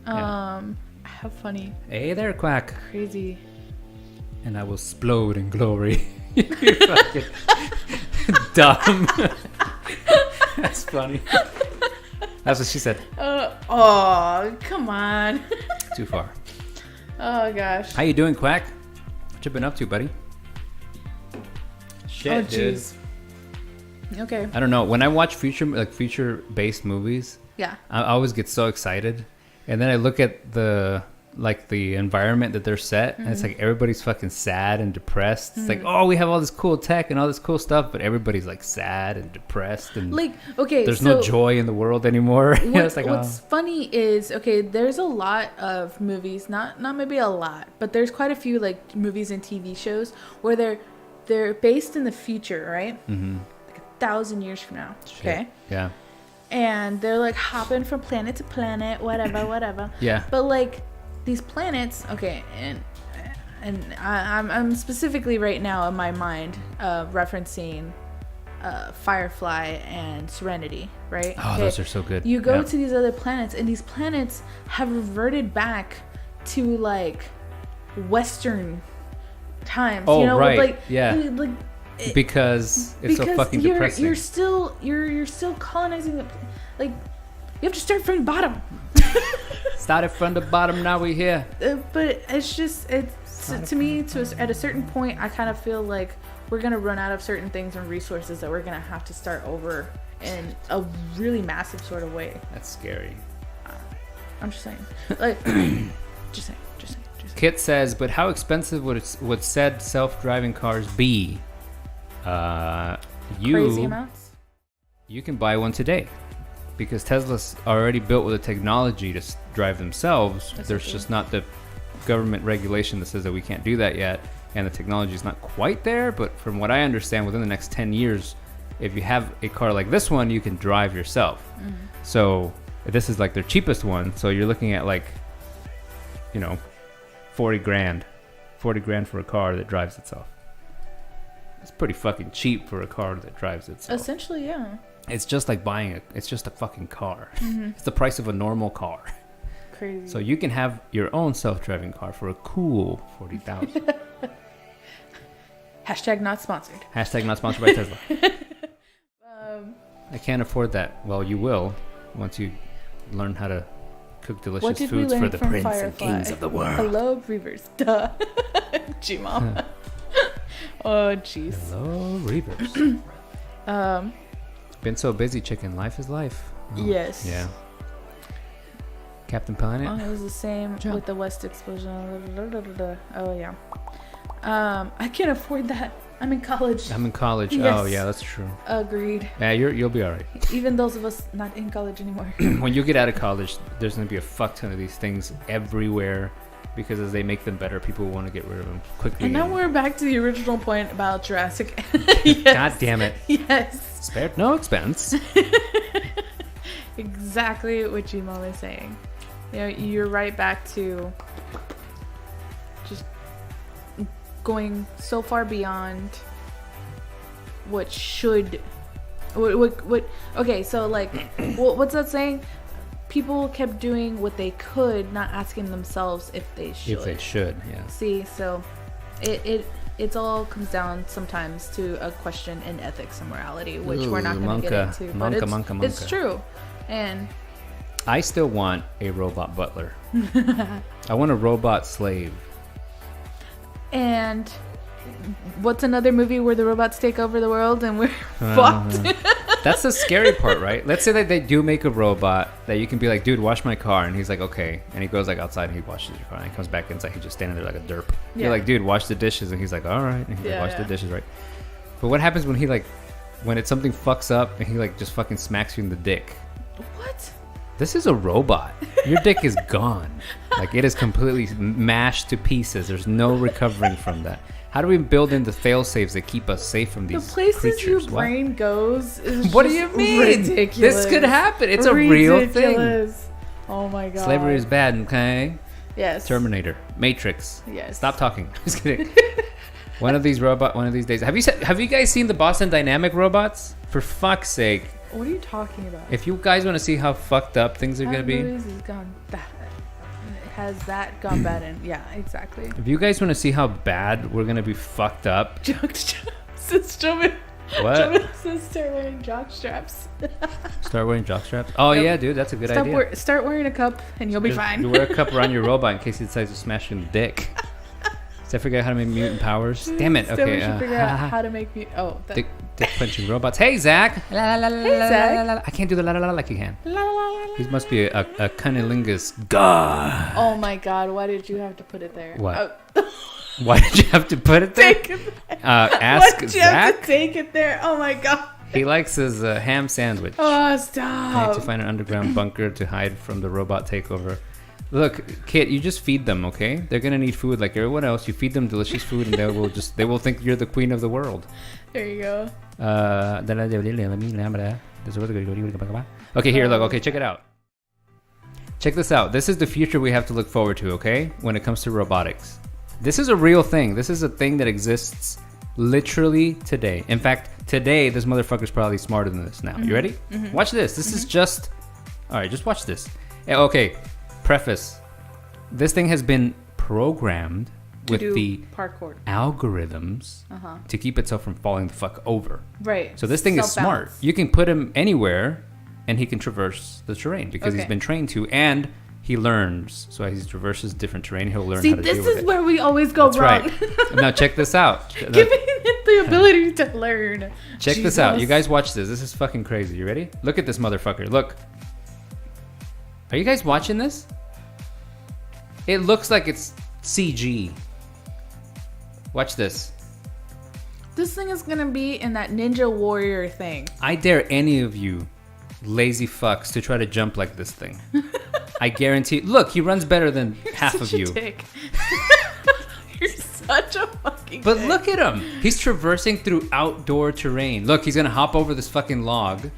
Yeah. How funny. Hey there, Quack. Crazy. And I will explode in glory. You're fucking dumb. That's funny. That's what she said. Oh, come on. Too far. Oh gosh. How you doing, Quack? What you been up to, buddy? Shit, dude. Jeez. Okay. I don't know. When I watch future-based movies, Yeah. I always get so excited, and then I look at the environment that they're set, and it's like everybody's fucking sad and depressed. It's like, oh, we have all this cool tech and all this cool stuff, but everybody's like sad and depressed, and Like, okay, there's so no joy in the world anymore. It's like, what's funny is, okay, there's a lot of movies, not maybe a lot, but there's quite a few like movies and TV shows where they're based in the future, right? Mm-hmm. Like 1,000 years from now. Shit. Okay. Yeah. And they're like hopping from planet to planet, whatever. Yeah. But like these planets, okay, and I'm specifically right now in my mind referencing Firefly and Serenity, right? Oh, those are so good. You go Yeah. to these other planets, and these planets have reverted back to like Western times. Oh, you know, right. Like, Yeah. Like, because it's so fucking depressing. you're still colonizing the like. You have to start from the bottom. Started from the bottom, now we're here. But it's just to me at a certain point I kind of feel like we're gonna run out of certain things and resources that we're gonna have to start over in a really massive sort of way. That's scary. I'm just saying, like, just saying. Kit says, but how expensive would said self-driving cars be? Crazy amounts. You can buy one today because Tesla's already built with the technology to drive themselves. There's just not the government regulation that says that we can't do that yet, and the technology is not quite there. But from what I understand, within the next 10 years, if you have a car like this one, you can drive yourself. Mm-hmm. So this is like their cheapest one. So you're looking at like, you know, 40 grand for a car that drives itself. It's pretty fucking cheap for a car that drives itself. Essentially, yeah. It's just like it's just a fucking car. Mm-hmm. It's the price of a normal car. Crazy. So you can have your own self-driving car for a cool $40,000. Hashtag not sponsored. Hashtag not sponsored by Tesla. I can't afford that. Well, you will once you learn how to cook delicious What did we foods learn for the from prince Firefly? and kings of the world. Hello, Reavers. Duh. Gmom. Oh, jeez. Hello, Reavers. Been so busy, chicken. Life is life. Oh, Yes. Yeah. Captain Planet. Oh, it was the same with the West explosion. Oh yeah. I can't afford that. I'm in college. I'm in college. Yes. Oh yeah, that's true. Agreed. Yeah, you'll be alright. Even those of us not in college anymore. When you get out of college, there's gonna be a fuck ton of these things everywhere because as they make them better, people want to get rid of them quickly. And now we're back to the original point about Jurassic. Yes. God damn it. Yes. Spared no expense. Exactly what Gmom is saying. You know, you're right back to just going so far beyond what should what okay, so like what's that saying? People kept doing what they could, not asking themselves if they should. If they should, yeah. See, so it all comes down sometimes to a question in ethics and morality, which we're not going to get into. But it's true. And I still want a robot butler. I want a robot slave. And what's another movie where the robots take over the world and we're fucked? That's the scary part, right? Let's say that they do make a robot that you can be like, dude, wash my car, and he's like, okay, and he goes like outside and he washes your car, and he comes back inside, he's just standing there like a derp. Yeah. You're like, dude, wash the dishes, and he's like, all right, and he's like, wash the dishes, right? But what happens when he like, when it's something fucks up and he like just fucking smacks you in the dick? What? This is a robot. Your dick is gone. Like, it is completely mashed to pieces. There's no recovering from that. How do we build in the fail safes that keep us safe from these The places creatures? your brain goes is What do just you mean? ridiculous. This could happen. It's a real thing. Ridiculous. Oh my god. Slavery is bad, okay? Yes. Terminator, Matrix. Yes. Stop talking. Just kidding. One of these days. Have you guys seen the Boston Dynamic robots? For fuck's sake. What are you talking about? If you guys want to see how fucked up things are going to be. Has that gone bad? And yeah, exactly. If you guys want to see how bad we're going to be fucked up. Start wearing jock straps. Start wearing jock straps? Oh, Yep. yeah, dude. That's a good idea. Start wearing a cup and you'll be fine. You wear a cup around your robot in case he decides to smash you in the dick. Did I forget how to make mutant powers? Damn it. So Okay. we should figure out how to make me. Dick punching robots. Hey, Zach. Zach. I can't do the la la la like you can. La, la, la, la. He must be a cunnilingus god. Oh my god! Why did you have to put it there? What? Oh. Why did you have to put it there? Take it there. Ask Why did you have Zach. to take it there? Oh my god! He likes his ham sandwich. Oh, I need to stop! find an underground bunker to hide from the robot takeover. Look, Kit, you just feed them, okay? They're gonna need food like everyone else. You feed them delicious food, and they will think you're the queen of the world. There you go. Okay, here, look. Okay, check it out. Check this out. This is the future we have to look forward to, okay? When it comes to robotics. This is a real thing. This is a thing that exists literally today. In fact, today, this motherfucker's probably smarter than this now. You ready? Watch this. This is just... Alright, just watch this. Okay, preface. This thing has been programmed with the parkour algorithms to keep itself from falling the fuck over. Right. So this thing is smart. Self-balance. You can put him anywhere and he can traverse the terrain because he's been trained to, and he learns. So as he traverses different terrain, he'll learn See, how to deal this with is it. where we always go That's wrong. right. Now check this out. Giving it the ability to learn. Check this out. You guys watch this. This is fucking crazy. You ready? Look at this motherfucker. Look. Are you guys watching this? It looks like it's CG. Watch this. This thing is gonna be in that Ninja Warrior thing. I dare any of you lazy fucks to try to jump like this thing. I guarantee. Look, he runs better than half of Such a you. dick. You're such a fucking But dick. look at him. He's traversing through outdoor terrain. Look, he's gonna hop over this fucking log.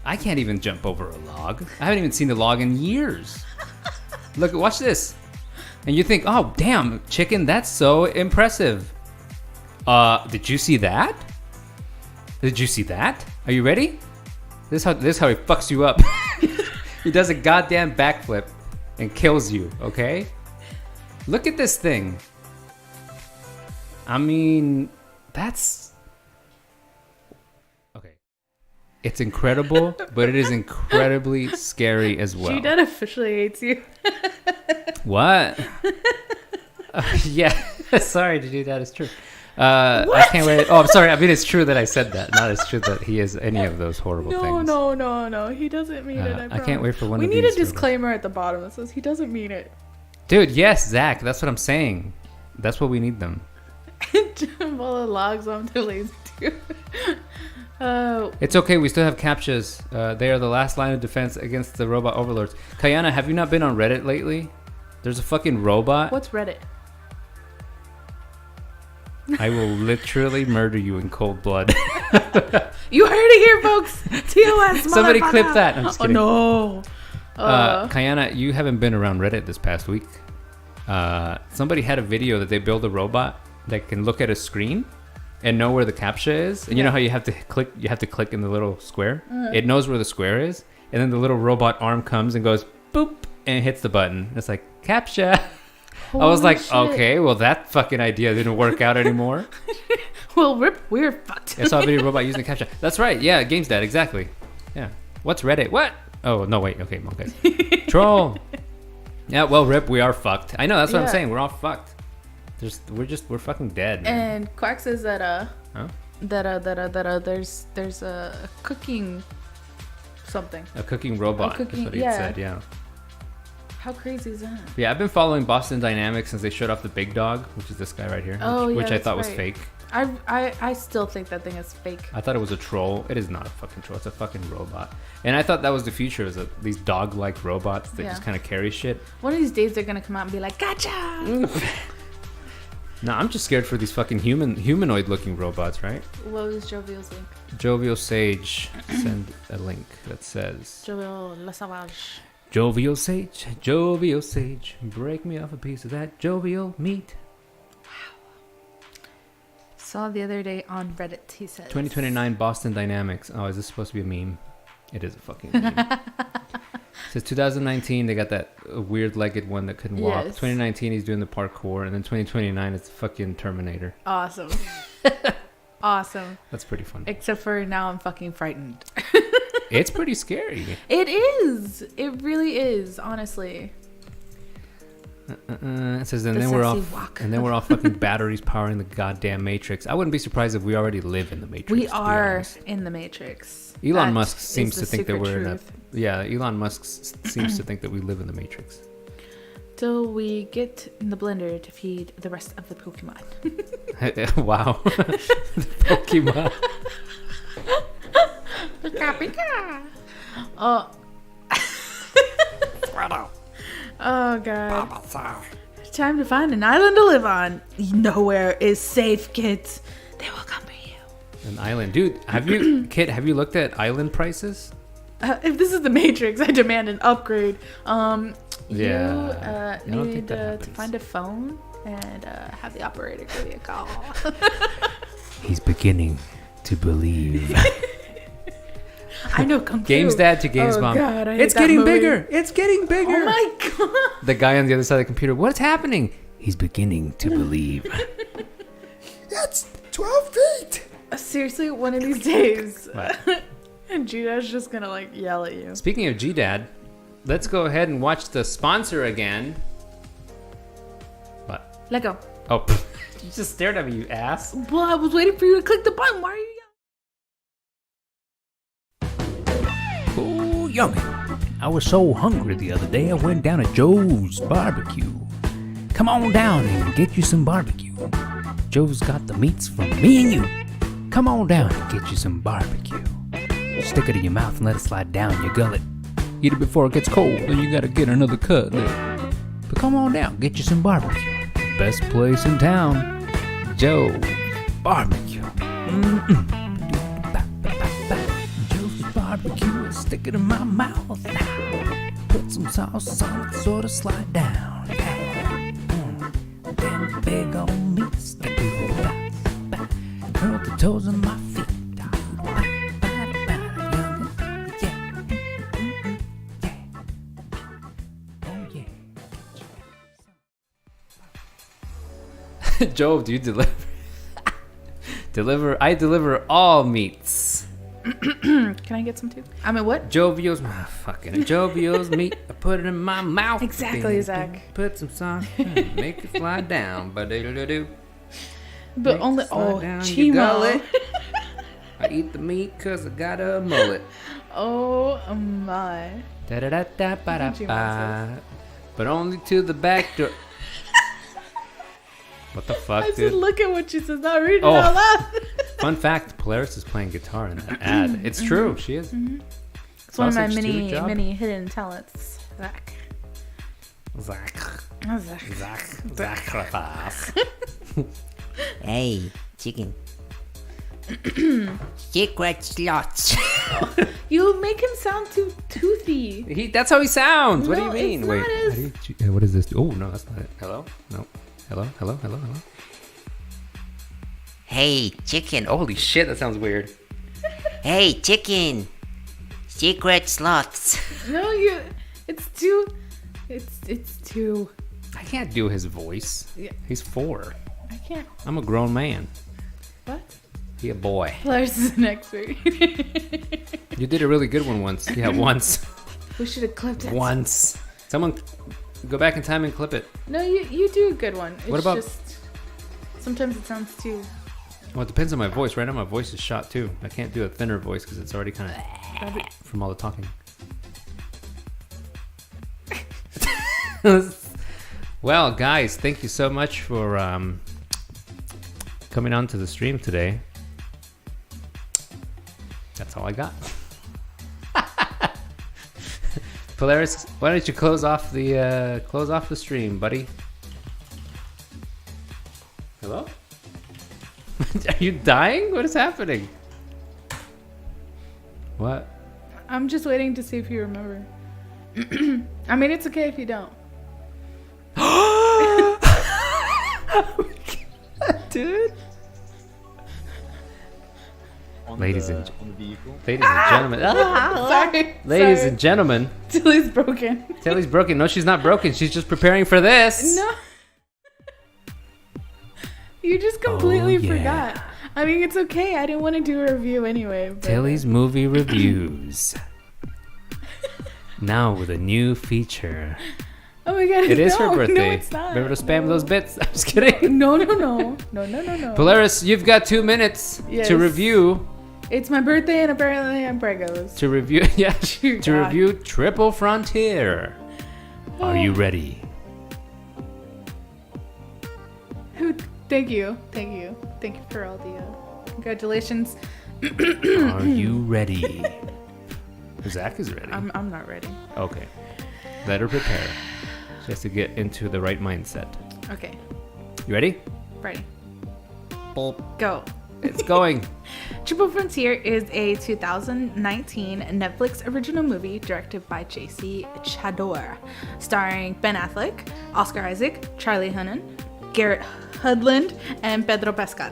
I can't even jump over a log. I haven't even seen a log in years. Look, watch this. And you think, oh, damn, chicken, that's so impressive. Did you see that? Did you see that? Are you ready? This is how he fucks you up. He does a goddamn backflip and kills you, okay? Look at this thing. I mean, that's... Okay. It's incredible, but it is incredibly scary as well. G-Dad officially hates you. What? Yeah. Sorry to do that. It's true. I can't wait. Oh, I'm sorry. I mean, it's true that I said that. Not it's true that he is any of those horrible things. No. He doesn't mean it. I can't wait for one we of need these. a disclaimer at the bottom that says he doesn't mean it. Dude, yes, Zach. That's what I'm saying. That's what we need them. Jump all the logs. I'm too lazy to. It's okay. We still have CAPTCHAs. They are the last line of defense against the robot overlords. Kayana, have you not been on Reddit lately? There's a fucking robot. What's Reddit? I will literally murder you in cold blood. You heard it here, folks. TOS. Somebody motherfucker. clip that. I'm just kidding. Oh no. Kayana, you haven't been around Reddit this past week. Somebody had a video that they build a robot that can look at a screen and know where the CAPTCHA is. And you know how you have to click in the little square? It knows where the square is. And then the little robot arm comes and goes boop and hits the button. It's like, CAPTCHA. I was like, shit. okay, well, that fucking idea didn't work out anymore. Well, rip, we're fucked. I saw a video robot using the CAPTCHA. That's right. Yeah, Games Dad. Exactly. Yeah. What's Reddit? What? Oh, no, wait. Okay, come on, guys. Troll. Yeah, well, rip, we are fucked. I know, that's what I'm Yeah. saying. We're all fucked. We're fucking dead, man. And Quack says that Huh? there's a cooking something. A cooking robot. cooking- That's what he yeah. said. Yeah. How crazy is that? Yeah, I've been following Boston Dynamics since they showed off the big dog, which is this guy right here, Oh, which, yeah, which I that's thought was right. fake. I still think that thing is fake. I thought it was a troll. It is not a fucking troll. It's a fucking robot. And I thought that was the future, is that these dog-like robots that Yeah. just kind of carry shit. One of these days they're gonna come out and be like, "Gotcha!" No, I'm just scared for these fucking humanoid-looking robots, right? What was Jovial's link? Jovial Sage send a link that says, Jovial La Savage. Jovial Sage, break me off a piece of that jovial meat. Saw the other day on Reddit. He says 2029 Boston Dynamics. Oh, is this supposed to be a meme? It is a fucking meme. It says 2019, they got that weird legged one that couldn't walk. Yes. 2019, he's doing the parkour. And then 2029, it's fucking Terminator. Awesome. Awesome. That's pretty fun. Except for now I'm fucking frightened. It's pretty scary. It is. It really is, honestly. It says, and The then we're sexy off, walk. and then we're off fucking batteries powering the goddamn Matrix. I wouldn't be surprised if we already live in the Matrix. We to be are honest. in the Matrix. Elon That Musk is seems the to think that secret we're in truth. Yeah, Elon Musk seems to think that we live in the Matrix. Till we get in the blender to feed the rest of the Pokemon. Wow. The Pokemon. Pika pika. Oh. Oh god. Time to find an island to live on. Nowhere is safe, kids. They will come for you. An island. Dude, have you looked at island prices? If this is the Matrix, I demand an upgrade. Yeah. You I don't think need that to happens. find a phone and have the operator give you a call. He's beginning to believe. I know Kung Fu. Games Dad to Games Oh, Mom. God, I hate It's that getting movie. bigger. It's getting bigger. Oh my god. The guy on the other side of the computer. What's happening? He's beginning to believe. That's 12 feet. Seriously, one of these days. What? And Judas just gonna like yell at you. Speaking of G Dad, let's go ahead and watch the sponsor again. What? Let go. Oh, you just stared at me, you ass. Well, I was waiting for you to click the button. Why are you Oh, yummy. I was so hungry the other day I went down to Joe's Barbecue. Come on down and get you some barbecue. Joe's got the meats from me and you. Come on down and get you some barbecue. Stick it in your mouth and let it slide down your gullet. Eat it before it gets cold, then you gotta get another cutlet. But come on down, get you some barbecue. Best place in town, Joe's Barbecue. Joe's Barbecue, stick it in my mouth. Put some sauce on it, sort of slide down. Them big old meats, curl the toes of my feet. Joe, do you deliver? I deliver all meats. Can I get some too? I mean, what? Jovial's, fucking Jovial's meat. I put it in my mouth. Exactly, Zach. Put some sauce, make it slide down. But do. But Make only it slide down your Chimo. gullet. I eat the meat cause I got a mullet. Oh my. Da da da da ba da Chimo ba. But only to the back door. What the fuck, I said, dude? look at what she says, not read it Oh. out loud. Fun fact: Polaris is playing guitar in that ad. It's true. She is. It's one of my Sausage too, job? many hidden talents. Zach. Zach. Zach. Zach. Hey, chicken. Secret slots. You make him sound too toothy. That's how he sounds. What do No, you mean? it's Wait. not as- how do you- what is this? Oh no, that's not it. Hello? No. Hello. Hey, chicken. Holy shit, that sounds weird. Hey, chicken. Secret slots. No, it's too. I can't do his voice. Yeah. He's 4. I can't. I'm a grown man. What? He a boy. Lars is an expert. You did a really good one once. Yeah, once. We should have clipped it. Once. Someone go back in time and clip it. No, you do a good one. It's What about- just sometimes it sounds too. Well, it depends on my voice. Right now, my voice is shot too. I can't do a thinner voice because it's already kind of. from all the talking. Well, guys, thank you so much for coming on to the stream today. That's all I got. Polaris, why don't you close off the stream, buddy? Hello? Are you dying? What is happening? What? I'm just waiting to see if you remember. I mean, it's okay if you don't. Dude. Ladies and gentlemen. Sorry. Ladies sorry. and gentlemen. Tilly's broken. Tilly's broken. No, she's not broken. She's just preparing for this. No. You just completely Oh, yeah. forgot. I mean, it's okay. I didn't want to do a review anyway. But... Tilly's movie reviews. Now with a new feature. Oh my god. It is no, her birthday. No, it's not. Remember to spam No. those bits? I'm just kidding. No. Polaris, you've got 2 minutes Yes. to review. It's my birthday and apparently I'm pregos. To review, yeah, Dear to God. review Triple Frontier. Are you ready? Thank you for all the congratulations. Are you ready? Zach is ready. I'm not ready. Okay. Let her prepare. She has to get into the right mindset. Okay, You ready? ready. Go. It's going. Triple Frontier is a 2019 Netflix original movie directed by J.C. Chador, starring Ben Affleck, Oscar Isaac, Charlie Hunnam, Garrett Hudland, and Pedro Pascal.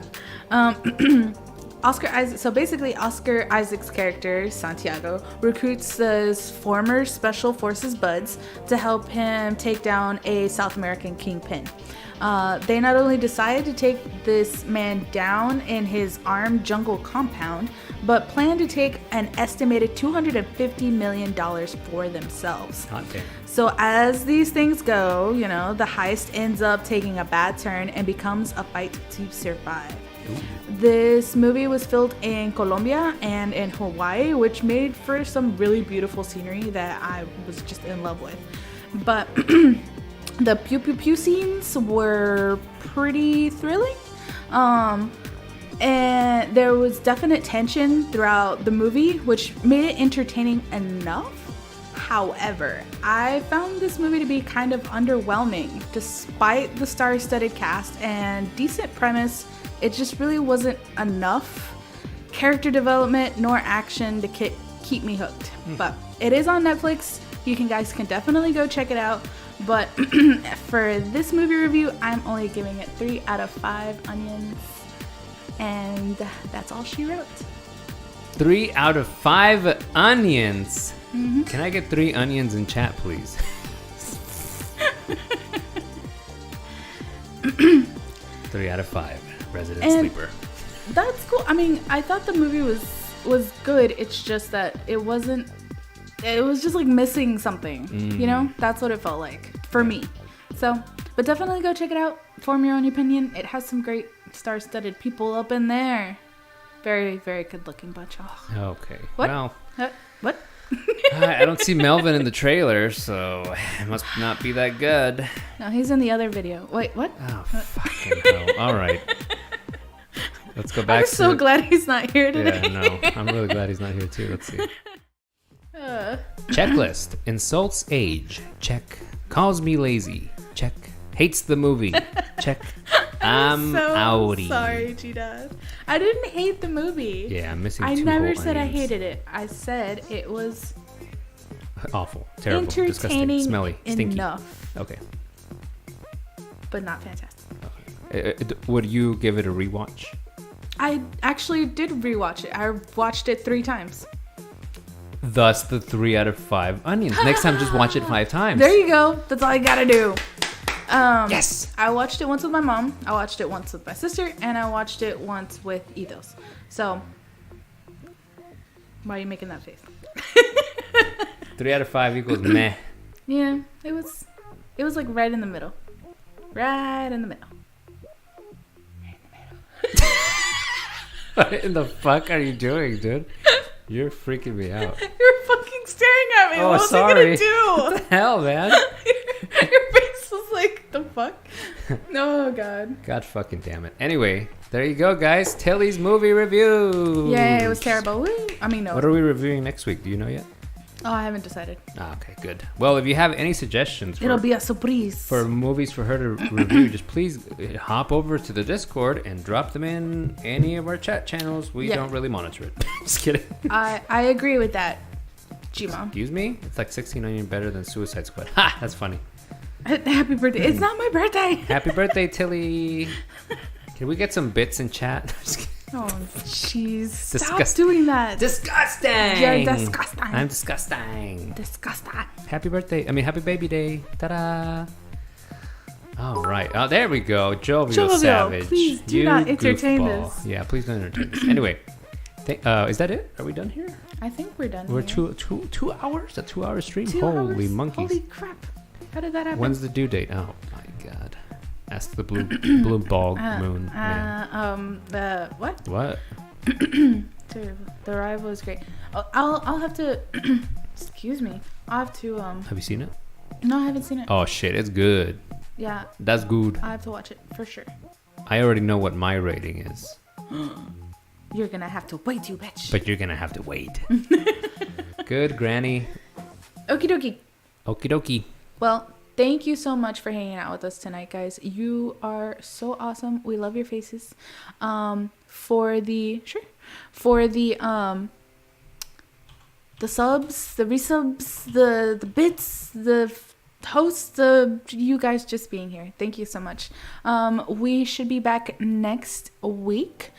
Oscar Isaac's character, Santiago, recruits his former Special Forces buds to help him take down a South American kingpin. They not only decide to take this man down in his armed jungle compound, but plan to take an estimated $250 million for themselves. Hot damn. So as these things go, the heist ends up taking a bad turn and becomes a fight to survive. This movie was filmed in Colombia and in Hawaii, which made for some really beautiful scenery that I was just in love with. But the pew pew pew scenes were pretty thrilling. And there was definite tension throughout the movie, which made it entertaining enough. However, I found this movie to be kind of underwhelming. Despite the star-studded cast and decent premise, it just really wasn't enough character development nor action to keep me hooked. But it is on Netflix. You guys can definitely go check it out. But for this movie review, I'm only giving it 3 out of 5 onions. And that's all she wrote. 3 out of 5 onions. Can I get 3 onions in chat, please? 3 out of 5. Resident And- sleeper. That's cool. I mean, I thought the movie was good. It's just that it was just like missing something. That's what it felt like for me. So, but definitely go check it out. Form your own opinion. It has some great star-studded people up in there. Very, very good-looking bunch. Oh. Okay. What? Well, What? I don't see Melvin in the trailer, so it must not be that good. No, he's in the other video. Wait, what? Oh, fucking hell. All right. Let's go back I'm so glad he's not here today. Yeah, no. I'm really glad he's not here, too. Let's see. Uh, Checklist. Insults age. Check. Calls me lazy. Check. Hates the movie. Check. I'm so outie. sorry, G-Dad. I didn't hate the movie. Yeah, I'm missing I 2 never whole said I onions. hated it. I said it was Awful. Terrible. Disgusting. entertaining Smelly. Stinky. enough, Okay. but not fantastic. Would you give it a rewatch? I actually did rewatch it. I watched it 3 times. Thus the 3 out of 5 onions. Next time, just watch it 5 times. There you go. That's all you gotta do. Yes. I watched it once with my mom. I watched it once with my sister, and I watched it once with Ethos. So, why are you making that face? 3 out of 5 equals meh. Yeah, it was like right in the middle. Right in the middle. What in the fuck are you doing, dude? You're freaking me out. You're fucking staring at me. Oh, what was sorry. I gonna do? Hell, man. Your face was like, the fuck? Oh, God. God fucking damn it. Anyway, there you go, guys. Tilly's movie review. Yeah, it was terrible. Woo. I mean, no. What are we reviewing next week? Do you know yet? Oh, I haven't decided. Ah, okay, good. Well, if you have any suggestions It'll be a surprise. for movies for her to review, just please hop over to the Discord and drop them in any of our chat channels. We Yeah. don't really monitor it. Just kidding. I agree with that, Gmom. Excuse me? It's like 16 Onion better than Suicide Squad. Ha! That's funny. Happy birthday. It's not my birthday. Happy birthday, Tilly. Can we get some bits in chat? Just kidding. Oh, jeez. Stop Disgust- doing that. Disgusting! You're disgusting. I'm disgusting. Disgusting. Happy birthday. I mean, happy baby day. Ta-da. All right. Oh, there we go. Jovial Savage. Please do You not entertain goofball. this. Yeah, please don't entertain this. Anyway, is that it? Are we done here? I think we're done. We're here. 2 hours? A 2 hour stream? 2 Holy hours? monkeys. Holy crap. How did that happen? When's the due date? Oh, my God. Ask the blue bog moon man. The what? What? Dude, the rival is great. I'll have to. Excuse me. I'll have to. Have you seen it? No, I haven't seen it. Oh, shit. It's good. Yeah, That's good. I have to watch it for sure. I already know what my rating is, You're gonna have to wait, you bitch. but you're going to have to wait. Good, Granny. Okie dokie. Okie dokie. Well, thank you so much for hanging out with us tonight, guys. You are so awesome. We love your faces. For the subs, the resubs, the bits, the hosts, you guys just being here. Thank you so much. We should be back next week.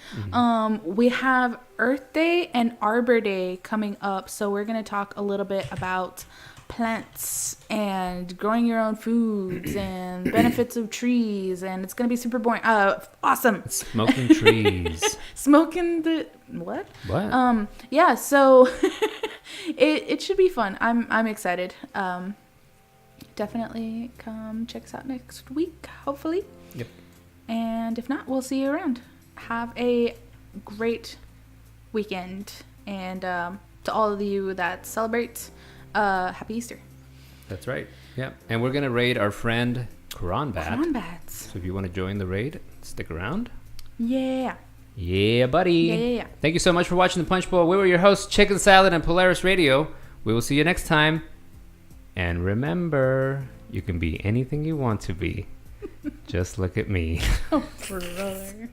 We have Earth Day and Arbor Day coming up, so we're gonna talk a little bit about plants and growing your own foods and benefits of trees, and it's gonna be super boring. Awesome. Smoking trees. Smoking the what? What? Yeah, so it should be fun. I'm excited. Definitely come check us out next week, hopefully. Yep. And if not, we'll see you around. Have a great weekend, and to all of you that celebrate, happy Easter. That's right. Yeah. And we're going to raid our friend Kronbat. Wombats. So if you want to join the raid, stick around. Yeah. Yeah, buddy. Yeah. Thank you so much for watching the Punch Bowl. We were your hosts, Chicken Salad and Polaris Radio. We will see you next time. And remember, you can be anything you want to be. Just look at me. Oh, brother.